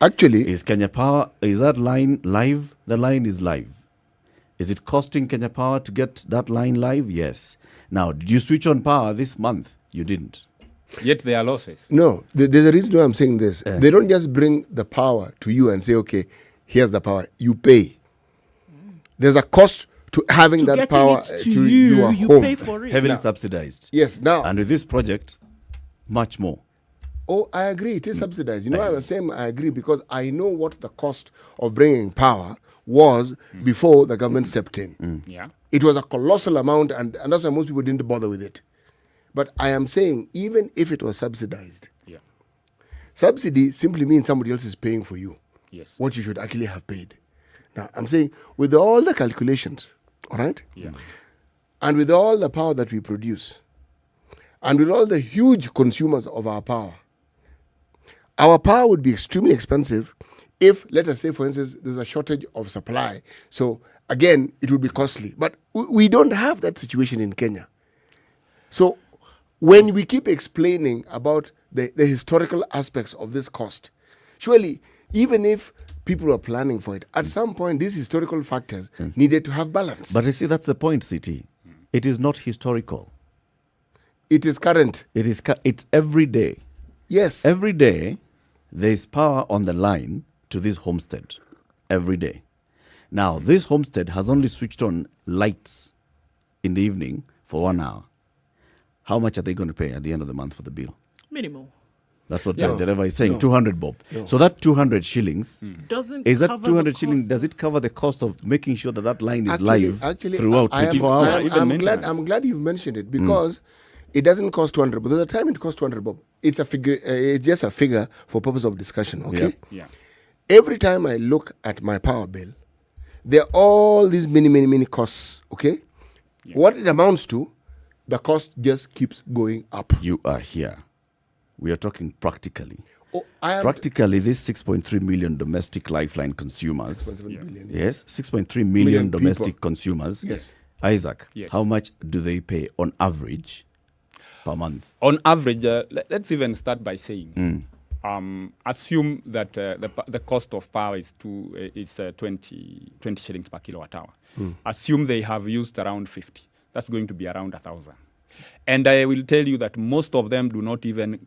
Actually, is Kenya Power, is that line live? The line is live. Is it costing Kenya Power to get that line live? Yes. Now, did you switch on power this month? You didn't. Yet there are losses. No, there's a reason why I'm saying this. They don't just bring the power to you and say, okay, here's the power. You pay. There's a cost to having that power to your home. Pay for it. Heavily subsidized. Yes, now. And with this project, much more. Oh, I agree. It is subsidized. You know, I was saying I agree because I know what the cost of bringing power was before the government stepped in. Yeah. It was a colossal amount, and that's why most people didn't bother with it. But I am saying, even if it was subsidized, subsidy simply means somebody else is paying for you what you should actually have paid. Now, I'm saying, with all the calculations, all right? And with all the power that we produce, and with all the huge consumers of our power would be extremely expensive if, let us say, for instance, there's a shortage of supply. So, again, it will be costly. But we don't have that situation in Kenya. So, when we keep explaining about the historical aspects of this cost, surely, even if people are planning for it, at some point, these historical factors needed to have balance. But you see, that's the point, CT. It is not historical. It is current. It's every day. Yes. Every day, there is power on the line to this homestead. Every day. Now, this homestead has only switched on lights in the evening for 1 hour. How much are they going to pay at the end of the month for the bill? Minimal. That's what the driver is saying, 200 bob. No. So that 200 shillings, doesn't is that cover 200 the shillings, cost does it cover the cost of making sure that that line is live throughout I 24 hours? I'm glad you've mentioned it, because it doesn't cost 200 bob. There's a time it costs 200 bob. It's a figure. It's just a figure for purpose of discussion, okay? Yeah. Every time I look at my power bill, there are all these many costs, okay? Yeah. What it amounts to, the cost just keeps going up. You are here. We are talking practically. Oh, Practically, these 6.3 million domestic lifeline consumers. 6.7 billion. Yes, 6.3 million domestic people. consumers. Yes. Isaac, Yes. how much do they pay on average per month? On average, let's even start by saying, assume that the cost of power is 20 shillings per kilowatt hour. Assume they have used around 50. That's going to be around 1,000. And I will tell you that most of them do not even,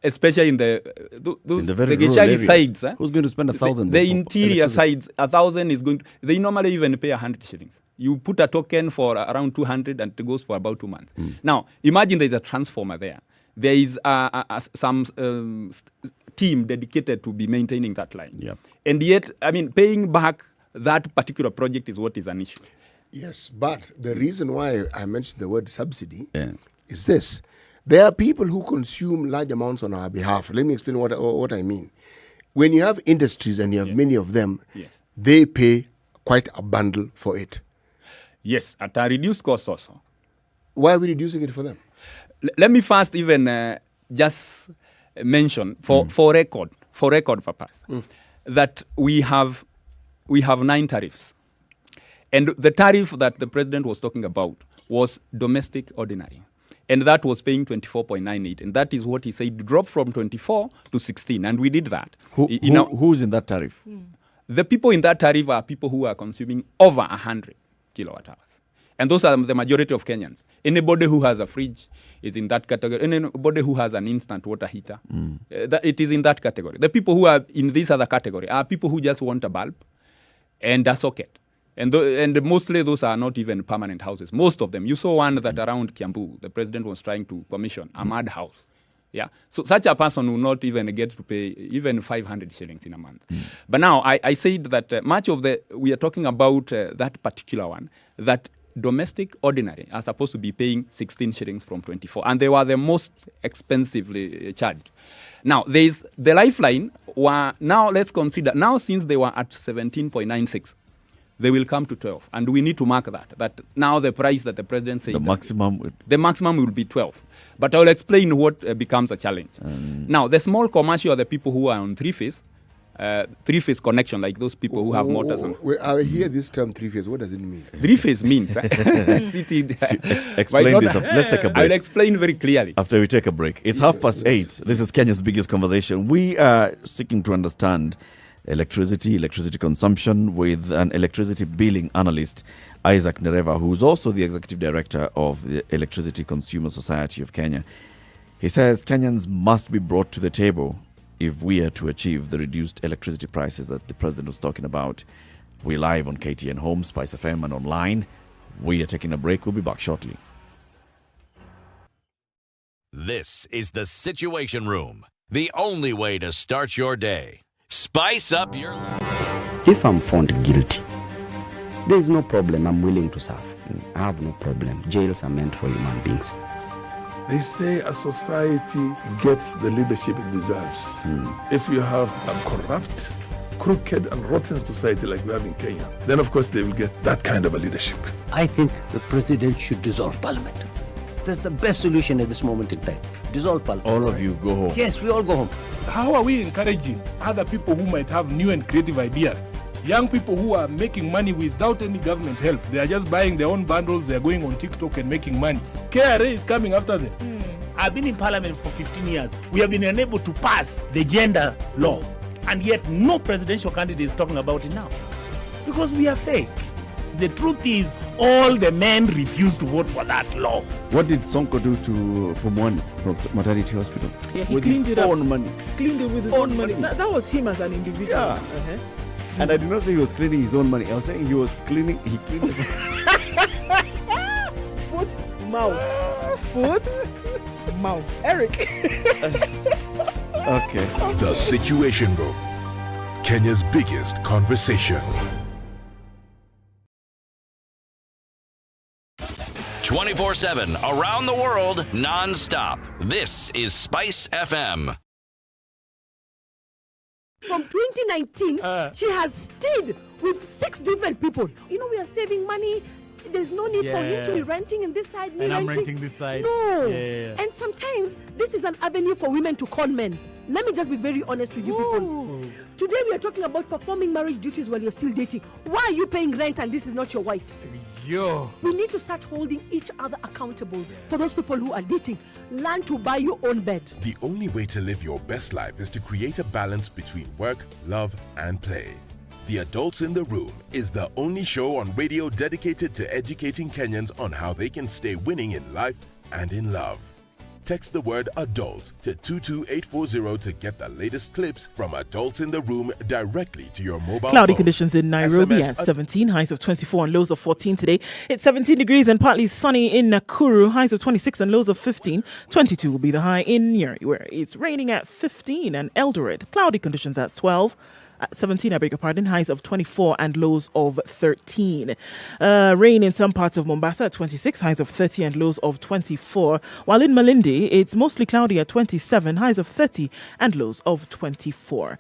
especially in the very rural Gishari areas. sides. Who's going to spend 1,000? The interior sides, 1,000 is going to, they normally even pay 100 shillings. You put a token for around 200 and it goes for about 2 months. Now, imagine there's a transformer there. There is some team dedicated to be maintaining that line. Yep. And yet, I mean, paying back that particular project is what is an issue. Yes, but the reason why I mentioned the word subsidy is this. There are people who consume large amounts on our behalf. Let me explain what I mean. When you have industries and you have many of them, they pay quite a bundle for it. Yes, at a reduced cost also. Why are we reducing it for them? Let me first even just mention for record purpose that we have 9 tariffs. And the tariff that the president was talking about was domestic ordinary. And that was paying 24.98. And that is what he said, drop from 24 to 16. And we did that. Who's in that tariff? The people in that tariff are people who are consuming over 100 kilowatt hours. And those are the majority of Kenyans. Anybody who has a fridge is in that category. Anybody who has an instant water heater, it is in that category. The people who are in this other category are people who just want a bulb and a socket. And mostly those are not even permanent houses. Most of them. You saw one that around Kiambu, the president was trying to commission a mud house. Yeah. So such a person will not even get to pay even 500 shillings in a month. But now I said that much of we are talking about that particular one, that domestic ordinary are supposed to be paying 16 shillings from 24. And they were the most expensively charged. Now, there's the lifeline. Now let's consider, now since they were at 17.96, they will come to 12. And we need to mark that now the price that the president said, the maximum will be 12. But I will explain what becomes a challenge. Now, the small commercial are the people who are on three-phase connection, like those people who have motors. I hear this term three-phase. What does it mean? Three-phase means... Explain this. Let's take a break. I will explain very clearly. After we take a break. It's 8:30. This is Kenya's biggest conversation. We are seeking to understand electricity consumption with an electricity billing analyst, Isaac Nereva, who's also the executive director of the Electricity Consumer Society of Kenya. He says Kenyans must be brought to the table if we are to achieve the reduced electricity prices that the president was talking about. We're live on KTN Home, SpiceFM, and online. We are taking a break. We'll be back shortly. This is the Situation Room, the only way to start your day. Spice up your life. If I'm found guilty, there is no problem. I'm willing to serve. I have no problem. Jails are meant for human beings. They say a society gets the leadership it deserves. If you have a corrupt, crooked and rotten society like we have in Kenya, then of course they will get that kind of a leadership. I think the president should dissolve parliament. That's the best solution at this moment in time. Dissolve pulp. All of you go home. Yes, we all go home. How are we encouraging other people who might have new and creative ideas? Young people who are making money without any government help. They are just buying their own bundles. They are going on TikTok and making money. KRA is coming after them. I've been in parliament for 15 years. We have been unable to pass the gender law. And yet no presidential candidate is talking about it now. Because we are fake. The truth is, all the men refuse to vote for that law. What did Sonko do to Promotional Maternity Hospital? Yeah, he with cleaned his it up. own money. Cleaned it with his own money. That was him as an individual. Yeah. Uh-huh. And I did not say he was cleaning his own money. I was saying he cleaned it. Foot, mouth. Foot, mouth. Eric. Okay. The Situation Room, Kenya's biggest conversation. 24/7 around the world, non-stop. This is Spice FM. From 2019, she has stayed with 6 different people. You know, we are saving money. There's no need for him to be renting in this side. And I'm renting this side. No. Yeah. And sometimes this is an avenue for women to con men. Let me just be very honest with you people. Today we are talking about performing marriage duties while you're still dating. Why are you paying rent and this is not your wife? Yo. We need to start holding each other accountable for those people who are dating. Learn to buy your own bed. The only way to live your best life is to create a balance between work, love, and play. The Adults in the Room is the only show on radio dedicated to educating Kenyans on how they can stay winning in life and in love. Text the word adult to 22840 to get the latest clips from Adults in the Room directly to your mobile Cloudy phone. conditions in Nairobi SMS at 17, highs of 24 and lows of 14 today. It's 17 degrees and partly sunny in Nakuru, highs of 26 and lows of 15. 22 will be the high in Nyeri, where it's raining at 15, and Eldoret. Cloudy conditions at 12. At 17, I beg your pardon, highs of 24 and lows of 13. Rain in some parts of Mombasa at 26, highs of 30 and lows of 24. While in Malindi, it's mostly cloudy at 27, highs of 30 and lows of 24.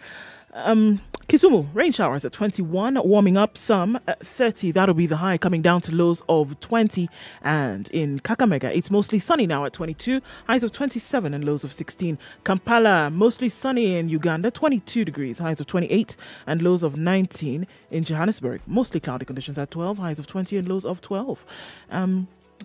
Kisumu, rain showers at 21, warming up some at 30. That'll be the high, coming down to lows of 20. And in Kakamega, it's mostly sunny now at 22, highs of 27 and lows of 16. Kampala, mostly sunny in Uganda, 22 degrees, highs of 28 and lows of 19. In Johannesburg, mostly cloudy conditions at 12, highs of 20 and lows of 12.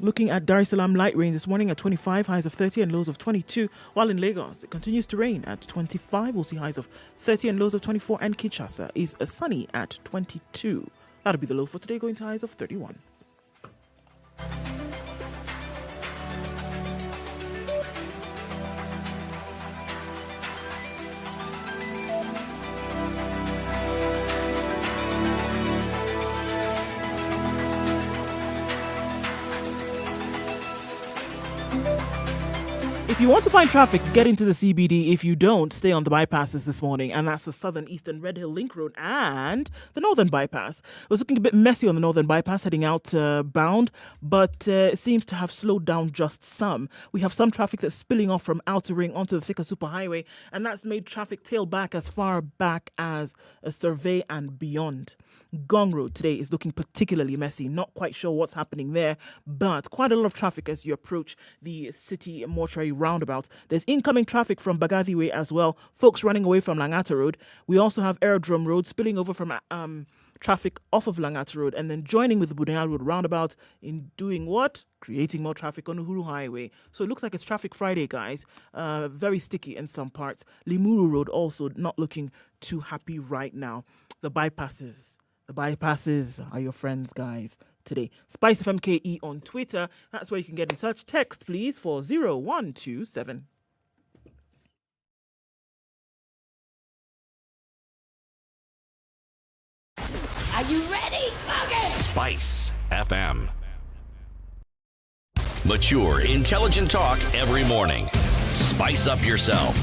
Looking at Dar es Salaam, light rain this morning at 25, highs of 30 and lows of 22. While in Lagos, it continues to rain at 25. We'll see highs of 30 and lows of 24. And Kinshasa is sunny at 22. That'll be the low for today, going to highs of 31. If you want to find traffic, get into the CBD. If you don't, stay on the bypasses this morning. And that's the Southern Eastern Red Hill Link Road and the Northern Bypass. It was looking a bit messy on the Northern Bypass heading out bound, but it seems to have slowed down just some. We have some traffic that's spilling off from Outer Ring onto the thicker superhighway, and that's made traffic tail back as far back as a Survey and beyond. Gong Road today is looking particularly messy. Not quite sure what's happening there, but quite a lot of traffic as you approach the City Mortuary roundabout. There's incoming traffic from Bagathi Way as well. Folks running away from Langata Road. We also have Aerodrome Road spilling over from traffic off of Langata Road and then joining with the Budaya Road roundabout in doing what? Creating more traffic on Uhuru Highway. So it looks like it's Traffic Friday, guys. Very sticky in some parts. Limuru Road also not looking too happy right now. The bypasses are your friends, guys, today. SpiceFM KE on Twitter. That's where you can get in touch. Text, please, for 0127. Are you ready? Okay. Spice FM. Mature, intelligent talk every morning. Spice up yourself.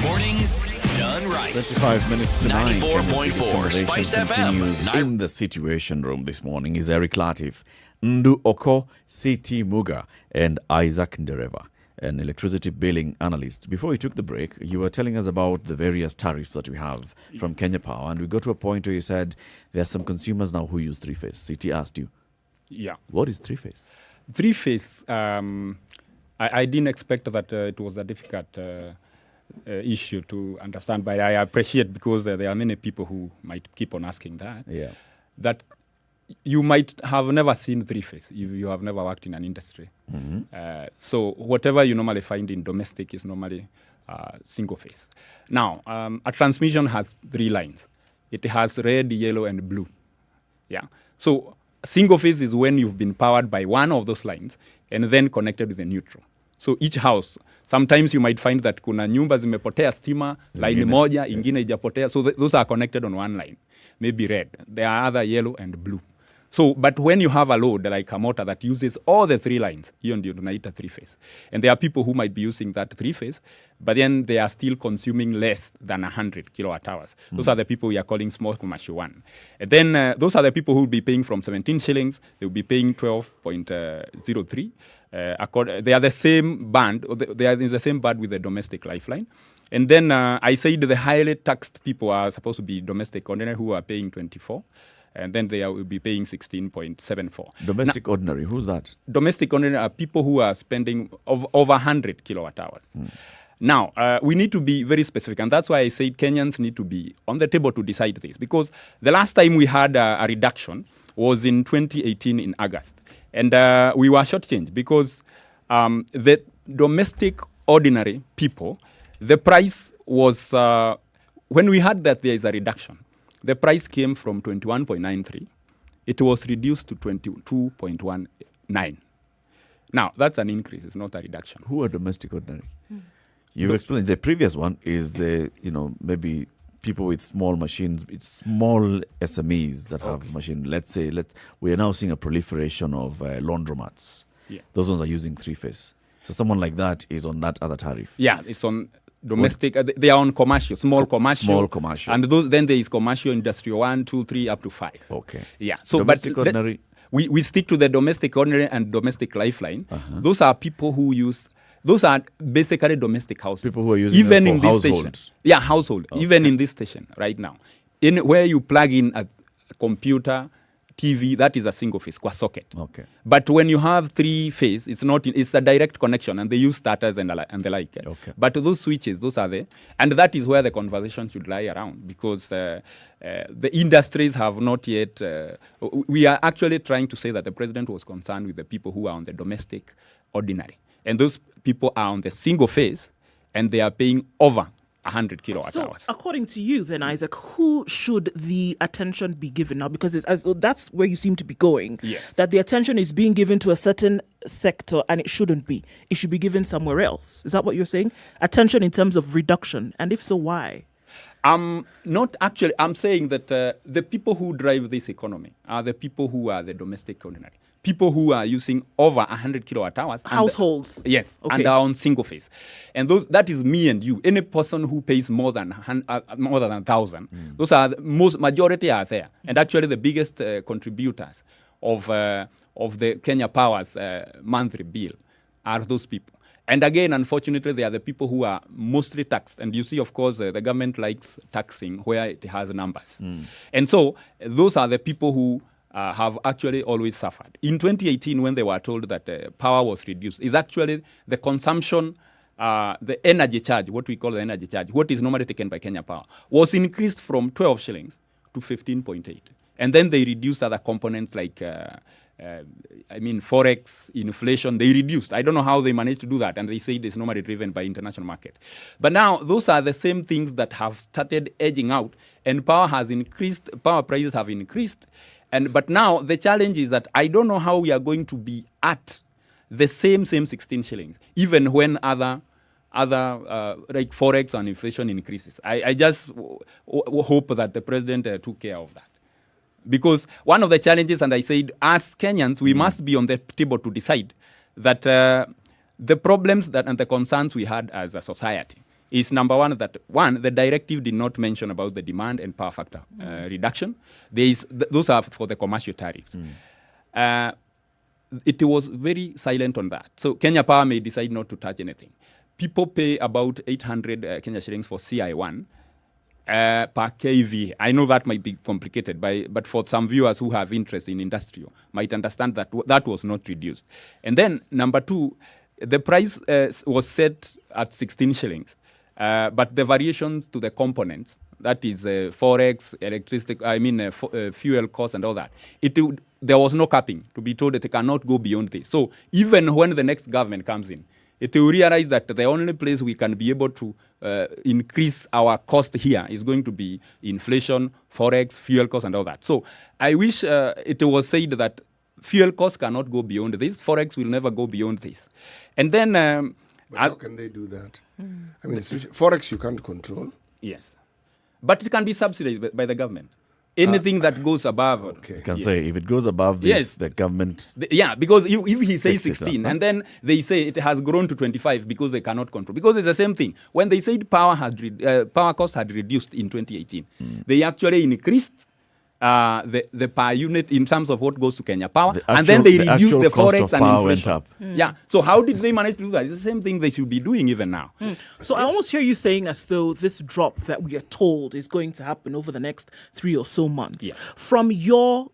Mornings done right. 25 minutes to 9. 94.4 Spice FM. In the Situation Room this morning is Eric Latiff, Ndu Okoh, C.T. Muga, and Isaac Ndereva. an electricity billing analyst. Before we took the break, you were telling us about the various tariffs that we have from Kenya Power, and we got to a point where you said there are some consumers now who use three-phase. CT asked you. Yeah. What is three-phase? Three-phase, I didn't expect that it was a difficult issue to understand, but I appreciate because there are many people who might keep on asking that. Yeah. That you might have never seen three-phase if you have never worked in an industry. So whatever you normally find in domestic is normally single-phase. Now, a transmission has 3 lines. It has red, yellow, and blue. Yeah. So single-phase is when you've been powered by one of those lines and then connected with the neutral. So each house, sometimes you might find that kuna nyumba zimepotea stima, line moja, ingine ijapotea. So those are connected on one line, maybe red. There are other yellow and blue. So, but when you have a load like a motor that uses all the 3 lines, hiyo ndio tunaita three-phase. And there are people who might be using that three-phase, but then they are still consuming less than 100 kilowatt hours. Those are the people we are calling small commercial 1. And then those are the people who will be paying from 17 shillings. They will be paying 12.03. They are the same band. They are in the same band with the domestic lifeline. And then I said the highly taxed people are supposed to be domestic ordinary who are paying 24. And then they will be paying 16.74. Domestic ordinary, who's that? Domestic ordinary are people who are spending over 100 kilowatt hours. Now, we need to be very specific, and that's why I said Kenyans need to be on the table to decide this, because the last time we had a reduction was in 2018 in August, and we were shortchanged because the domestic ordinary people, the price was, when we had that there is a reduction, the price came from 21.93. It was reduced to 22.19. Now, that's an increase. It's not a reduction. Who are domestic ordinary? You've explained. The previous one is the, maybe people with small machines. It's small SMEs that have machine. Let's say, we are now seeing a proliferation of laundromats. Yeah. Those ones are using three-phase. So someone like that is on that other tariff. Yeah, it's on domestic. They are on commercial, small commercial. Small commercial. And those, then there is commercial, industrial 1, 2, 3, up to 5. Okay. Yeah. So, domestic ordinary. We stick to the domestic ordinary and domestic lifeline. Those are people who use. Those are basically domestic houses. People who are using even them for in this households. station. Yeah, household. Okay. Even in this station right now, in where you plug in a computer, TV, that is a single phase, qua socket. Okay. But when you have 3-phase, it's not. It's a direct connection, and they use starters and the like. Okay. But those switches, those are there, and that is where the conversation should lie around, because the industries have not yet. We are actually trying to say that the president was concerned with the people who are on the domestic ordinary, and those people are on the single phase, and they are paying over 100 kilowatt hours. So, according to you, then, Isaac, who should the attention be given now? Because that's where you seem to be going. Yes. That the attention is being given to a certain sector, and it shouldn't be. It should be given somewhere else. Is that what you're saying? Attention in terms of reduction, and if so, why? Not actually. I'm saying that the people who drive this economy are the people who are the domestic ordinary. People who are using over 100 kilowatt hours. Households. Yes, okay. And are on single phase. And that is me and you. Any person who pays more than 1,000, those are majority are there. And actually the biggest contributors of the Kenya Power's monthly bill are those people. And again, unfortunately, they are the people who are mostly taxed. And you see, of course, the government likes taxing where it has numbers. And so those are the people who have actually always suffered. In 2018, when they were told that power was reduced, is actually the consumption, the energy charge, what we call the energy charge, what is normally taken by Kenya Power, was increased from 12 shillings to 15.8. And then they reduced other components like, Forex, inflation, they reduced. I don't know how they managed to do that. And they say it's normally driven by international market. But now, those are the same things that have started edging out, and power has increased, power prices have increased. But now the challenge is that I don't know how we are going to be at the same 16 shillings, even when other like Forex and inflation increases. I just hope that the president took care of that. Because one of the challenges, and I said, as Kenyans, we must be on the table to decide that the problems and the concerns we had as a society is number one, the directive did not mention about the demand and power factor those are for the commercial tariffs. it was very silent on that. So Kenya Power may decide not to touch anything. People pay about 800 Kenya shillings for CI1 per kV. I know that might be complicated, but for some viewers who have interest in industrial, might understand that that was not reduced. And then number two, the price was set at 16 shillings, but the variations to the components, that is forex, electricity, fuel costs and all that, there was no capping to be told that it cannot go beyond this. So even when the next government comes in, it will realize that the only place we can be able to increase our cost here is going to be inflation, forex, fuel costs and all that. So I wish it was said that fuel costs cannot go beyond this, forex will never go beyond this. And then... but how can they do that? I mean, forex you can't control. Yes. But it can be subsidized by the government. Anything that goes above. Okay. You can say if it goes above this, the government. Because if he says 16 and then they say it has grown to 25 because they cannot control. Because it's the same thing. When they said power costs had reduced in 2018, they actually increased the per unit in terms of what goes to Kenya Power, and then they reduced the forex and inflation. Went up. Yeah. So how did they manage to do that? It's the same thing they should be doing even now. So I almost hear you saying as though this drop that we are told is going to happen over the next 3 or so months. From your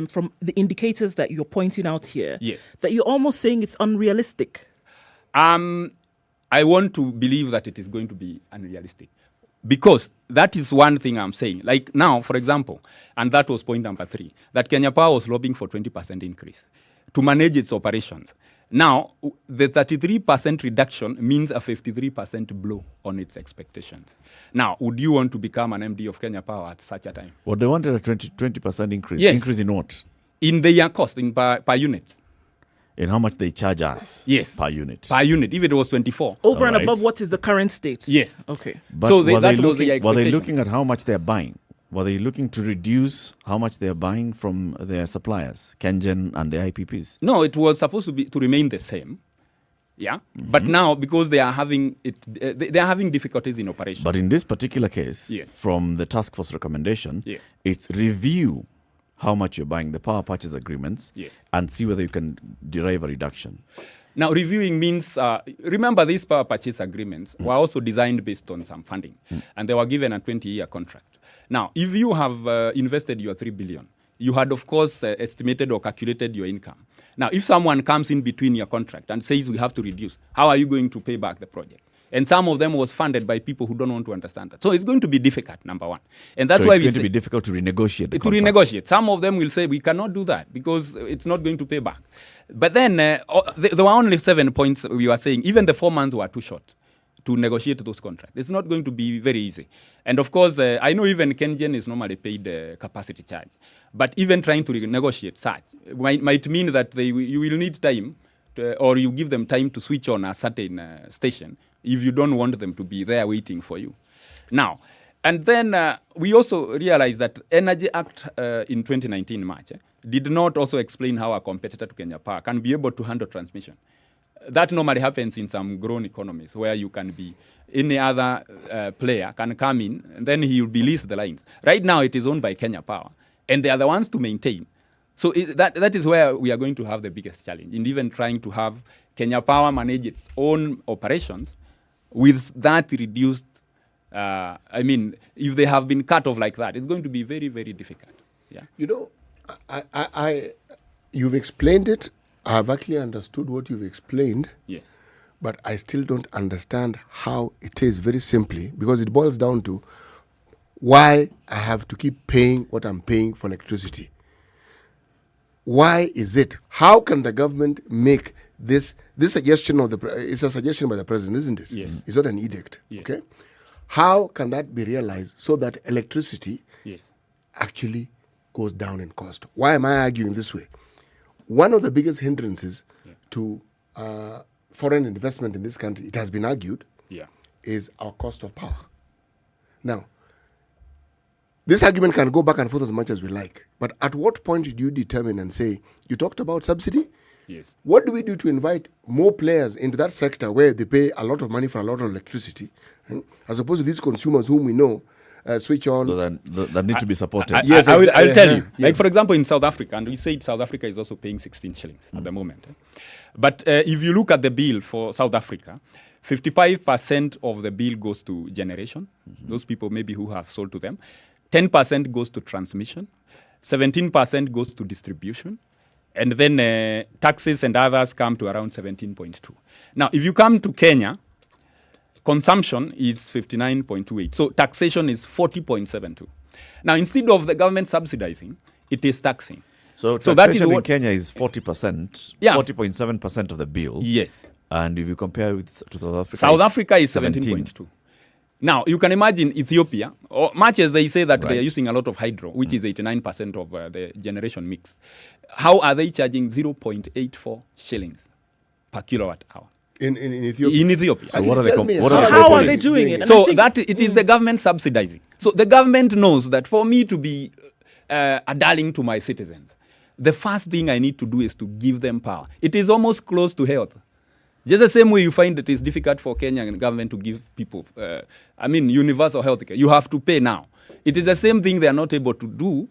from the indicators that you're pointing out here, that you're almost saying it's unrealistic. I want to believe that it is going to be unrealistic. Because that is one thing I'm saying. Like now, for example, and that was point number 3, that Kenya Power was lobbying for 20% increase to manage its operations. Now, the 33% reduction means a 53% blow on its expectations. Now, would you want to become an MD of Kenya Power at such a time? Well, they wanted a 20% increase. Yes. Increase in what? In their cost, per unit. In how much they charge us per unit. Per unit, if it was 24. Over and above what is the current state? Yes. Okay. But so were that was the expectation. Were they looking at how much they're buying? Were they looking to reduce how much they're buying from their suppliers, Kengen and the IPPs? No, it was supposed to remain the same. Yeah. But now, because they are having they are having difficulties in operation. But in this particular case, from the task force recommendation, it's review how much you're buying the power purchase agreements and see whether you can derive a reduction. Now, reviewing means, remember these power purchase agreements were also designed based on some funding, and they were given a 20-year contract. Now, if you have invested your 3 billion, you had, of course, estimated or calculated your income. Now, if someone comes in between your contract and says we have to reduce, how are you going to pay back the project? And some of them was funded by people who don't want to understand that. So it's going to be difficult, number one. And that's why it's going to be difficult to renegotiate the contracts. Renegotiate. Some of them will say we cannot do that because it's not going to pay back. But then there were only 7 points we were saying. Even the 4 months were too short to negotiate those contracts. It's not going to be very easy. And of course, I know even Kengen is normally paid capacity charge. But even trying to renegotiate such might mean that you will need time or you give them time to switch on a certain station if you don't want them to be there waiting for you. Now, and then we also realized that Energy Act in 2019 March did not also explain how a competitor to Kenya Power can be able to handle transmission. That normally happens in some grown economies where you can be, any other player can come in and then he will lease the lines. Right now it is owned by Kenya Power and they are the ones to maintain. So that is where we are going to have the biggest challenge in even trying to have Kenya Power manage its own operations with that reduced, if they have been cut off like that, it's going to be very, very difficult. Yeah. You know, you've explained it. I've actually understood what you've explained. Yes. But I still don't understand how it is, very simply, because it boils down to why I have to keep paying what I'm paying for electricity. Why is it? How can the government make this suggestion it's a suggestion by the president, isn't it? Yes. It's not an edict. Yes. Okay. How can that be realized so that electricity actually goes down in cost? Why am I arguing this way? One of the biggest hindrances to foreign investment in this country, it has been argued, is our cost of power. Now, this argument can go back and forth as much as we like, but at what point did you determine and say, you talked about subsidy? Yes. What do we do to invite more players into that sector where they pay a lot of money for a lot of electricity, as opposed to these consumers whom we know switch on. Those that need to be supported. I'll tell you. Yes. Like, for example, in South Africa, and we said South Africa is also paying 16 shillings at the moment. But if you look at the bill for South Africa, 55% of the bill goes to generation, those people maybe who have sold to them. 10% goes to transmission. 17% goes to distribution. And then taxes and others come to around 17.2. Now, if you come to Kenya, consumption is 59.28. So taxation is 40.72. Now, instead of the government subsidizing, it is taxing. So that is taxation in what Kenya is 40%, Yeah. 40.7% of the bill. Yes. And if you compare with to South Africa, South it's Africa is 17.2. Now, you can imagine Ethiopia, or much as they say that they are using a lot of hydro, which is 89% of the generation mix. How are they charging 0.84 shillings per kilowatt hour? In Ethiopia? In Ethiopia. So what are they how are they doing it? And So I think- that it is the government subsidizing. So the government knows that for me to be a darling to my citizens, the first thing I need to do is to give them power. It is almost close to health. Just the same way you find it is difficult for Kenyan government to give people, universal health care. You have to pay now. It is the same thing they are not able to do.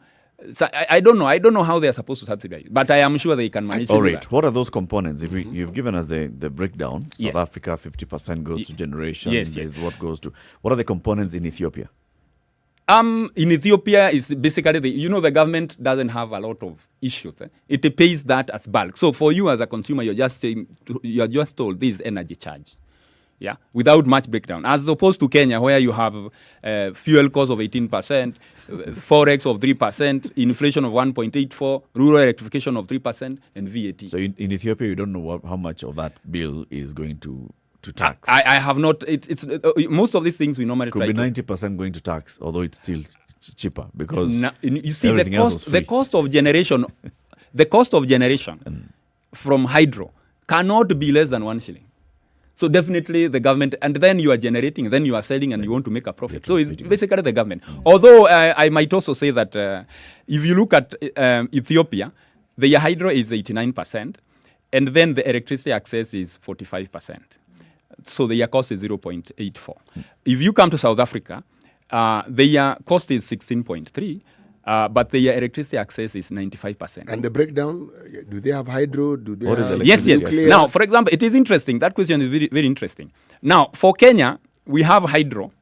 So I don't know. I don't know how they are supposed to subsidize, but I am sure they can manage. All right. What are those components? If you've given us the breakdown, South Yes. Africa 50% goes to generation. Yes, There's what goes to. What are the components in Ethiopia? In Ethiopia, is basically the government doesn't have a lot of issues. It pays that as bulk. So for you as a consumer, you're just told this is energy charge, yeah, without much breakdown. As opposed to Kenya, where you have fuel cost of 18%, forex of 3%, inflation of 1.84, rural electrification of 3%, and VAT. So in Ethiopia, you don't know how much of that bill is going to tax. I have not. It's most of these things we normally Could try be to 90% going to tax, although it's still cheaper because you see everything else was free. the cost of generation from hydro cannot be less than 1 shilling. So definitely the government, and then you are generating, then you are selling, and you want to make a profit. So it's basically the government. Although I might also say that if you look at Ethiopia, the hydro is 89%, and then the electricity access is 45%. So their cost is 0.84. If you come to South Africa, their cost is 16.3, but their electricity access is 95%. And the breakdown, do they have hydro? Do they have Yes. nuclear? Now, for example, it is interesting. That question is very, very interesting. Now, for Kenya, we have hydro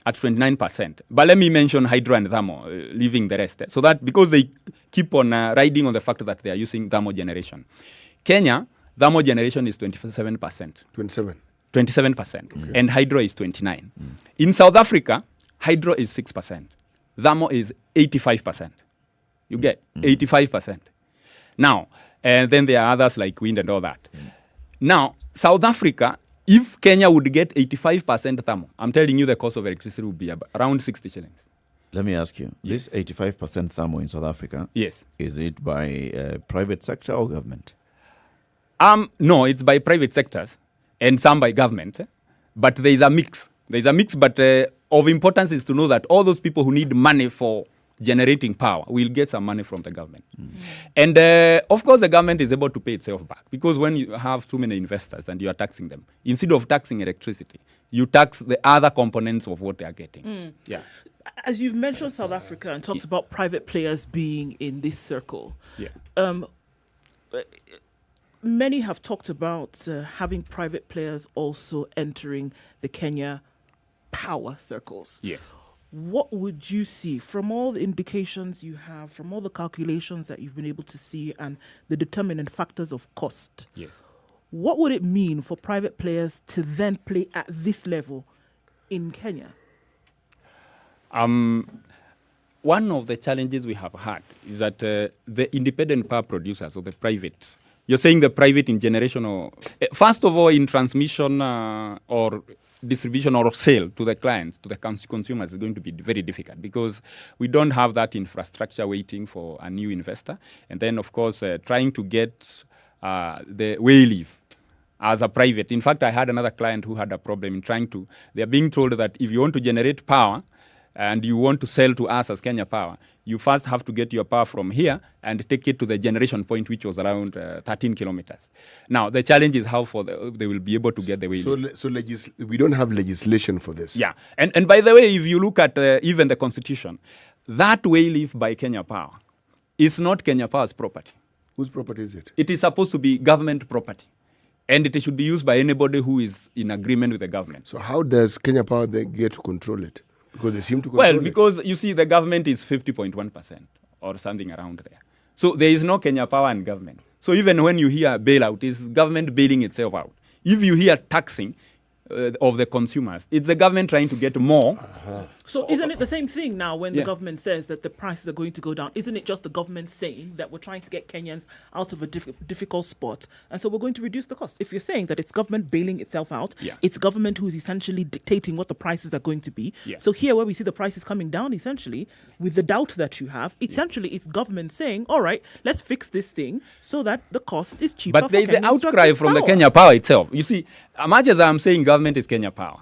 at 29%. But let me mention hydro and thermal, leaving the rest. So that because they keep on riding on the fact that they are using thermal generation. Kenya, thermal generation is 27%. 27%. And hydro is 29%. In South Africa, hydro is 6%. Thermal is 85%. You get 85%. Now, and then there are others like wind and all that. Now, South Africa, if Kenya would get 85% thermal, I'm telling you the cost of electricity would be around 60 shillings. Let me ask you, this 85% thermal in South Africa, yes, is it by private sector or government? No, it's by private sectors and some by government. But there is a mix. But of importance is to know that all those people who need money for generating power will get some money from the government. And of course, the government is able to pay itself back because when you have too many investors and you are taxing them, instead of taxing electricity, you tax the other components of what they are getting. Yeah. As you've mentioned South Africa and talked about private players being in this circle, many have talked about having private players also entering the Kenya power circles. Yes. What would you see from all the indications you have, from all the calculations that you've been able to see and the determinant factors of cost? Yes. What would it mean for private players to then play at this level in Kenya? One of the challenges we have had is that the independent power producers or the private, you're saying the private in generation or, first of all, in transmission or distribution or sale to the clients, to the consumers is going to be very difficult because we don't have that infrastructure waiting for a new investor. And then, of course, trying to get the way leave as a private. In fact, I had another client who had a problem in they are being told that if you want to generate power, and you want to sell to us as Kenya Power, you first have to get your power from here and take it to the generation point, which was around 13 kilometers. Now, the challenge is how they will be able to get the way. So we don't have legislation for this. Yeah. And by the way, if you look at even the Constitution, that way leaf by Kenya Power is not Kenya Power's property. Whose property is it? It is supposed to be government property. And it should be used by anybody who is in agreement with the government. So how does Kenya Power then get to control it? Because they seem to control Well, because you see, the government is 50.1% or something around there. So there is no Kenya Power and government. So even when you hear bailout, it's government bailing itself out. If you hear taxing of the consumers, it's the government trying to get more. So isn't it the same thing now when the government says that the prices are going to go down? Isn't it just the government saying that we're trying to get Kenyans out of a difficult spot, and so we're going to reduce the cost? If you're saying that it's government bailing itself out, it's government who's essentially dictating what the prices are going to be. So here where we see the prices coming down, essentially, with the doubt that you have, essentially it's government saying, all right, let's fix this thing so that the cost is cheaper. But there is an outcry from the Kenya Power itself. You see, as much as I'm saying government is Kenya Power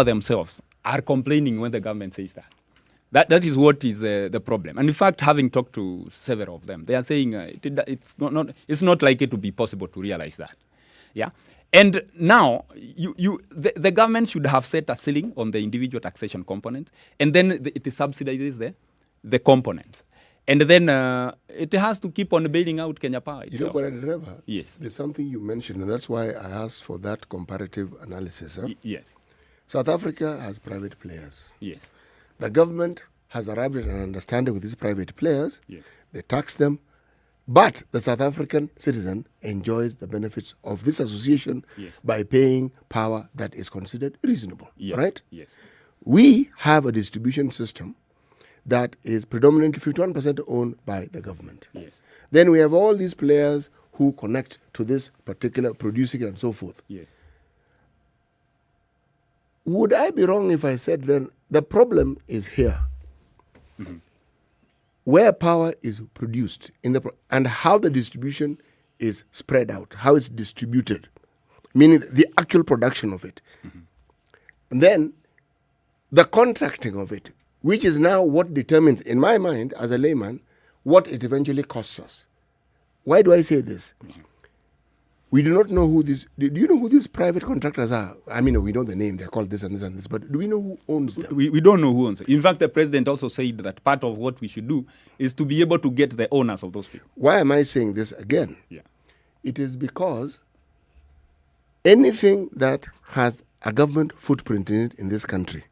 themselves are complaining when the government says that. That is what is the problem. And in fact, having talked to several of them, they are saying it's not likely to be possible to realize that. Yeah. And now the government should have set a ceiling on the individual taxation component, and then it subsidizes the components. And then it has to keep on bailing out Kenya Power itself. You know, Driver, yes. There's something you mentioned, and that's why I asked for that comparative analysis. Yes. South Africa has private players. Yes. The government has arrived at an understanding with these private players. Yes. They tax them. But the South African citizen enjoys the benefits of this association by paying power that is considered reasonable. Right? Yes. We have a distribution system that is predominantly 51% owned by the government. Yes. Then we have all these players who connect to this particular producing and so forth. Yes. Would I be wrong if I said then the problem is here? Mm-hmm. Where power is produced and how the distribution is spread out, how it's distributed, meaning the actual production of it. Mm-hmm. And then the contracting of it, which is now what determines, in my mind, as a layman, what it eventually costs us. Why do I say this? Mm-hmm. We do not know who these... Do you know who these private contractors are? I mean, we know the name. They're called this and this and this. But do we know who owns them? We don't know who owns it. In fact, the president also said that part of what we should do is to be able to get the owners of those people. Why am I saying this again? Yeah. It is because anything that has a government footprint in it in this country,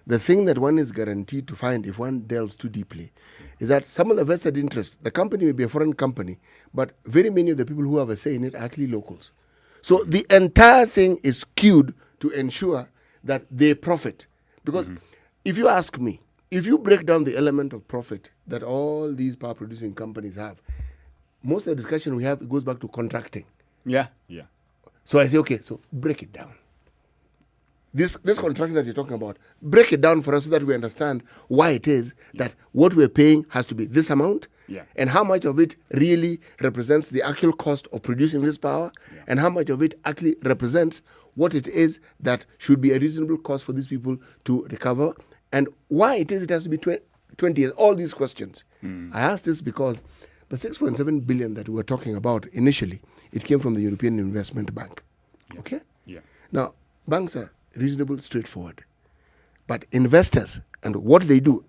the thing that one is guaranteed to find if one delves too deeply is that some of the vested interests, the company may be a foreign company, but very many of the people who have a say in it are actually locals. So the entire thing is skewed to ensure that they profit. Because if you ask me, if you break down the element of profit that all these power producing companies have, most of the discussion we have, it goes back to contracting. Yeah. So I say, okay, so break it down. This contract that you're talking about, break it down for us so that we understand why it is that what we're paying has to be this amount, and how much of it really represents the actual cost of producing this power, and how much of it actually represents what it is that should be a reasonable cost for these people to recover, and why it is it has to be 20 years. All these questions. I ask this because the 6.7 billion that we were talking about initially, it came from the European Investment Bank. Okay? Yeah. Now, banks are reasonable, straightforward. But investors and what they do,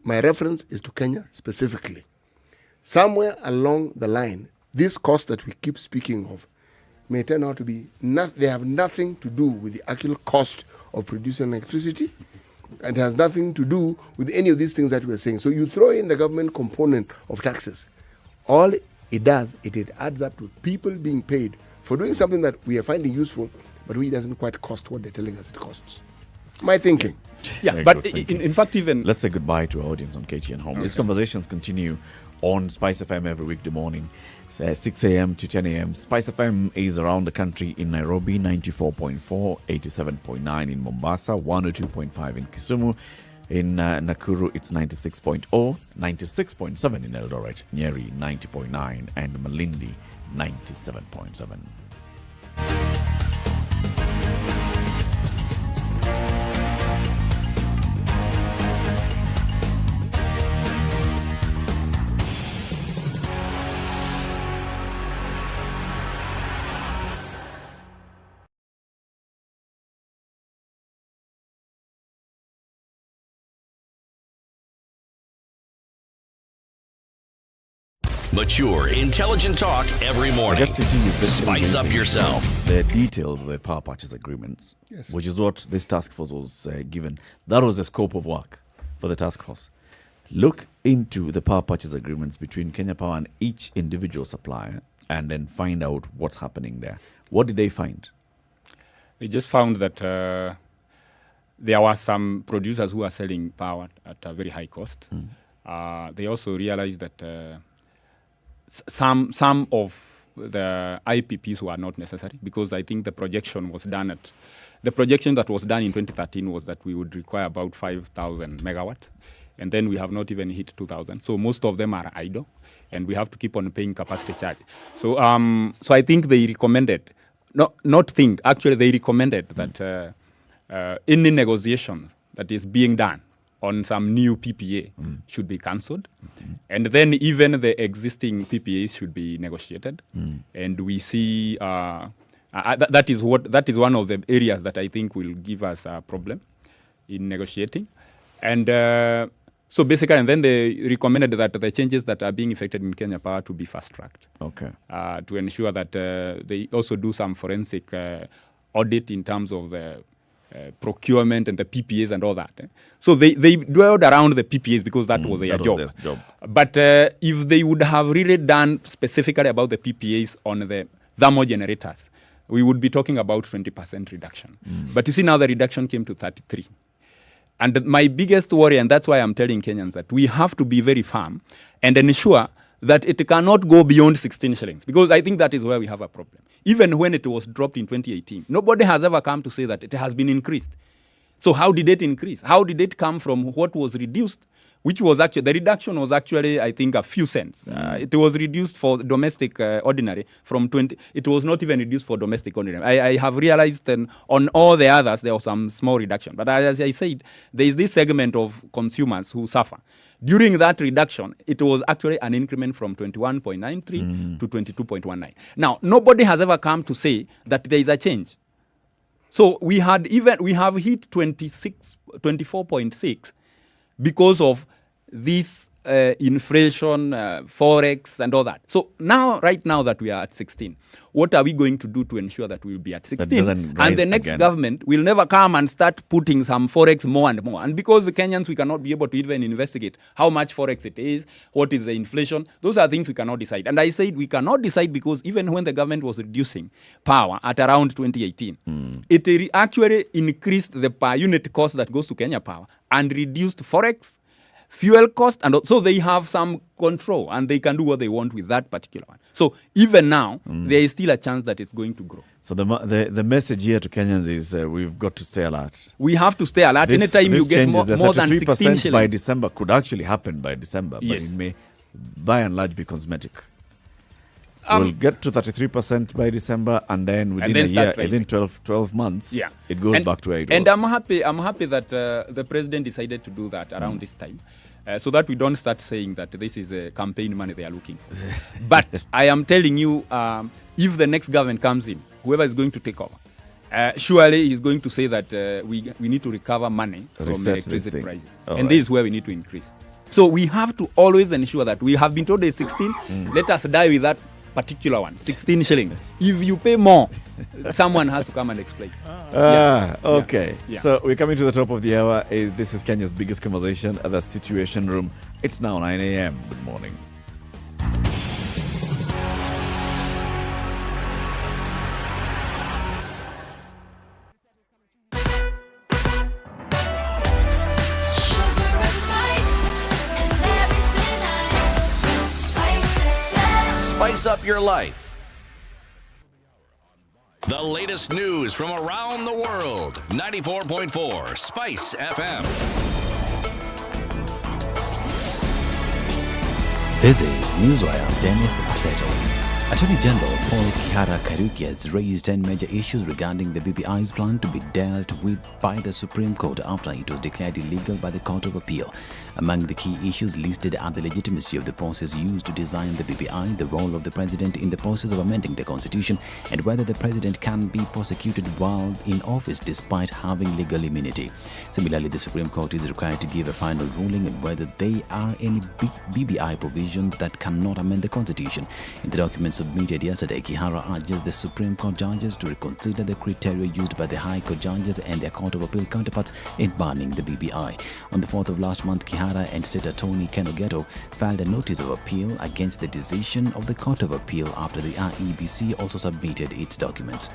my reference is to Kenya specifically. Somewhere along the line, this cost that we keep speaking of may turn out to be, they have nothing to do with the actual cost of producing electricity, and it has nothing to do with any of these things that we're saying. So you throw in the government component of taxes. All it does, it adds up to people being paid for doing something that we are finding useful, but which doesn't quite cost what they're telling us it costs. My thinking. Yeah, Very but good, in fact, even... Let's say goodbye to our audience on KTN Home. These conversations continue on SpiceFM every weekday morning, 6 a.m. to 10 a.m. SpiceFM is around the country in Nairobi, 94.4, 87.9 in Mombasa, 102.5 in Kisumu. In Nakuru, it's 96.0, 96.7 in Eldoret, Nyeri, 90.9, and Malindi, 97.7. Mature, intelligent talk every morning. Spice up yourself. The details of the power purchase agreements, Yes. which is what this task force was given. That was the scope of work for the task force. Look into the power purchase agreements between Kenya Power and each individual supplier and then find out what's happening there. What did they find? They just found that there were some producers who are selling power at a very high cost. They also realized that some of the IPPs were not necessary, because I think the projection that was done in 2013 was that we would require about 5,000 megawatts, and then we have not even hit 2,000. So most of them are idle, and we have to keep on paying capacity charge. So I think they recommended, they recommended that any negotiation that is being done on some new PPA should be cancelled. And then even the existing PPAs should be negotiated. And we see that is one of the areas that I think will give us a problem in negotiating. And so basically, and then they recommended that the changes that are being effected in Kenya Power to be fast-tracked. Okay. To ensure that they also do some forensic audit in terms of the procurement and the PPAs and all that. So they dwelled around the PPAs because that was their job. But if they would have really done specifically about the PPAs on the thermal generators, we would be talking about 20% reduction. But you see now the reduction came to 33. And my biggest worry, and that's why I'm telling Kenyans that we have to be very firm and ensure that it cannot go beyond 16 shillings, because I think that is where we have a problem. Even when it was dropped in 2018, nobody has ever come to say that it has been increased. So how did it increase? How did it come from what was reduced, which was actually, the reduction was actually, I think, a few cents. It was reduced for domestic ordinary from 20, it was not even reduced for domestic ordinary. I have realized on all the others, there was some small reduction. But as I said, there is this segment of consumers who suffer. During that reduction, it was actually an increment from 21.93 to 22.19. Now, nobody has ever come to say that there is a change. So we have hit 24.6 because of this inflation, forex, and all that. So now, right now that we are at 16, what are we going to do to ensure that we will be at 16? And the next government will never come and start putting some forex more and more. And because the Kenyans, we cannot be able to even investigate how much forex it is, what is the inflation. Those are things we cannot decide. And I said we cannot decide because even when the government was reducing power at around 2018, it actually increased the per unit cost that goes to Kenya Power and reduced forex, fuel cost, and so they have some control and they can do what they want with that particular one. So even now, there is still a chance that it's going to grow. So the message here to Kenyans is we've got to stay alert. We have to stay alert. Anytime you get more than 16 shillings. By December could actually happen by December, but it may by and large be cosmetic. We'll get to 33% by December, and then within a year, within 12 months, it goes back to where it was. And I'm happy that the president decided to do that around this time, so that we don't start saying that this is a campaign money they are looking for. But I am telling you, if the next government comes in, whoever is going to take over, surely he's going to say that we need to recover money from electricity prices. And this is where we need to increase. So we have to always ensure that we have been told it's 16, let us die with that particular one, 16 shillings. If you pay more, someone has to come and explain. Okay. Yeah. So we're coming to the top of the hour. This is Kenya's biggest conversation at the Situation Room. It's now 9 a.m. Good morning. Spice up your life. The latest news from around the world. 94.4 Spice FM. This is Newswire. Dennis Assetto. Attorney General Paul Kihara Kariuki has raised 10 major issues regarding the BBI's plan to be dealt with by the Supreme Court after it was declared illegal by the Court of Appeal. Among the key issues listed are the legitimacy of the process used to design the BBI, the role of the President in the process of amending the Constitution, and whether the President can be prosecuted while in office despite having legal immunity. Similarly, the Supreme Court is required to give a final ruling on whether there are any BBI provisions that cannot amend the Constitution. In the document submitted yesterday, Kihara urges the Supreme Court judges to reconsider the criteria used by the High Court judges and their Court of Appeal counterparts in banning the BBI. On the 4th of last month, Kihara and State Attorney Ken Ogeto filed a notice of appeal against the decision of the Court of Appeal after the IEBC also submitted its documents.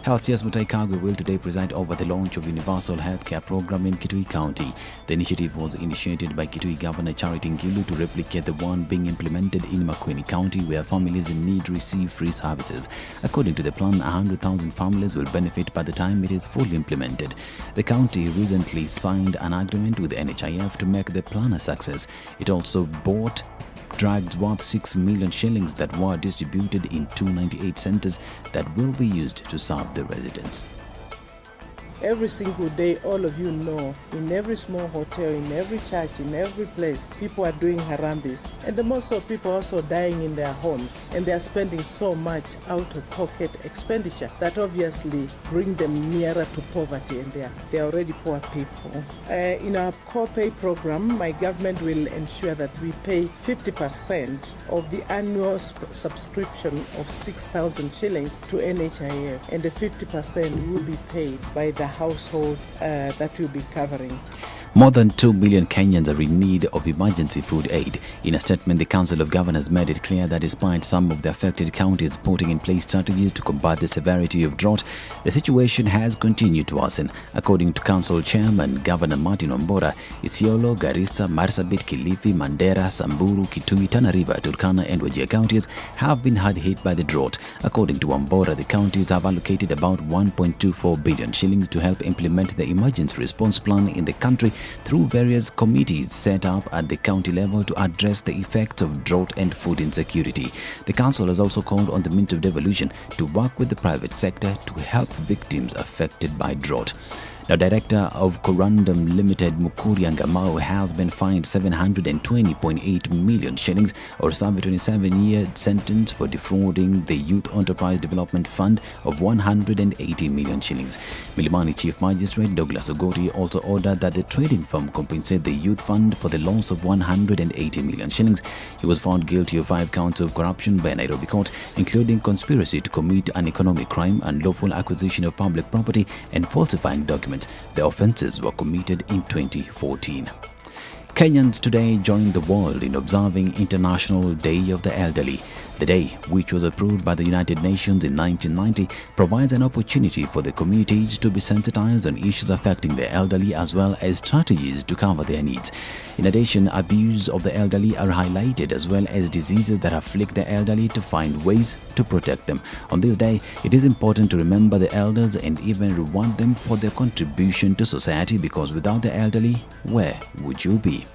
Health CS Muthui will today preside over the launch of Universal Healthcare Program in Kitui County. The initiative was initiated by Kitui Governor Charity Ngilu to replicate the one being implemented in Makueni County, where families in need receive free services. According to the plan, 100,000 families will benefit by the time it is fully implemented. The county recently signed an agreement with NHIF to make the plan a success. It also bought drugs worth 6 million shillings that were distributed in 298 centers that will be used to serve the residents. Every single day, all of you know, in every small hotel, in every church, in every place, people are doing harambis. And the most of people are also dying in their homes. And they are spending so much out-of-pocket expenditure that obviously bring them nearer to poverty. And they are already poor people. In our core pay program, my government will ensure that we pay 50% of the annual subscription of 6,000 shillings to NHIF. And the 50% will be paid by the household that will be covering. More than 2 million Kenyans are in need of emergency food aid. In a statement, the Council of Governors made it clear that despite some of the affected counties putting in place strategies to combat the severity of drought, the situation has continued to worsen. According to Council Chairman Governor Martin Wambora, Isiolo, Garissa, Marsabit, Kilifi, Mandera, Samburu, Kitui, Tana River, Turkana and Wajir counties have been hard hit by the drought. According to Wambora, the counties have allocated about 1.24 billion shillings to help implement the emergency response plan in the country through various committees set up at the county level to address the effects of drought and food insecurity. The council has also called on the Mint of Devolution to work with the private sector to help victims affected by drought. Now, Director of Corundum Limited, Mukuri Angamao, has been fined 720.8 million shillings or served a 27-year sentence for defrauding the Youth Enterprise Development Fund of 180 million shillings. Milimani Chief Magistrate Douglas Ogoti also ordered that the trading firm compensate the youth fund for the loss of 180 million shillings. He was found guilty of 5 counts of corruption by a Nairobi court, including conspiracy to commit an economic crime, unlawful acquisition of public property, and falsifying documents. The offences were committed in 2014. Kenyans today joined the world in observing International Day of the Elderly. The day, which was approved by the United Nations in 1990, provides an opportunity for the communities to be sensitized on issues affecting the elderly as well as strategies to cover their needs. In addition, abuse of the elderly are highlighted as well as diseases that afflict the elderly to find ways to protect them. On this day, it is important to remember the elders and even reward them for their contribution to society, because without the elderly, where would you be?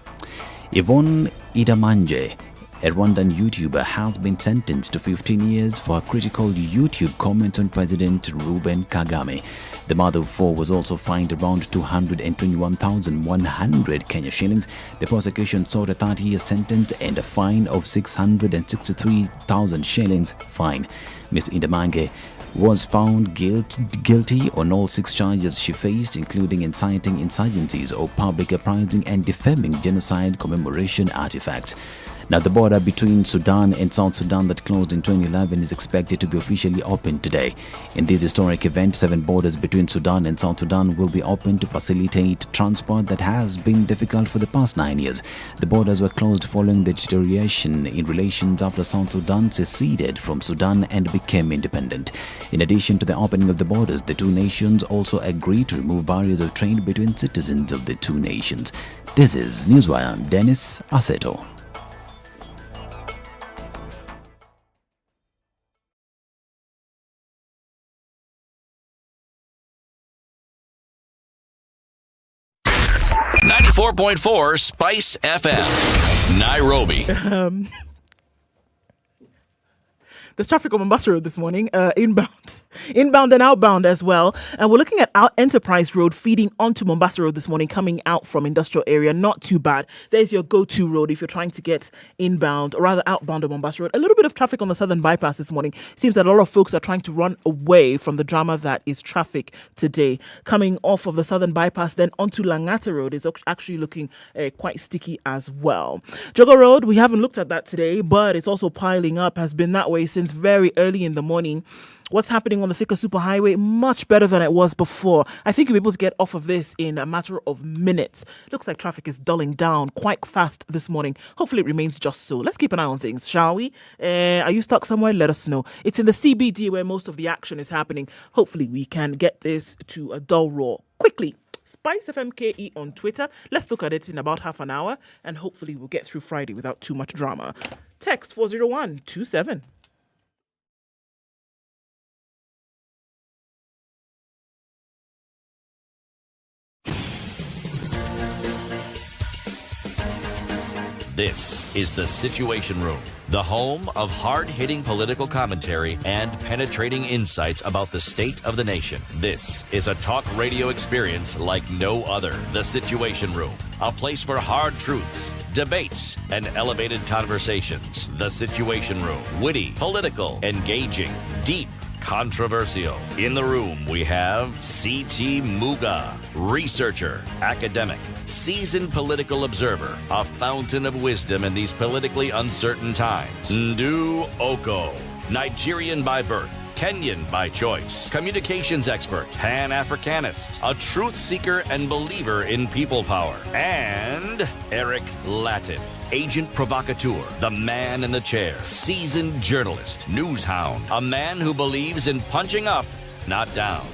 Yvonne Idamanje, a Rwandan YouTuber, has been sentenced to 15 years for critical YouTube comments on President Ruben Kagame. The mother of 4 was also fined around 221,100 Kenya shillings. The prosecution sought a 30-year sentence and a fine of 663,000 shillings fine. Ms. Indamange was found guilty on all 6 charges she faced, including inciting insurgencies or public uprising and defaming genocide commemoration artifacts. Now, the border between Sudan and South Sudan that closed in 2011 is expected to be officially opened today. In this historic event, 7 borders between Sudan and South Sudan will be opened to facilitate transport that has been difficult for the past 9 years. The borders were closed following the deterioration in relations after South Sudan seceded from Sudan and became independent. In addition to the opening of the borders, the 2 nations also agreed to remove barriers of trade between citizens of the 2 nations. This is Newswire. I'm Dennis Aseto. .4 Spice FM, Nairobi. There's traffic on Mombasa Road this morning, inbound and outbound as well. And we're looking at our Enterprise Road feeding onto Mombasa Road this morning, coming out from industrial area. Not too bad. There's your go-to road if you're trying to get inbound or rather outbound on Mombasa Road. A little bit of traffic on the Southern Bypass this morning. Seems that a lot of folks are trying to run away from the drama that is traffic today. Coming off of the Southern Bypass, then onto Langata Road is actually looking quite sticky as well. Jogo Road, we haven't looked at that today, but it's also piling up, has been that way since very early in the morning. What's happening on the Thika Superhighway? Much better than it was before. I think you'll be able to get off of this in a matter of minutes. Looks like traffic is dulling down quite fast this morning. Hopefully it remains just so. Let's keep an eye on things, shall we? Are you stuck somewhere? Let us know. It's in the CBD where most of the action is happening. Hopefully we can get this to a dull roar quickly. SpiceFM KE on Twitter. Let's look at it in about half an hour and hopefully we'll get through Friday without too much drama. Text 40127. This is The Situation Room, the home of hard-hitting political commentary and penetrating insights about the state of the nation. This is a talk radio experience like no other. The Situation Room, a place for hard truths, debates, and elevated conversations. The Situation Room, witty, political, engaging, deep, controversial. In the room, we have C.T. Muga, researcher, academic, seasoned political observer, a fountain of wisdom in these politically uncertain times. Ndu Okoh, Nigerian by birth, Kenyan by choice, communications expert, Pan-Africanist, a truth seeker and believer in people power, and Eric Latiff, agent provocateur, the man in the chair, seasoned journalist, news hound, a man who believes in punching up, not down.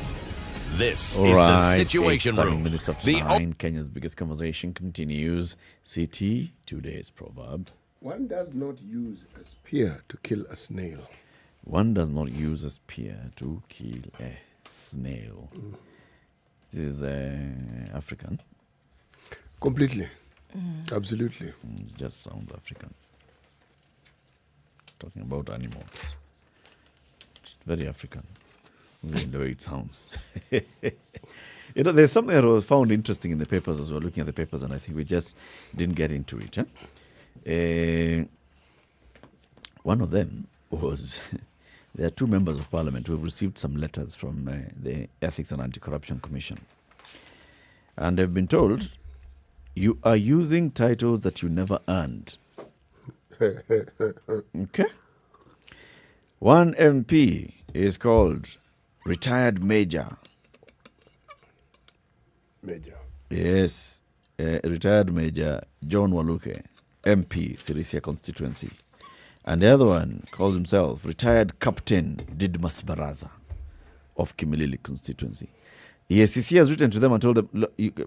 This is the Situation Room. 7 minutes after 9, Kenya's biggest conversation continues. CT, today's proverb. One does not use a spear to kill a snail. One does not use a spear to kill a snail. This is African. Completely. Absolutely. It just sounds African. Talking about animals. It's very African. In the way it sounds. You know, there's something that was found interesting in the papers as we were looking at the papers, and I think we just didn't get into it. One of them was there are two members of parliament who have received some letters from the Ethics and Anti-Corruption Commission. And they've been told, you are using titles that you never earned. Okay? One MP is called Retired Major. Major. Yes. Retired Major John Waluke, MP, Sirisia constituency. And the other one calls himself Retired Captain Didmas Baraza of Kimilili constituency. EACC has written to them and told them, look, wait.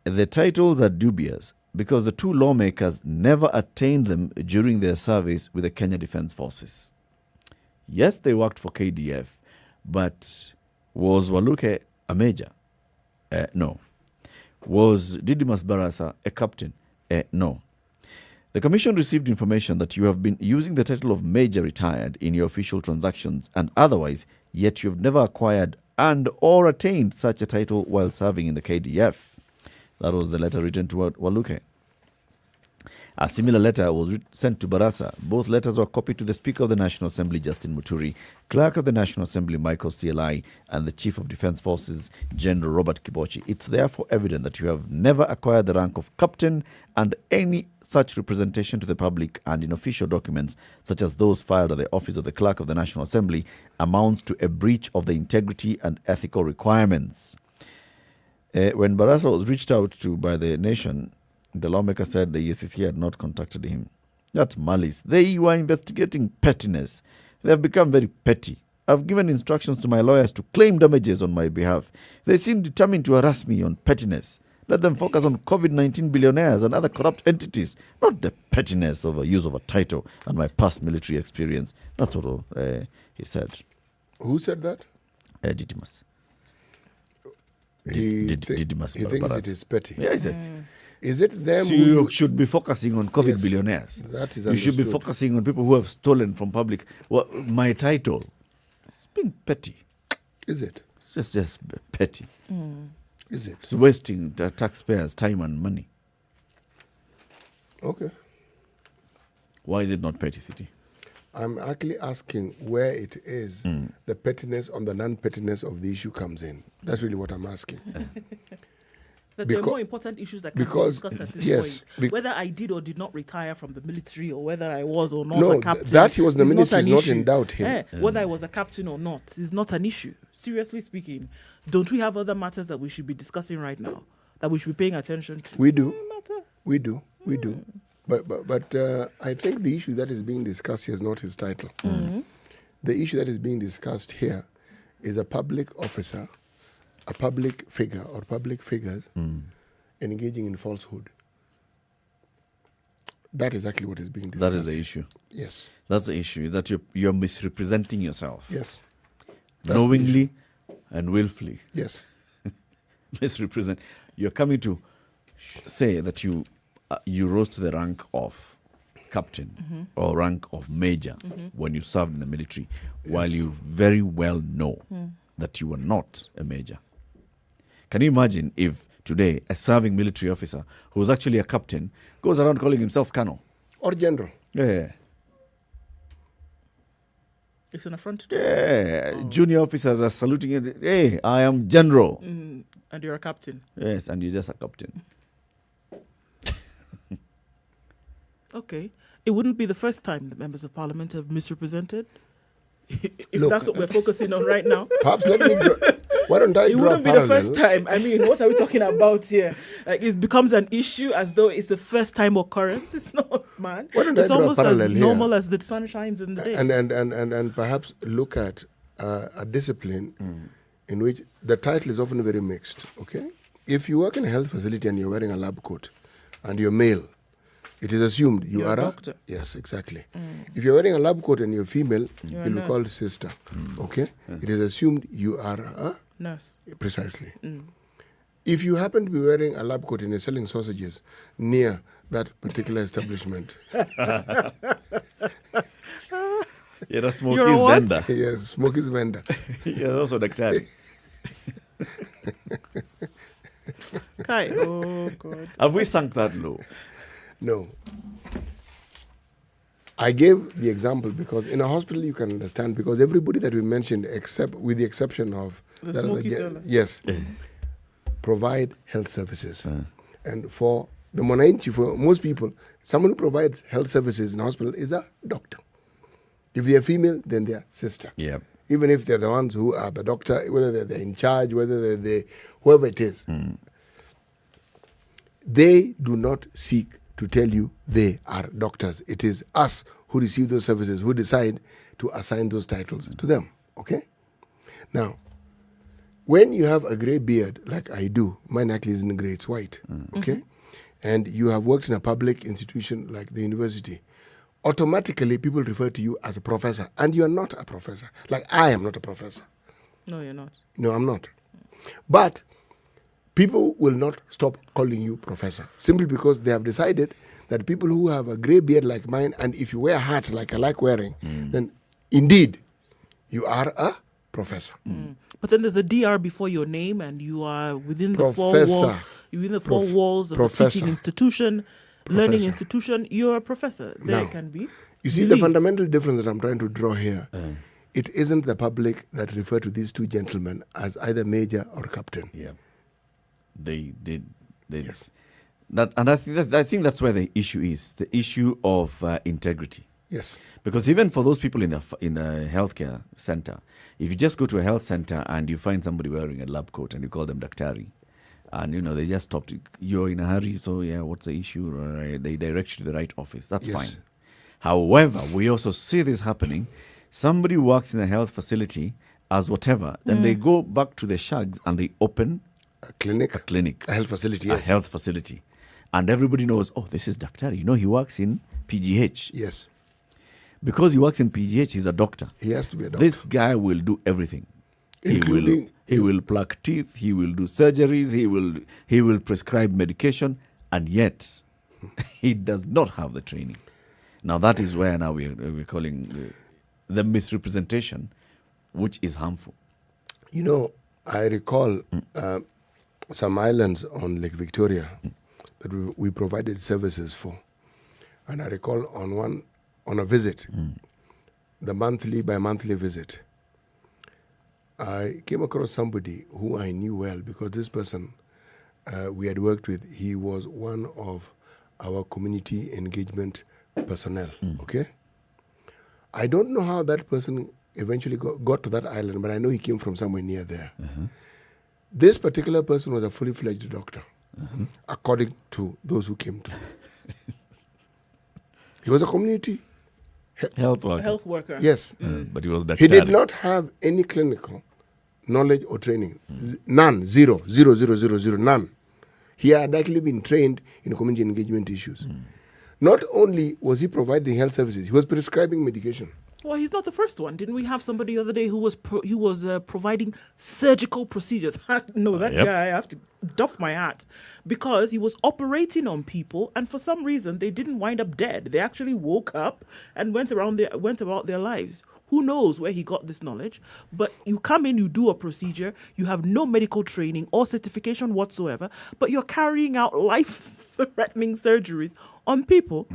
The titles are dubious because the two lawmakers never attained them during their service with the Kenya Defence Forces. Yes, they worked for KDF, but was Waluke a major? No. Was Didimas Barasa a captain? No. The commission received information that you have been using the title of Major Retired in your official transactions and otherwise, yet you have never acquired and or attained such a title while serving in the KDF. That was the letter written to Waluke. A similar letter was sent to Barasa. Both letters were copied to the Speaker of the National Assembly, Justin Muthui, Clerk of the National Assembly, Michael CLI, and the Chief of Defence Forces, General Robert Kibochi. It's therefore evident that you have never acquired the rank of captain, and any such representation to the public and in official documents, such as those filed at the Office of the Clerk of the National Assembly, amounts to a breach of the integrity and ethical requirements. When Barasa was reached out to by the nation, the lawmaker said the EACC had not contacted him. That's malice. They were investigating pettiness. They have become very petty. I've given instructions to my lawyers to claim damages on my behalf. They seem determined to harass me on pettiness. Let them focus on COVID-19 billionaires and other corrupt entities, not the pettiness of a use of a title and my past military experience. That's what he said. Who said that? Didimas. He thinks it is petty. Yes, yes. Is it them So you should be focusing on COVID billionaires. That is You should be understood. focusing on people who have stolen from public. Well, my title, it's being petty. Is it? It's just petty. Is it? It's wasting the taxpayers' time and money. Okay. Why is it not petty, City? I'm actually asking where it is the pettiness on the non-pettiness of the issue comes in. That's really what I'm asking. That there are more important issues that can be because- discussed at this yes, point. Whether I did or did not retire from the military, or whether I was or not No, a captain. that he was in the is ministry an is not issue. in doubt here. Whether I was a captain or not is not an issue. Seriously speaking, don't we have other matters that we should be discussing right now, that we should be paying attention to? We do. We do. But I think the issue that is being discussed here is not his title. The issue that is being discussed here is a public officer, a public figure or public figures engaging in falsehood. That is actually what is being discussed. That is the issue. Yes. That's the issue, that you're misrepresenting yourself. Yes. That's the Knowingly and willfully. Yes. Misrepresent. You're coming to say that you rose to the rank of captain or rank of major when you served in the military, while you very well know that you were not a major. Can you imagine if today a serving military officer who was actually a captain goes around calling himself colonel? Or general. Yeah. It's an affront to Yeah. Junior officers are saluting it. Hey, I am general. and you're a captain. Yes, and you're just a captain. Okay. It wouldn't be the first time that members of parliament have misrepresented. If Look. that's what we're focusing on right now. Perhaps let me why don't I It draw a wouldn't be the first parallel? time. I mean, what are we talking about here? Like, it becomes an issue as though it's the first time occurrence. It's not, man. Why don't I It's draw a almost as parallel here? normal as the sun shines in the day. And perhaps look at a discipline in which the title is often very mixed. Okay, if you work in a health facility and you're wearing a lab coat and you're male, it is assumed You're a doctor. Yes, exactly. If you're wearing a lab coat and you're female, You're a you'll be nurse. called sister. Okay, it is assumed you are a Nurse. precisely. If you happen to be wearing a lab coat and you're selling sausages near that particular establishment, You're a Smokies vendor. Yes, Smokies vendor. You're also Daktari. Kai, oh God. Have we sunk that low? No. I gave the example because in a hospital you can understand, because everybody that we mentioned, except with the exception of The that smoky seller. yes, provide health services. And for the Mwananchi, for most people, someone who provides health services in a hospital is a doctor. If they are female, then they are sister. Yeah. Even if they're the ones who are the doctor, whether they're in charge, whether they're whoever it is, they do not seek to tell you they are doctors. It is us who receive those services who decide to assign those titles to them. Okay? Now, when you have a grey beard, like I do, mine actually isn't grey, it's white. Okay? And you have worked in a public institution like the university, automatically people refer to you as a professor, and you are not a professor. Like I am not a professor. No, you're not. No, I'm not. But people will not stop calling you professor simply because they have decided that people who have a grey beard like mine, and if you wear a hat like I like wearing, then indeed you are a professor. But then there's a DR before your name, and you are within the four Professor. walls. You're within the four walls of a Professor. teaching institution, learning Professor. institution. You're a professor. There Now, can be. You see, the fundamental difference that I'm trying to draw here, it isn't the public that refer to these two gentlemen as either major or captain. Yeah. They yes. That, and I think that's where the issue is, the issue of integrity. Yes. Because even for those people in a healthcare center, if you just go to a health center and you find somebody wearing a lab coat and you call them Daktari, and they just stopped, you're in a hurry, so yeah, what's the issue? Or they direct you to the right office. That's Yes. fine. However, we also see this happening. Somebody works in a health facility as whatever, then they go back to the shags and they open a clinic, a health facility, a yes. health facility, and everybody knows, oh, this is Daktari. He works in PGH. Yes. Because he works in PGH, he's a doctor. He has to be a doctor. This guy will do everything. Including he will pluck teeth. He will do surgeries. He will prescribe medication, and yet he does not have the training. Now that is where now we're calling the misrepresentation, which is harmful. You know, I recall some islands on Lake Victoria that we provided services for. And I recall on a visit, the monthly visit, I came across somebody who I knew well because this person we had worked with, he was one of our community engagement personnel, okay? I don't know how that person eventually got to that island, but I know he came from somewhere near there. This particular person was a fully fledged doctor, according to those who came to. He was a community health worker. Health worker. Yes. But he was daktari. He did not have any clinical knowledge or training. None. Zero, none. He had actually been trained in community engagement issues. Not only was he providing health services, he was prescribing medication. Well, he's not the first one. Didn't we have somebody the other day who was providing surgical procedures? No, that guy, I have to doff my hat, because he was operating on people, and for some reason they didn't wind up dead. They actually woke up and went about their lives. Who knows where he got this knowledge? But you come in, you do a procedure, you have no medical training or certification whatsoever, but you're carrying out life-threatening surgeries on people,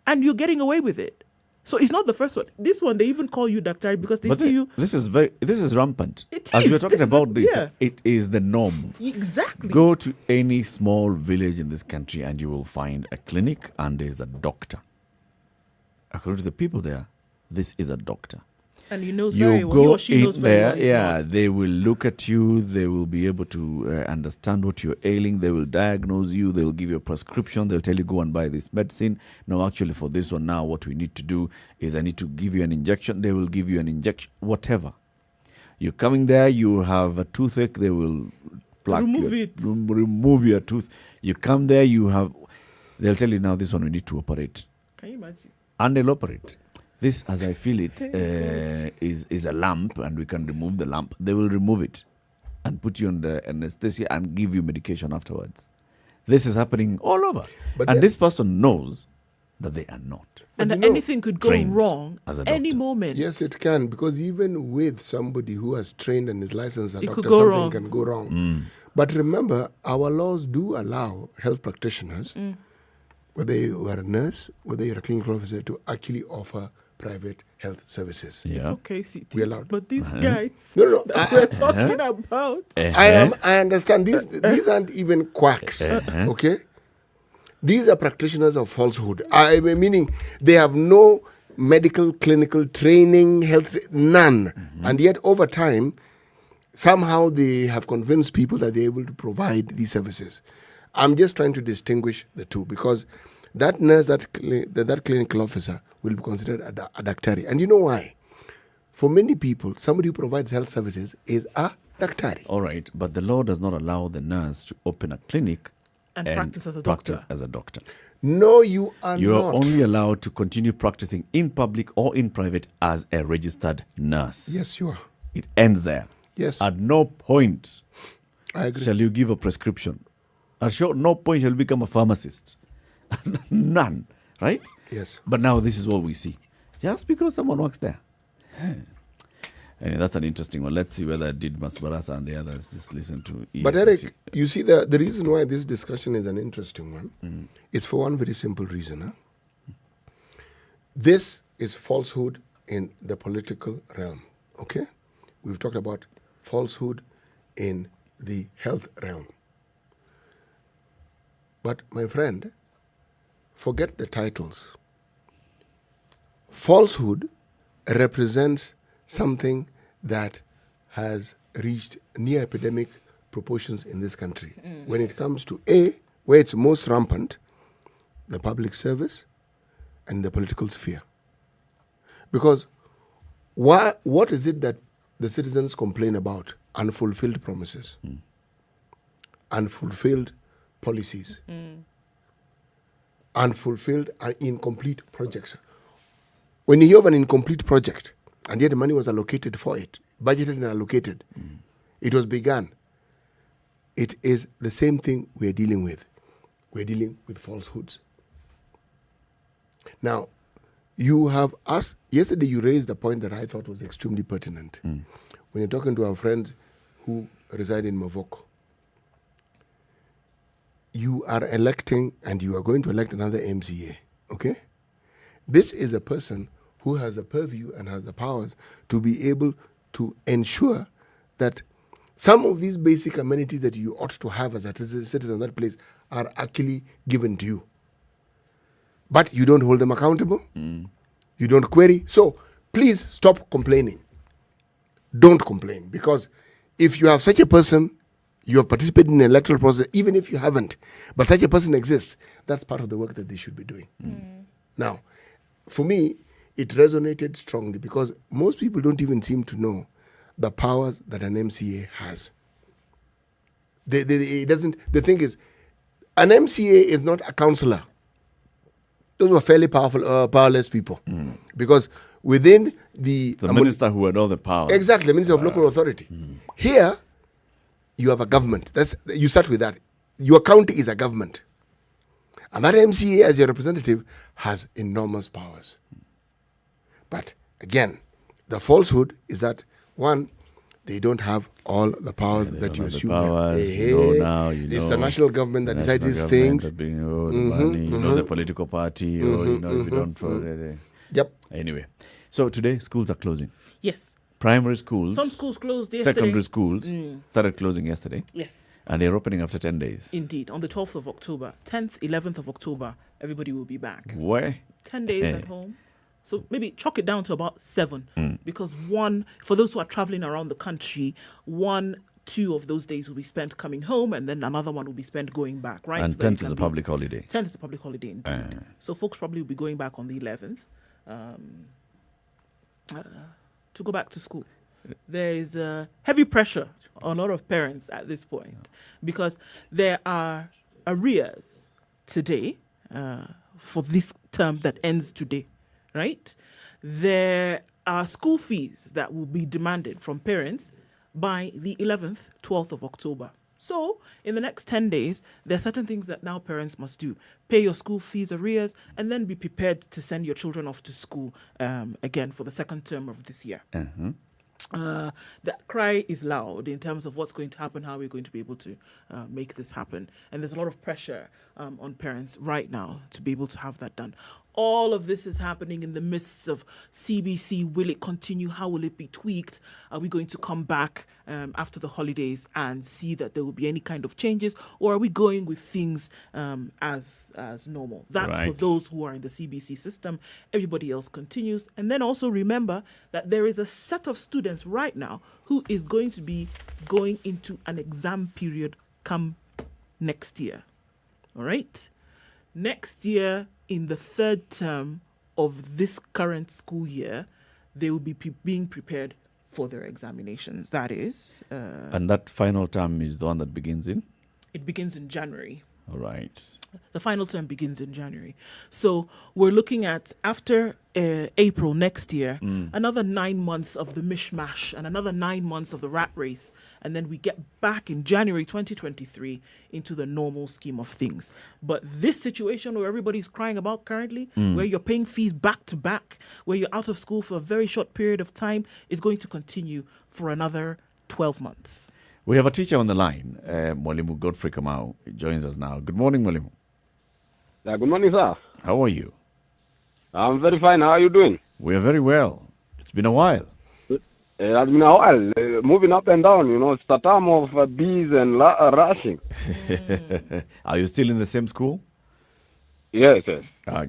and you're getting away with it. So it's not the first one. This one, they even call you daktari because they see you. This is rampant. It As is. we're talking This is about this, yeah. it is the norm. Exactly. Go to any small village in this country and you will find a clinic and there's a doctor. According to the people there, this is a doctor. And he knows You very well. go He or she knows in very there, well. He's not. they will look at you. They will be able to understand what you're ailing. They will diagnose you. They will give you a prescription. They'll tell you, go and buy this medicine. No, actually, for this one now, what we need to do is I need to give you an injection. They will give you an injection, whatever. You're coming there, you have a toothache, they will remove your tooth. You come there, they'll tell you now this one we need to operate. Can you imagine? And they'll operate. This, as I feel it, is a lump, and we can remove the lump. They will remove it and put you under anesthesia and give you medication afterwards. This is happening all over. And this person knows that they are not. And that anything could go trained wrong as a any doctor. moment. Yes, it can, because even with somebody who has trained and is licensed as a It could doctor, go something wrong. can go wrong. But remember, our laws do allow health practitioners, whether you are a nurse, whether you're a clinical officer, to actually offer private health services. It's okay, CT. We're allowed. But these guys No, that we're talking about. I understand. These aren't even quacks, okay? These are practitioners of falsehood. Meaning they have no medical, clinical training, health, none. And yet over time, somehow they have convinced people that they're able to provide these services. I'm just trying to distinguish the two, because that nurse, that clinical officer will be considered a daktari. And you know why? For many people, somebody who provides health services is a daktari. All right, but the law does not allow the nurse to open a clinic and practice as a doctor. No, you are not. You are only allowed to continue practicing in public or in private as a registered nurse. Yes, you are. It ends there. Yes. At no point I agree. shall you give a prescription. At no point shall you become a pharmacist. None, right? Yes. But now this is what we see. Just because someone works there. Anyway, that's an interesting one. Let's see whether Didmas Barasa and the others just listen to ESCC. But Eric, you see, the reason why this discussion is an interesting one is for one very simple reason. Huh? This is falsehood in the political realm, okay? We've talked about falsehood in the health realm. But my friend, forget the titles. Falsehood represents something that has reached near epidemic proportions in this country. When it comes to where it's most rampant, the public service and the political sphere. Because what is it that the citizens complain about? Unfulfilled promises, unfulfilled policies, unfulfilled and incomplete projects. When you hear of an incomplete project, and yet the money was allocated for it, budgeted and allocated, it was begun. It is the same thing we are dealing with. we're dealing with falsehoods. Now, you have asked, yesterday you raised a point that I thought was extremely pertinent. When you're talking to our friends who reside in Mavoko, you are electing and you are going to elect another MCA, okay? This is a person who has the purview and has the powers to be able to ensure that some of these basic amenities that you ought to have as a citizen of that place are actually given to you. But you don't hold them accountable. You don't query. So please stop complaining. Don't complain. Because if you have such a person, you have participated in the electoral process, even if you haven't, but such a person exists, that's part of the work that they should be doing. Now, for me, it resonated strongly because most people don't even seem to know the powers that an MCA has. It doesn't. The thing is, an MCA is not a councillor. Those were fairly powerful, powerless people, because within the minister who had all the power. Exactly, minister of local authority. Here, you have a government. You start with that. Your county is a government, and that MCA, as your representative, has enormous powers. But again, the falsehood is that one, they don't have all the powers that you assume. It's the national government that decides these things. The money, you know the political party, or you know if you don't. Yep. Anyway, so today schools are closing. Yes. Primary schools. Some schools closed yesterday. Secondary schools started closing yesterday. Yes. And they're opening after 10 days. Indeed. On the 12th of October, 10th, 11th of October, everybody will be back. Where? 10 days at home. So maybe chalk it down to about 7, because for those who are traveling around the country, 1-2 of those days will be spent coming home, and then another one will be spent going back, right? And so 10th is a public holiday. 10th is a public holiday, indeed. So folks probably will be going back on the 11th to go back to school. There is heavy pressure on a lot of parents at this point because there are arrears today for this term that ends today. Right? There are school fees that will be demanded from parents by the 11th, 12th of October. So, in the next 10 days, there are certain things that now parents must do. Pay your school fees arrears, and then be prepared to send your children off to school again for the second term of this year. The cry is loud in terms of what's going to happen, how we're going to be able to make this happen. And there's a lot of pressure on parents right now to be able to have that done. All of this is happening in the midst of CBC. Will it continue? How will it be tweaked? Are we going to come back after the holidays and see that there will be any kind of changes? Or are we going with things as normal? That's for those who are in the CBC system. Everybody else continues. And then also remember that there is a set of students right now who is going to be going into an exam period come next year. All right? Next year, in the third term of this current school year, they will be being prepared for their examinations. That is... and that final term is the one that begins in? It begins in January. All right. The final term begins in January. So we're looking at, after April next year, another 9 months of the mishmash and another 9 months of the rat race. And then we get back in January 2023 into the normal scheme of things. But this situation where everybody's crying about currently, where you're paying fees back to back, where you're out of school for a very short period of time, is going to continue for another 12 months. We have a teacher on the line, Mwalimu Godfrey Kamau, joins us now. Good morning, Mwalimu. Good morning, sir. How are you? I'm very fine. How are you doing? We are very well. It's been a while. It has been a while. Moving up and down, it's the time of bees and rushing. Are you still in the same school? Yes.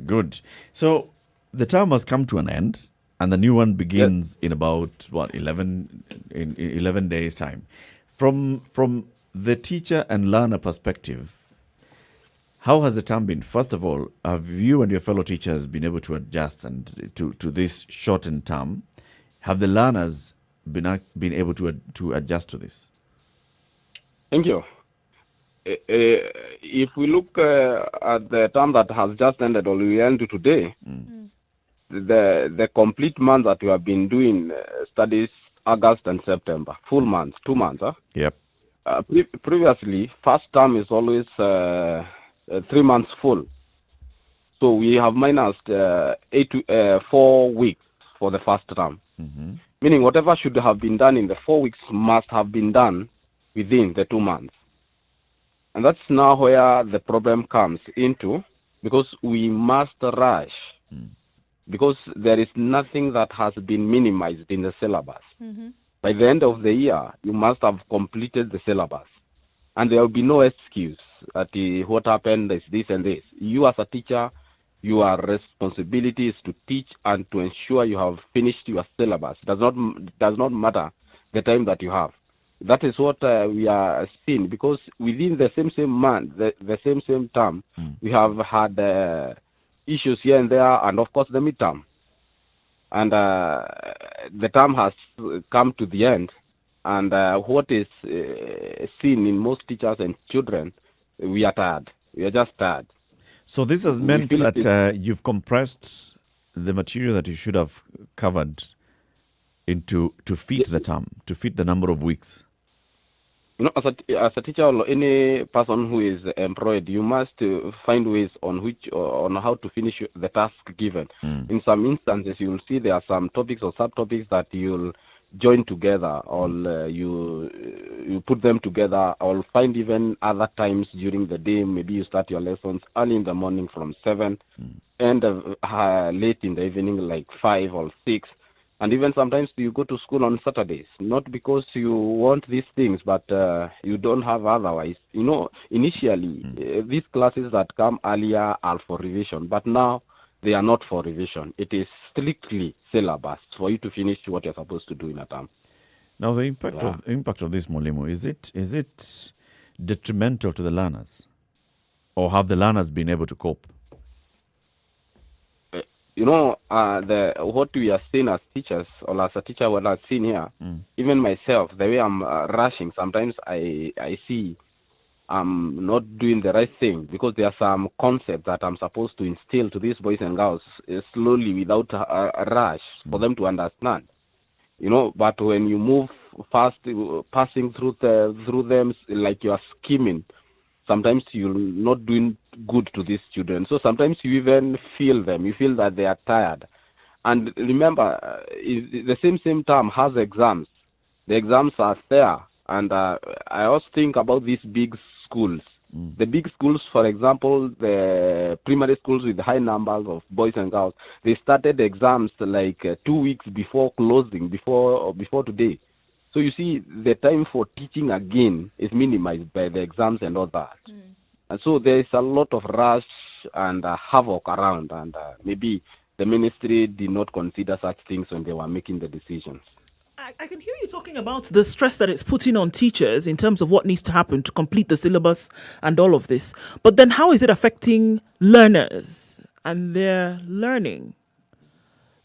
Good. So the term has come to an end, and the new one begins in about, 11 days' time. From the teacher and learner perspective, how has the term been? First of all, have you and your fellow teachers been able to adjust and to this shortened term? Have the learners been able to adjust to this? Thank you. If we look at the term that has just ended, or we end today, the complete month that we have been doing studies, August and September, full months, 2 months. Yep. Previously, first term is always 3 months full. So we have minused 4 weeks for the first term. Meaning whatever should have been done in the 4 weeks must have been done within the 2 months. And that's now where the problem comes into, because we must rush, because there is nothing that has been minimized in the syllabus. By the end of the year, you must have completed the syllabus. And there will be no excuse that what happened is this and this. You as a teacher, your responsibility is to teach and to ensure you have finished your syllabus. It does not matter the time that you have. That is what we are seeing, because within the same month, the same term, we have had issues here and there, and of course the midterm. And the term has come to the end, and what is seen in most teachers and children, we are tired. We are just tired. So this has meant that you've compressed the material that you should have covered to fit the term, to fit the number of weeks. You know, as a teacher or any person who is employed, you must find ways on how to finish the task given. In some instances, you will see there are some topics or subtopics that you'll join together, or you put them together, or find even other times during the day. Maybe you start your lessons early in the morning from 7 and late in the evening like 5 or 6. And even sometimes you go to school on Saturdays, not because you want these things, but you don't have otherwise. You know, initially, these classes that come earlier are for revision, but now they are not for revision. It is strictly syllabus for you to finish what you're supposed to do in a term. Now, the impact of this, Mwalimu, is it detrimental to the learners, or have the learners been able to cope? You know, what we are seeing as teachers, or as a teacher, what I've seen here, even myself, the way I'm rushing, sometimes I see I'm not doing the right thing, because there are some concepts that I'm supposed to instill to these boys and girls slowly, without a rush, for them to understand. You know, but when you move fast, passing through them like you are skimming, sometimes you're not doing good to these children. So sometimes you even feel them. You feel that they are tired. And remember, the same term has exams. The exams are there. And I also think about these big schools. The big schools, for example, the primary schools with high numbers of boys and girls, they started exams like 2 weeks before closing, before today. So you see, the time for teaching again is minimized by the exams and all that. And so there is a lot of rush and havoc around, and maybe the ministry did not consider such things when they were making the decisions. I can hear you talking about the stress that it's putting on teachers in terms of what needs to happen to complete the syllabus and all of this. But then how is it affecting learners and their learning?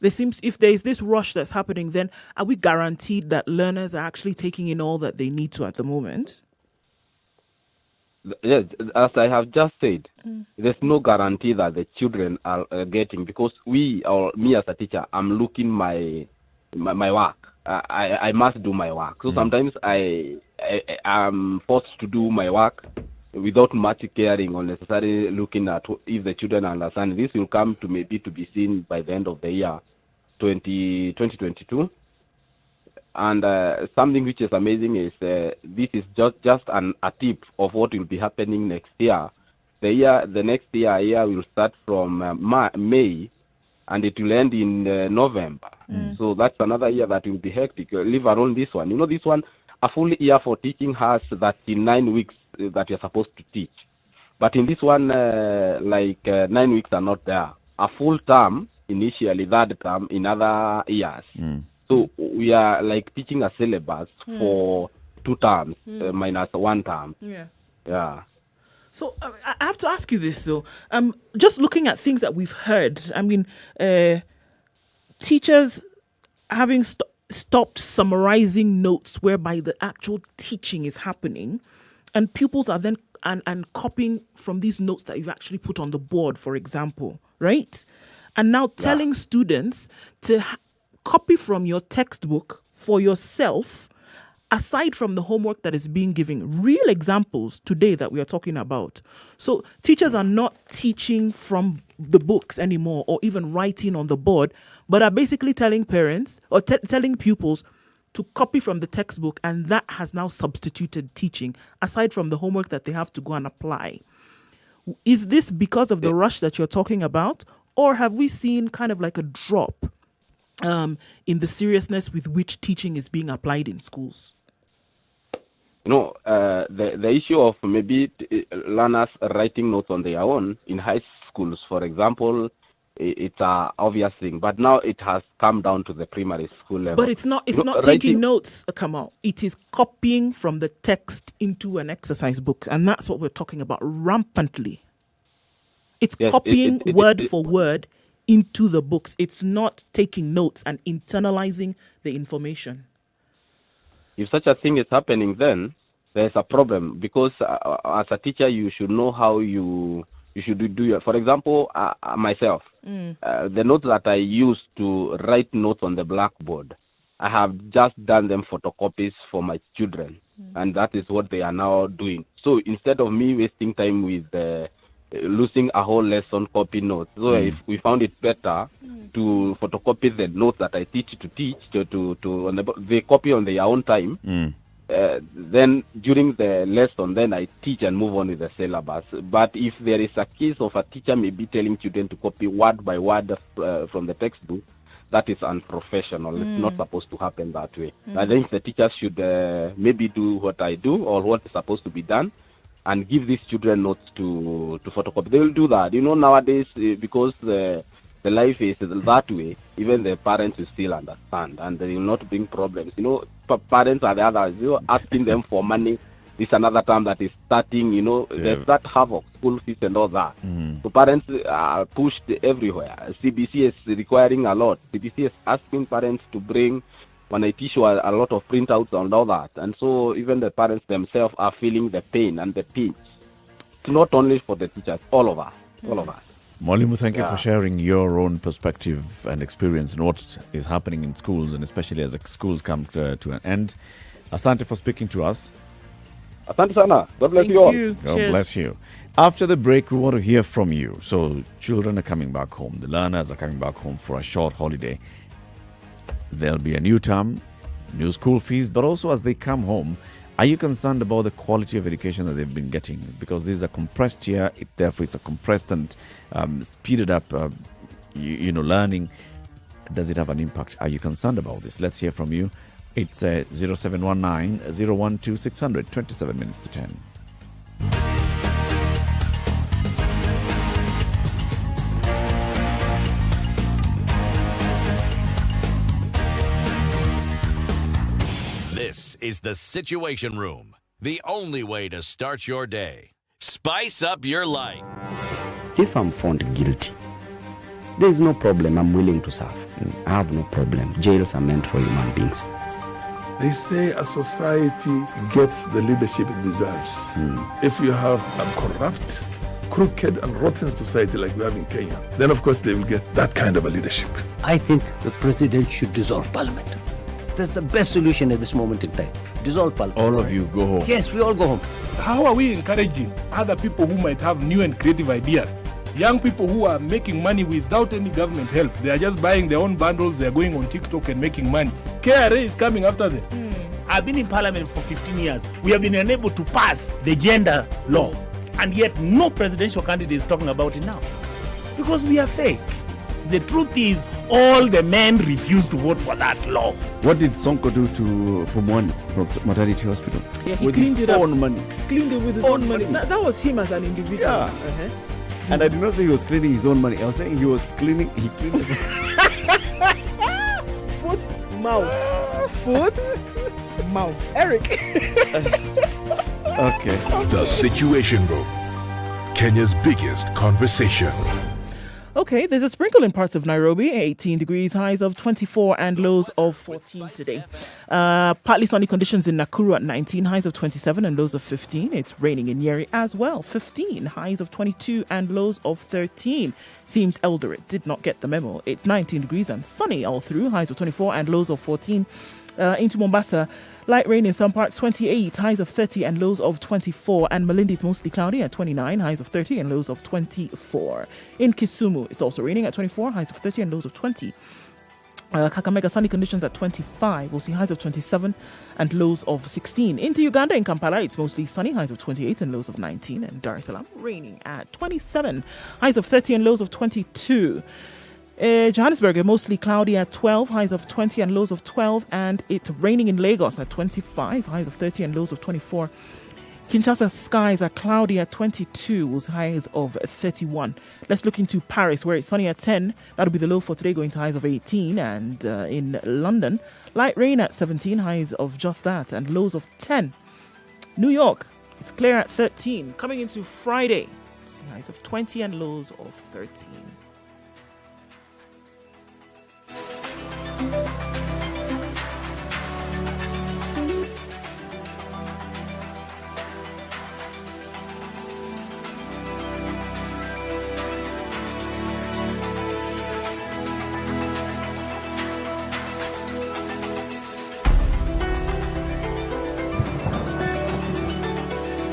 There seems, if there is this rush that's happening, then are we guaranteed that learners are actually taking in all that they need to at the moment? Yes, as I have just said, there's no guarantee that the children are getting, because me as a teacher, I'm looking my work. I must do my work. So sometimes I am forced to do my work without much caring or necessarily looking at if the children understand. This will come to maybe to be seen by the end of the year 2022. And something which is amazing is this is just a tip of what will be happening next year. The next year will start from May, and it will end in November. So that's another year that will be hectic. Leave alone this one. You know, this one, a full year for teaching has 39 weeks that you're supposed to teach. But in this one, 9 weeks are not there. A full term, initially, third term, in other years. So we are like teaching a syllabus for 2 terms minus 1 term. Yeah. So I have to ask you this, though. Just looking at things that we've heard, I mean, teachers having stopped summarizing notes whereby the actual teaching is happening, and pupils are then and copying from these notes that you've actually put on the board, for example, right? And now telling students to copy from your textbook for yourself aside from the homework that is being given, real examples today that we are talking about. So teachers are not teaching from the books anymore or even writing on the board, but are basically telling parents or telling pupils to copy from the textbook, and that has now substituted teaching, aside from the homework that they have to go and apply. Is this because of the rush that you're talking about, or have we seen kind of like a drop in the seriousness with which teaching is being applied in schools? The issue of maybe learners writing notes on their own in high schools, for example, it's an obvious thing. But now it has come down to the primary school level. But it's not taking notes, Kamal. It is copying from the text into an exercise book. And that's what we're talking about rampantly. It's copying word for word into the books. It's not taking notes and internalizing the information. If such a thing is happening, then there's a problem, because as a teacher, you should know how you should do it. For example, myself, the notes that I use to write notes on the blackboard, I have just done them photocopies for my children, and that is what they are now doing. So instead of me wasting time with losing a whole lesson copy notes, so if we found it better to photocopy the notes that I teach they copy on their own time. Then during the lesson, then I teach and move on with the syllabus. But if there is a case of a teacher maybe telling children to copy word by word from the textbook, that is unprofessional. It's not supposed to happen that way. I think the teachers should maybe do what I do or what is supposed to be done, and give these children notes to photocopy. They will do that. Nowadays, because the life is that way, even the parents will still understand, and they will not bring problems. Parents are the others, asking them for money. This is another term that is starting, there's that havoc, school fees and all that. So parents are pushed everywhere. CBC is requiring a lot. CBC is asking parents to bring, when I teach you, a lot of printouts and all that. And so even the parents themselves are feeling the pain and the pinch. It's not only for the teachers, all of us. Mwalimu, thank you for sharing your own perspective and experience in what is happening in schools, and especially as the schools come to an end. Asante for speaking to us. Asante sana. God bless you all. God bless you. After the break, we want to hear from you. So children are coming back home. The learners are coming back home for a short holiday. There'll be a new term, new school fees, but also as they come home, are you concerned about the quality of education that they've been getting? Because this is a compressed year, therefore it's a compressed and speeded up learning. Does it have an impact? Are you concerned about this? Let's hear from you. It's 0719 012 600, 27 minutes to 10. This is the Situation Room, the only way to start your day. Spice up your life. If I'm found guilty, there is no problem. I'm willing to serve. I have no problem. Jails are meant for human beings. They say a society gets the leadership it deserves. If you have a corrupt, crooked and rotten society like we have in Kenya, then of course they will get that kind of a leadership. I think the president should dissolve parliament. That's the best solution at this moment in time. Dissolve parliament. All of you go home. Yes, we all go home. How are we encouraging other people who might have new and creative ideas? Young people who are making money without any government help. They are just buying their own bundles. They are going on TikTok and making money. KRA is coming after them. I've been in parliament for 15 years. We have been unable to pass the gender law. And yet no presidential candidate is talking about it now. Because we are fake. The truth is, all the men refused to vote for that law. What did Sonko do to Promotional maternity hospital? Yeah, he with cleaned his it own up. money. Cleaned it with his own money. That was him as an individual. Yeah. And I did not say he was cleaning his own money. I was saying he cleaned Foot, mouth. Foot, mouth. Eric. Okay. The Situation Room, Kenya's biggest conversation. Okay, there's a sprinkle in parts of Nairobi, 18 degrees, highs of 24 and lows of 14 today. Partly sunny conditions in Nakuru at 19, highs of 27 and lows of 15. It's raining in Nyeri as well, 15, highs of 22 and lows of 13. Seems Eldoret did not get the memo. It's 19 degrees and sunny all through, highs of 24 and lows of 14. Into Mombasa, Light rain in some parts, 28, highs of 30 and lows of 24. And Malindi is mostly cloudy at 29, highs of 30 and lows of 24. In Kisumu, it's also raining at 24, highs of 30 and lows of 20. Kakamega, sunny conditions at 25. We'll see highs of 27 and lows of 16. Into Uganda, in Kampala, it's mostly sunny, highs of 28 and lows of 19. And Dar es Salaam, raining at 27, highs of 30 and lows of 22. Johannesburg, mostly cloudy at 12, highs of 20 and lows of 12. And it's raining in Lagos at 25, highs of 30 and lows of 24. Kinshasa skies are cloudy at 22, with highs of 31. Let's look into Paris, where it's sunny at 10. That'll be the low for today, going to highs of 18. And in London, light rain at 17, highs of just that, and lows of 10. New York, it's clear at 13. Coming into Friday, see highs of 20 and lows of 13.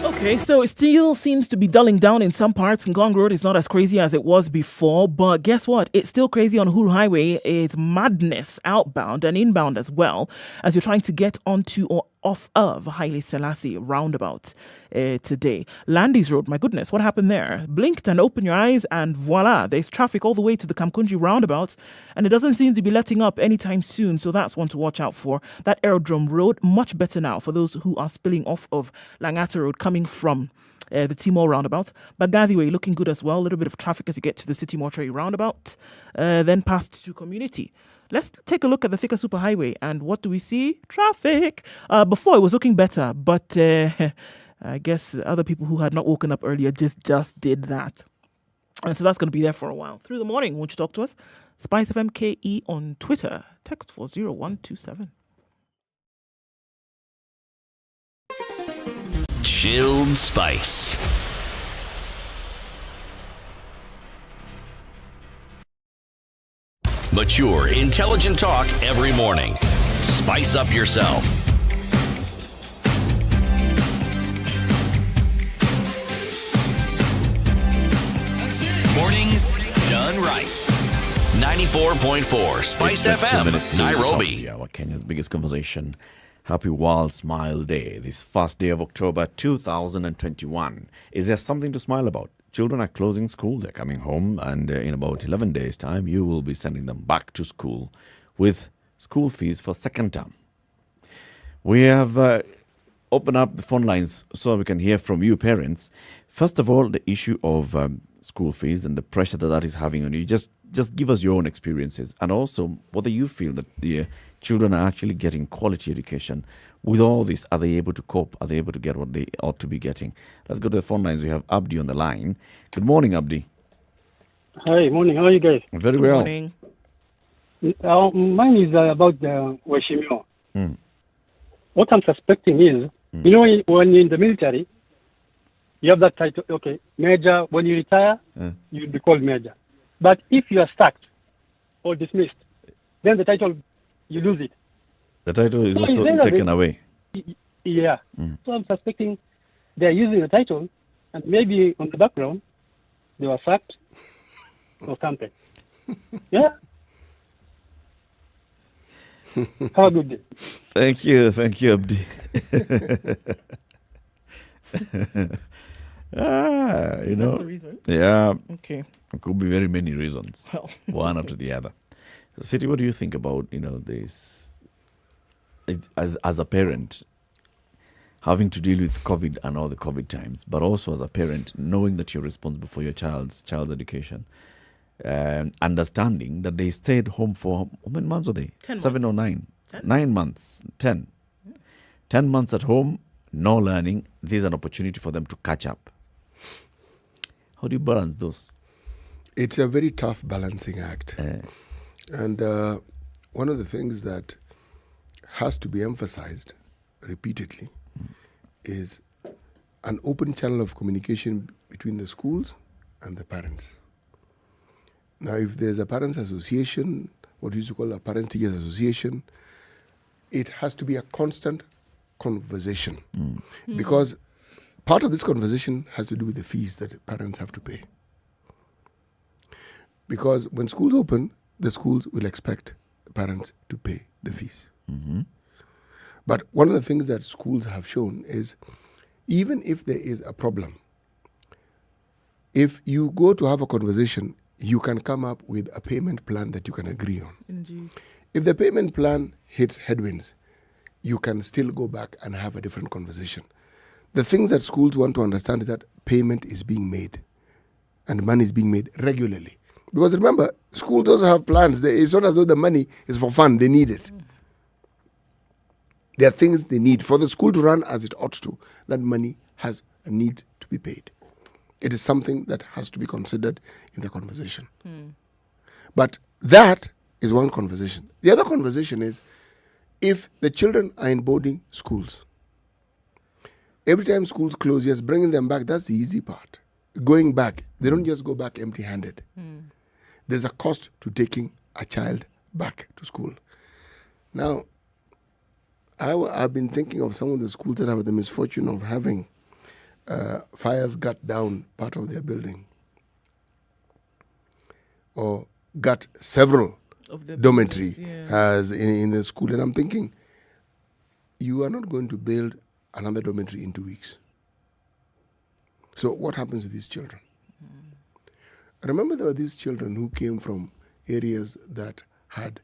Okay, so it still seems to be dulling down in some parts. Ngong Road is not as crazy as it was before, but guess what? It's still crazy on Uhuru Highway. It's madness outbound and inbound as well, as you're trying to get onto or off of Haile Selassie roundabout today. Landis Road, my goodness, what happened there? Blinked and open your eyes and voila, there's traffic all the way to the Kamkunji roundabout, and it doesn't seem to be letting up anytime soon, so that's one to watch out for. That Aerodrome Road, much better now for those who are spilling off of Langata Road coming from the Timor roundabout. Bagathi Way looking good as well, a little bit of traffic as you get to the City Mortuary roundabout, then past to Community. Let's take a look at the Thika Superhighway, and what do we see? Traffic. Before it was looking better, but I guess other people who had not woken up earlier just did that. And so that's going to be there for a while. Through the morning, won't you talk to us? SpiceFM KE on Twitter. Text 40127. Chilled Spice. Mature, intelligent talk every morning. Spice up yourself. Mornings done right. 94.4 Spice FM, Nairobi. Our Kenya's biggest conversation. Happy World Smile Day, this first day of October 2021. Is there something to smile about? Children are closing school, they're coming home, and in about 11 days' time, you will be sending them back to school with school fees for second term. We have opened up the phone lines so we can hear from you parents. First of all, the issue of school fees and the pressure that is having on you. Just give us your own experiences, and also whether you feel that the children are actually getting quality education. With all this, are they able to cope? Are they able to get what they ought to be getting? Let's go to the phone lines. We have Abdi on the line. Good morning, Abdi. Hi, morning. How are you guys? Very well. Good morning. Mine is about the Weshimio. What I'm suspecting is, you know, when you're in the military, you have that title, okay, major. When you retire, you'll be called major. But if you are sacked or dismissed, then the title, you lose it. The title is also taken away. Yeah. So I'm suspecting they're using the title, and maybe on the background, they were sacked or something. Yeah. Have a good day. Thank you, Abdi. You know, that's the reason? Yeah. Okay. It could be very many reasons. Well. One after the other. City, what do you think about, this, as a parent, having to deal with COVID and all the COVID times, but also as a parent, knowing that you're responsible for your child's education, understanding that they stayed home for, how many months were they? 10 7 months. or 9? 10? 9 months. 10. 10 months at home, no learning. This is an opportunity for them to catch up. How do you balance those? It's a very tough balancing act. And one of the things that has to be emphasized repeatedly is an open channel of communication between the schools and the parents. Now, if there's a parents' association, what we used to call a parents-teachers association, it has to be a constant conversation. Because part of this conversation has to do with the fees that parents have to pay. Because when schools open, the schools will expect parents to pay the fees. But one of the things that schools have shown is even if there is a problem, if you go to have a conversation, you can come up with a payment plan that you can agree on. Indeed. If the payment plan hits headwinds, you can still go back and have a different conversation. The things that schools want to understand is that payment is being made and money is being made regularly. Because remember, schools also have plans. It's not as though the money is for fun. They need it. There are things they need. For the school to run as it ought to, that money has a need to be paid. It is something that has to be considered in the conversation. But that is one conversation. The other conversation is if the children are in boarding schools, every time schools close, yes, bringing them back, that's the easy part. Going back, they don't just go back empty-handed. There's a cost to taking a child back to school. Now, I've been thinking of some of the schools that have the misfortune of having fires gut down part of their building or gut several dormitory as in the school. And I'm thinking, you are not going to build another dormitory in 2 weeks. So what happens to these children? Remember, there were these children who came from areas that had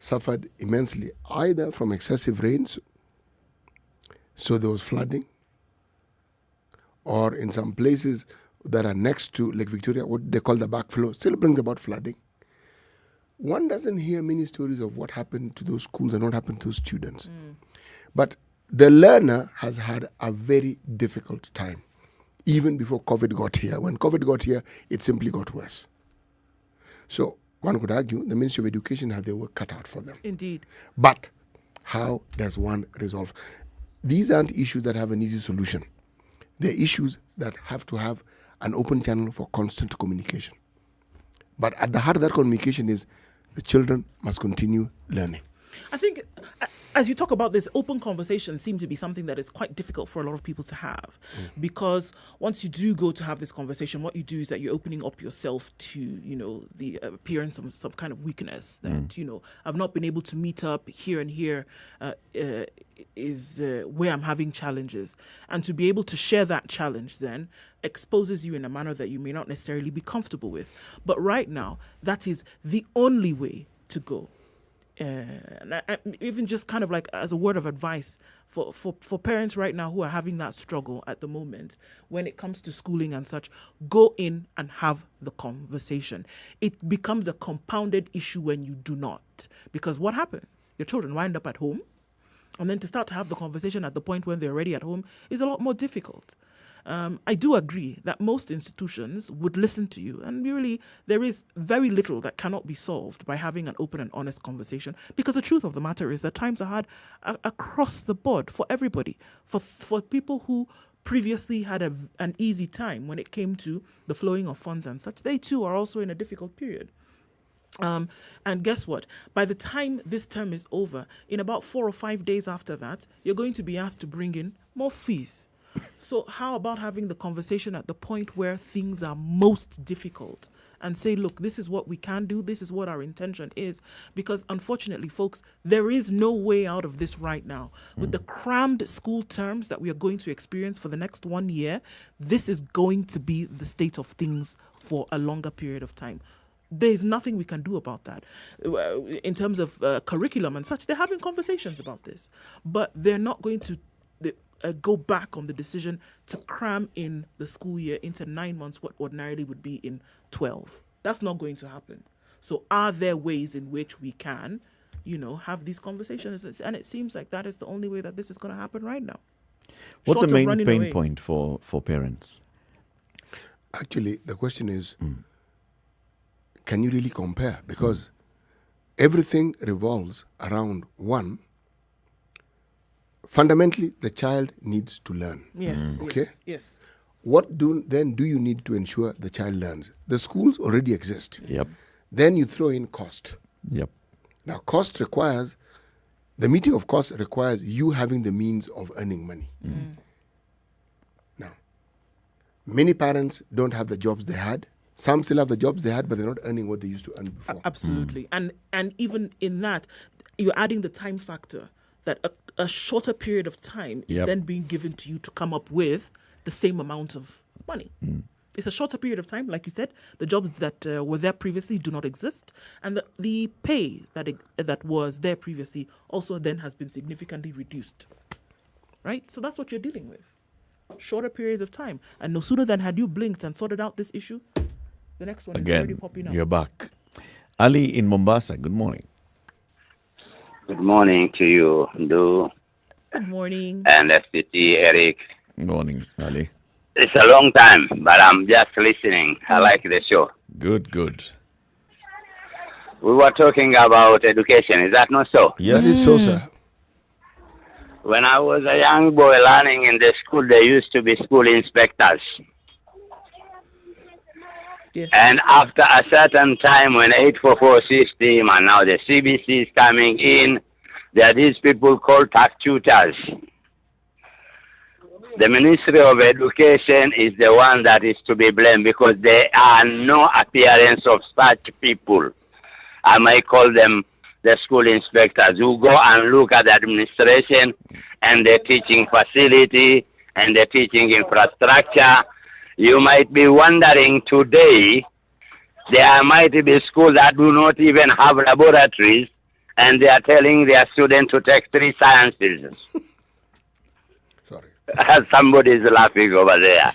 suffered immensely, either from excessive rains, so there was flooding, or in some places that are next to Lake Victoria, what they call the backflow, still brings about flooding. One doesn't hear many stories of what happened to those schools and what happened to those students. But the learner has had a very difficult time, even before COVID got here. When COVID got here, it simply got worse. So one could argue the Ministry of Education have their work cut out for them. Indeed. But how does one resolve? These aren't issues that have an easy solution. They're issues that have to have an open channel for constant communication. But at the heart of that communication is the children must continue learning. I think as you talk about this, open conversation seems to be something that is quite difficult for a lot of people to have, because once you do go to have this conversation, what you do is that you're opening up yourself to, you know, the appearance of some kind of weakness that, you know, I've not been able to meet up here and here is where I'm having challenges. And to be able to share that challenge then exposes you in a manner that you may not necessarily be comfortable with. But right now, that is the only way to go. And even just kind of like as a word of advice for parents right now who are having that struggle at the moment when it comes to schooling and such, go in and have the conversation. It becomes a compounded issue when you do not, because what happens? Your children wind up at home, and then to start to have the conversation at the point when they're already at home is a lot more difficult. I do agree that most institutions would listen to you, and really there is very little that cannot be solved by having an open and honest conversation, because the truth of the matter is that times are hard across the board for everybody. For people who previously had an easy time when it came to the flowing of funds and such, they too are also in a difficult period. And guess what? By the time this term is over, in about 4 or 5 days after that, you're going to be asked to bring in more fees. So how about having the conversation at the point where things are most difficult and say, look, this is what we can do. This is what our intention is. Because unfortunately, folks, there is no way out of this right now. With the crammed school terms that we are going to experience for the next 1 year, this is going to be the state of things for a longer period of time. There's nothing we can do about that. In terms of curriculum and such, they're having conversations about this. But they're not going to go back on the decision to cram in the school year into 9 months what ordinarily would be in 12. That's not going to happen. So are there ways in which we can, you know, have these conversations? And it seems like that is the only way that this is going to happen right now. What's the main pain point for parents? Actually, the question is, can you really compare? Because everything revolves around one. Fundamentally, the child needs to learn. Yes. Okay. Yes. What do you need to ensure the child learns? The schools already exist. Yep. Then you throw in cost. Yep. Now, cost requires The meeting, of course, requires you having the means of earning money. Now, many parents don't have the jobs they had. Some still have the jobs they had, but they're not earning what they used to earn before. Absolutely. And even in that, you're adding the time factor, that a shorter period of time is then being given to you to come up with the same amount of money. It's a shorter period of time, like you said. The jobs that were there previously do not exist, and the pay that was there previously also then has been significantly reduced. Right? So that's what you're dealing with. Shorter periods of time. And no sooner than had you blinked and sorted out this issue, the next one is already popping up. You're back. Ali in Mombasa, good morning. Good morning to you, Ndu. Good morning. And FCT, Eric. Good morning, Ali. It's a long time, but I'm just listening. I like the show. Good. We were talking about education. Is that not so? Yes. That is so, sir. When I was a young boy learning in the school, there used to be school inspectors. Yes. And after a certain time, when 844 system and now the CBC is coming in, there are these people called tax tutors. The Ministry of Education is the one that is to be blamed because there are no appearance of such people. I might call them the school inspectors who go and look at the administration and the teaching facility and the teaching infrastructure. You might be wondering today, there might be schools that do not even have laboratories and they are telling their students to take 3 sciences. Sorry. Somebody is laughing over there.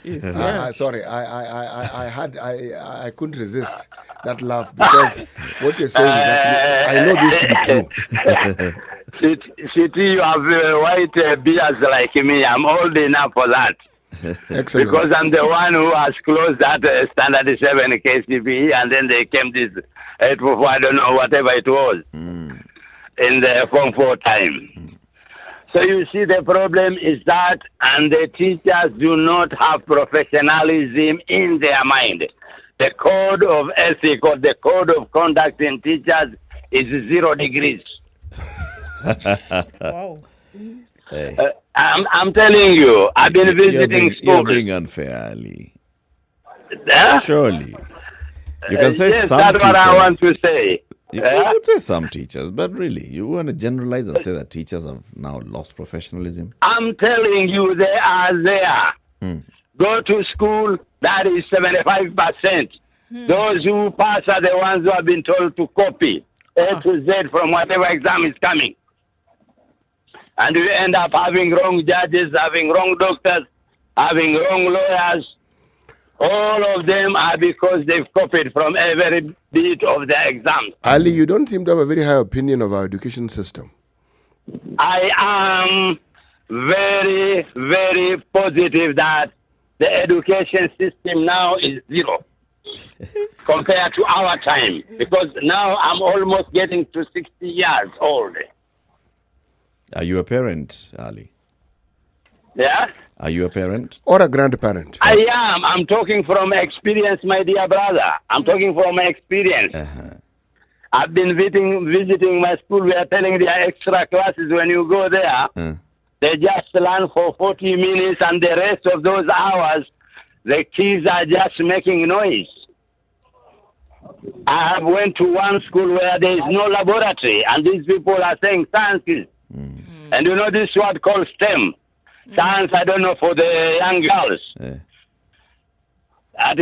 Sorry, I couldn't resist that laugh because what you're saying is actually, I know this to be true. City, you have white beards like me. I'm old enough for that. Excellent. Because I'm the one who has closed that Standard 7 KCB, and then they came this 844, I don't know, whatever it was, in the Form 4 time. So you see, the problem is that, and the teachers do not have professionalism in their mind. The code of ethics or the code of conduct in teachers is 0 degrees. Wow. Hey. I'm telling you, I've been visiting schools. You're being unfair, Ali. Surely. You can say yes, some that's teachers. what I want to say. You could say some teachers, but really, you want to generalize and say that teachers have now lost professionalism? I'm telling you, they are there. Go to school, that is 75%. Those who pass are the ones who have been told to copy A to Z from whatever exam is coming. And we end up having wrong judges, having wrong doctors, having wrong lawyers. All of them are because they've copied from every bit of the exam. Ali, you don't seem to have a very high opinion of our education system. I am very, very positive that the education system now is 0 compared to our time. Because now I'm almost getting to 60 years old. Are you a parent, Ali? Yeah? Are you a parent? Or a grandparent? I am. I'm talking from experience, my dear brother. I'm talking from my experience. I've been visiting my school. We are telling their extra classes when you go there. They just learn for 40 minutes and the rest of those hours, the kids are just making noise. I have went to one school where there is no laboratory and these people are saying sciences. And you know this word called STEM. Science, I don't know, for the young girls.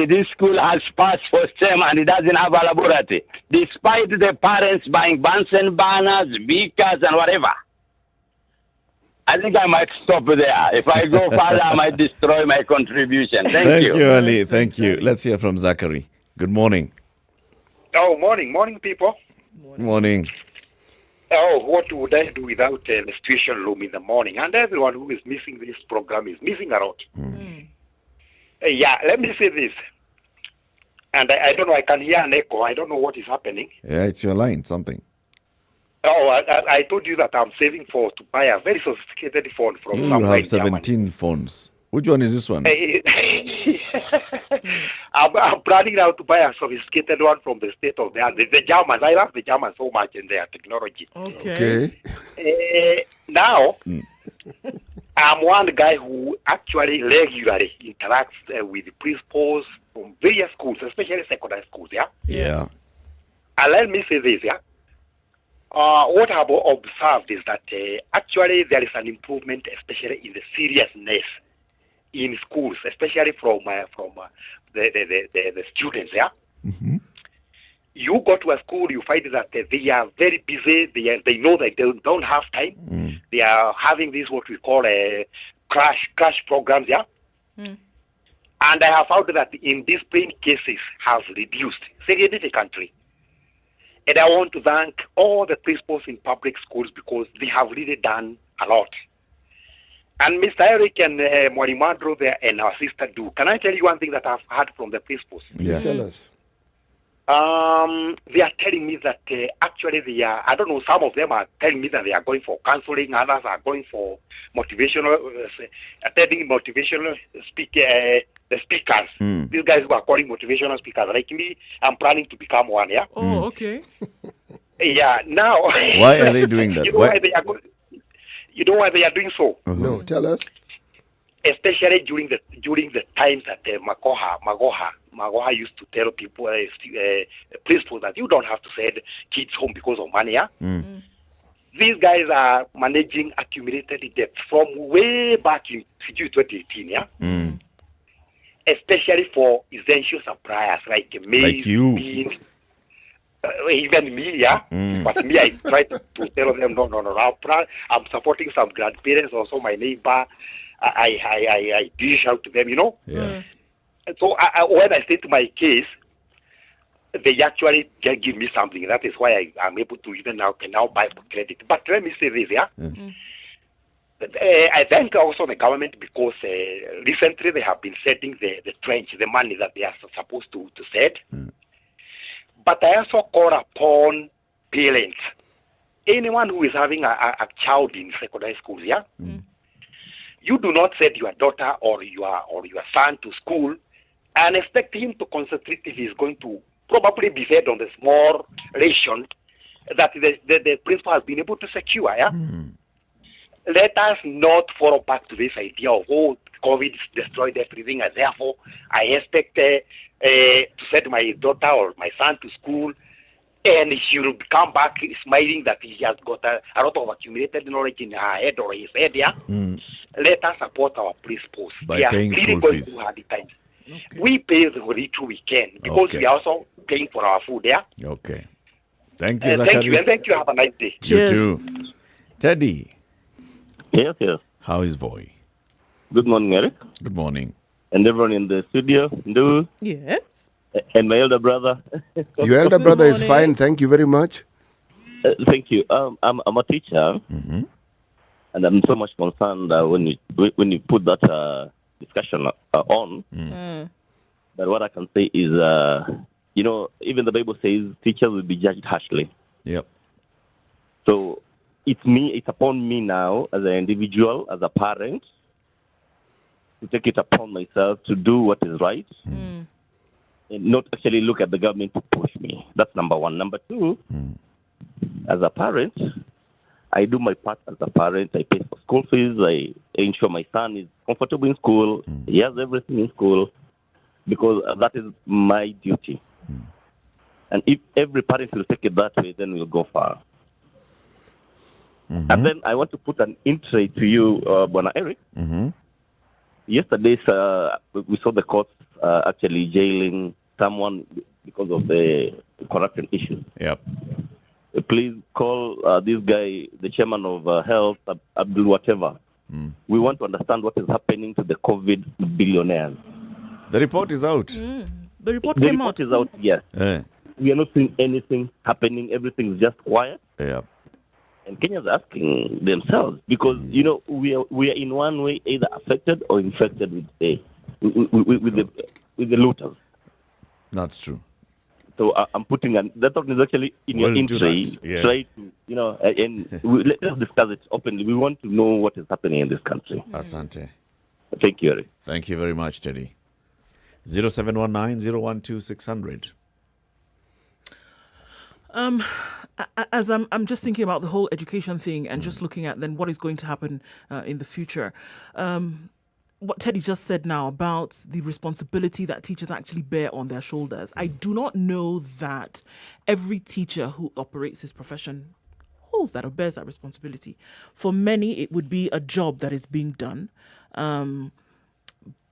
This school has passed for STEM and it doesn't have a laboratory. Despite the parents buying Bunsen burners, beakers and whatever. I think I might stop there. If I go further, I might destroy my contribution. Thank you. Thank you, Ali. Thank you. Let's hear from Zachary. Good morning. Oh, morning. Morning, people. Morning. Oh, what would I do without the situation room in the morning? And everyone who is missing this program is missing a lot. Yeah, let me say this. And I don't know, I can hear an echo. I don't know what is happening. Yeah, it's your line, something. Oh, I told you that I'm saving to buy a very sophisticated phone from You somewhere have in Germany. 17 phones. Which one is this one? I'm planning now to buy a sophisticated one from the state of the art. The Germans, I love the Germans so much in their technology. Okay. Now, I'm one guy who actually regularly interacts with the principals from various schools, especially secondary schools, yeah? Yeah. And let me say this, yeah? What I've observed is that actually there is an improvement, especially in the seriousness in schools, especially from the students, yeah? Mm-hmm. You go to a school, you find that they are very busy. They know that they don't have time. They are having this what we call a crash programs, yeah. And I have found that in discipline cases has reduced significantly. And I want to thank all the principals in public schools because they have really done a lot. And Mr. Eric and Mwalimu Andrew there and our sister Do. Can I tell you one thing that I've heard from the principals? Please tell us. They are telling me that actually they are, I don't know, some of them are telling me that they are going for counseling, others are going for motivational, attending motivational the speakers. These guys who are calling motivational speakers, like me, I'm planning to become one, yeah? Oh, okay. Yeah, now... Why are they doing that? You know why they are you know why they are doing so? No, tell us. Especially during the times that Magoha used to tell people, principals, that you don't have to send kids home because of money. Yeah? These guys are managing accumulated debt from way back in 2018. Yeah, especially for essential suppliers like maize, like you. beans, even me. Yeah, but me, I try to tell them no. I'm supporting some grandparents, also my neighbor. I dish out to them, you know. Yeah. And so when I state my case, they actually can give me something. That is why I'm able to even can now buy for credit. But let me say this, yeah. I thank also the government because recently they have been setting the trench, the money that they are supposed to set. But I also call upon parents, anyone who is having a child in secondary schools, yeah. You do not send your daughter or your son to school and expect him to concentrate if he's going to probably be fed on the small ration that the principal has been able to secure. Yeah? Let us not fall back to this idea of, COVID destroyed everything, and therefore I expect to send my daughter or my son to school and she will come back smiling that he has got a lot of accumulated knowledge in her head or his head. Yeah? Let us support our principals. By they are paying really school going fees. through hard times. We pay the little we can because we are also paying for our food. Yeah. Okay. Thank you, Thank you, and thank you. Have a nice day. You too. Teddy. Yes. How is Voy? Good morning, Eric. Good morning. And everyone in the studio. Ndu. Yes. And my elder brother. Your elder brother is fine. Thank you very much. Thank you. I'm a teacher, and I'm so much concerned when you put that discussion on. But what I can say is, even the Bible says teachers will be judged harshly. Yep. So it's upon me now as an individual, as a parent, to take it upon myself to do what is right. And not actually look at the government to push me. That's number one. Number two, as a parent, I do my part as a parent. I pay for school fees. I ensure my son is comfortable in school. He has everything in school because that is my duty. And if every parent will take it that way, then we'll go far. And then I want to put an entry to you, Bwana Eric. Yesterday, we saw the courts actually jailing someone because of the corruption issues. Yep. Please call this guy, the chairman of health, Abdul whatever. We want to understand what is happening to the COVID billionaires. The report is out. The report came out. The report is out, yes. We are not seeing anything happening. Everything's just quiet. Yeah. And Kenyans are asking themselves because, we are in one way either affected or infected with the looters. That's true. So I'm putting that one is actually in your entry. Yes. Try to, and let's discuss it openly. We want to know what is happening in this country. Asante. Thank you, Eric. Thank you very much, Teddy. 0719 012 600. As I'm just thinking about the whole education thing and just looking at then what is going to happen in the future. What Teddy just said now about the responsibility that teachers actually bear on their shoulders. I do not know that every teacher who operates his profession holds that or bears that responsibility. For many, it would be a job that is being done.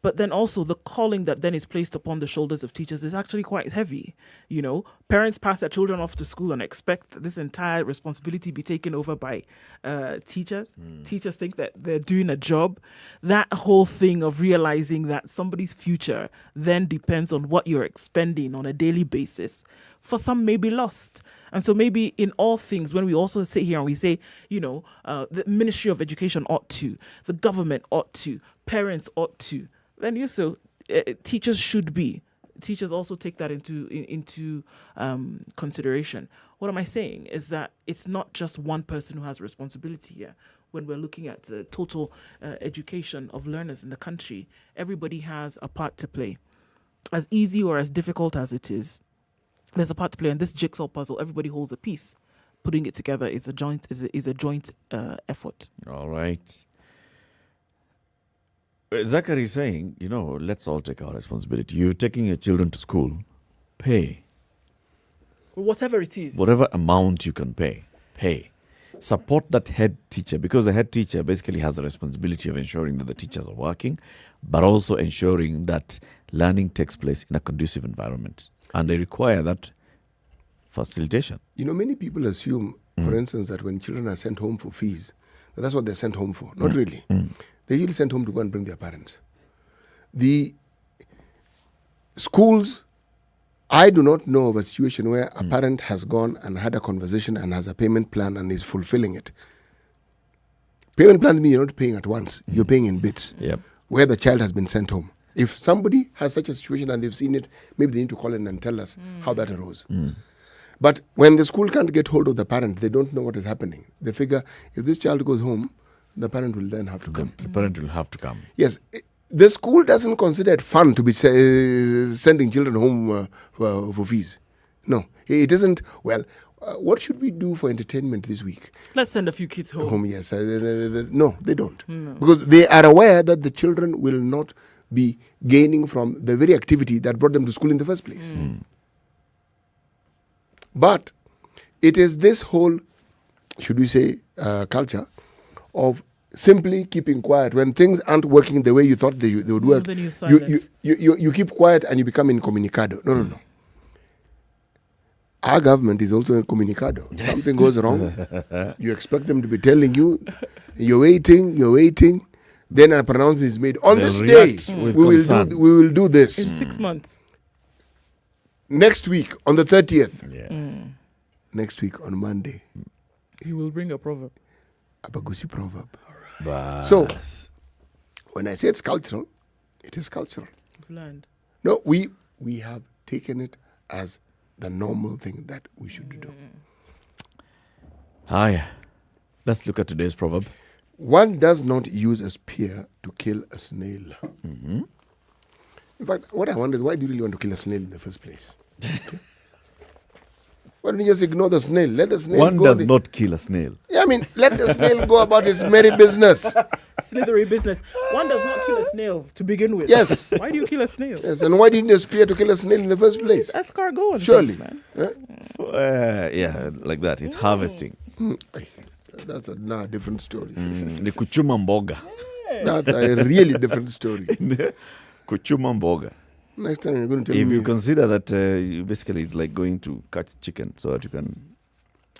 But then also the calling that then is placed upon the shoulders of teachers is actually quite heavy. You know, parents pass their children off to school and expect this entire responsibility be taken over by teachers. Teachers think that they're doing a job. That whole thing of realizing that somebody's future then depends on what you're expending on a daily basis, for some may be lost. And so maybe in all things, when we also sit here and we say, you know, the Ministry of Education ought to, the government ought to, parents ought to, then teachers should be. Teachers also take that into consideration. What am I saying is that it's not just one person who has responsibility here. When we're looking at the total education of learners in the country, everybody has a part to play. As easy or as difficult as it is, there's a part to play. And this jigsaw puzzle, everybody holds a piece. Putting it together is a joint effort. All right. Zachary is saying, you know, let's all take our responsibility. You're taking your children to school, pay. Whatever it is. Whatever amount you can pay. Support that head teacher, because the head teacher basically has the responsibility of ensuring that the teachers are working, but also ensuring that learning takes place in a conducive environment. And they require that facilitation. You know, many people assume, for instance, that when children are sent home for fees, that's what they're sent home for. Not really. They're usually sent home to go and bring their parents. The schools, I do not know of a situation where a parent has gone and had a conversation and has a payment plan and is fulfilling it. Payment plan means you're not paying at once. You're paying in bits. Where the child has been sent home. If somebody has such a situation and they've seen it, maybe they need to call in and tell us how that arose. But when the school can't get hold of the parent, they don't know what is happening. They figure if this child goes home, the parent will then have to come. The parent will have to come. Yes. The school doesn't consider it fun to be sending children home for fees. No, it isn't. Well, what should we do for entertainment this week? Let's send a few kids home. Yes. No, they don't. Because they are aware that the children will not be gaining from the very activity that brought them to school in the first place. But it is this whole, should we say, culture of simply keeping quiet. When things aren't working the way you thought they would work, you keep quiet and you become incommunicado. No. Our government is also incommunicado. Something goes wrong, you expect them to be telling you, you're waiting. Then a pronouncement is made. On this day, we will do this. In 6 months. Next week, on the 30th. Next week, on Monday. He will bring a proverb. A Bagusi proverb. So, when I say it's cultural, it is cultural. Land. No, we have taken it as the normal thing that we should do. Let's look at today's proverb. One does not use a spear to kill a snail. In fact, what I wonder is, why do you really want to kill a snail in the first place? Why don't you just ignore the snail? Let the snail go. One does not kill a snail. Yeah, I mean, let the snail go about its merry business. Slithery business. One does not kill a snail to begin with. Yes. Why do you kill a snail? Yes, and why didn't you spear to kill a snail in the first place? Escargot. Surely. Man. Like that. It's harvesting. That's a different story. Ni kuchuma mboga. That's a really different story. Kuchuma mboga. Next time you're going to tell me. If you consider that basically it's like going to catch chicken so that you can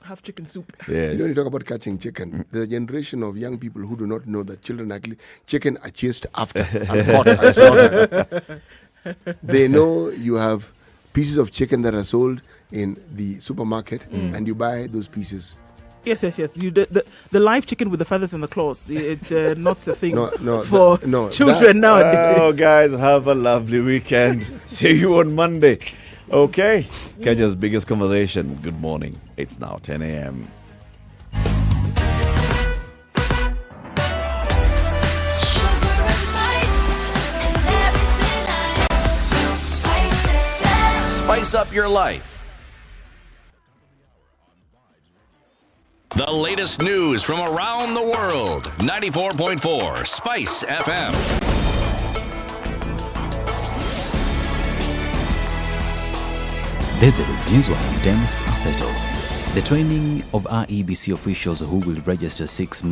have chicken soup. Yes. You know, you talk about catching chicken. There's a generation of young people who do not know that chicken are chased after and caught and slaughtered. They know you have pieces of chicken that are sold in the supermarket and you buy those pieces. Yes. The live chicken with the feathers and the claws. It's not a thing for children nowadays. Oh, guys, have a lovely weekend. See you on Monday. Okay. Kenya's biggest conversation. Good morning. It's now 10 a.m. spice up your life. The latest news from around the world. 94.4 Spice FM. This is Newswire. Dennis Aseto. The training of our EBC officials who will register 6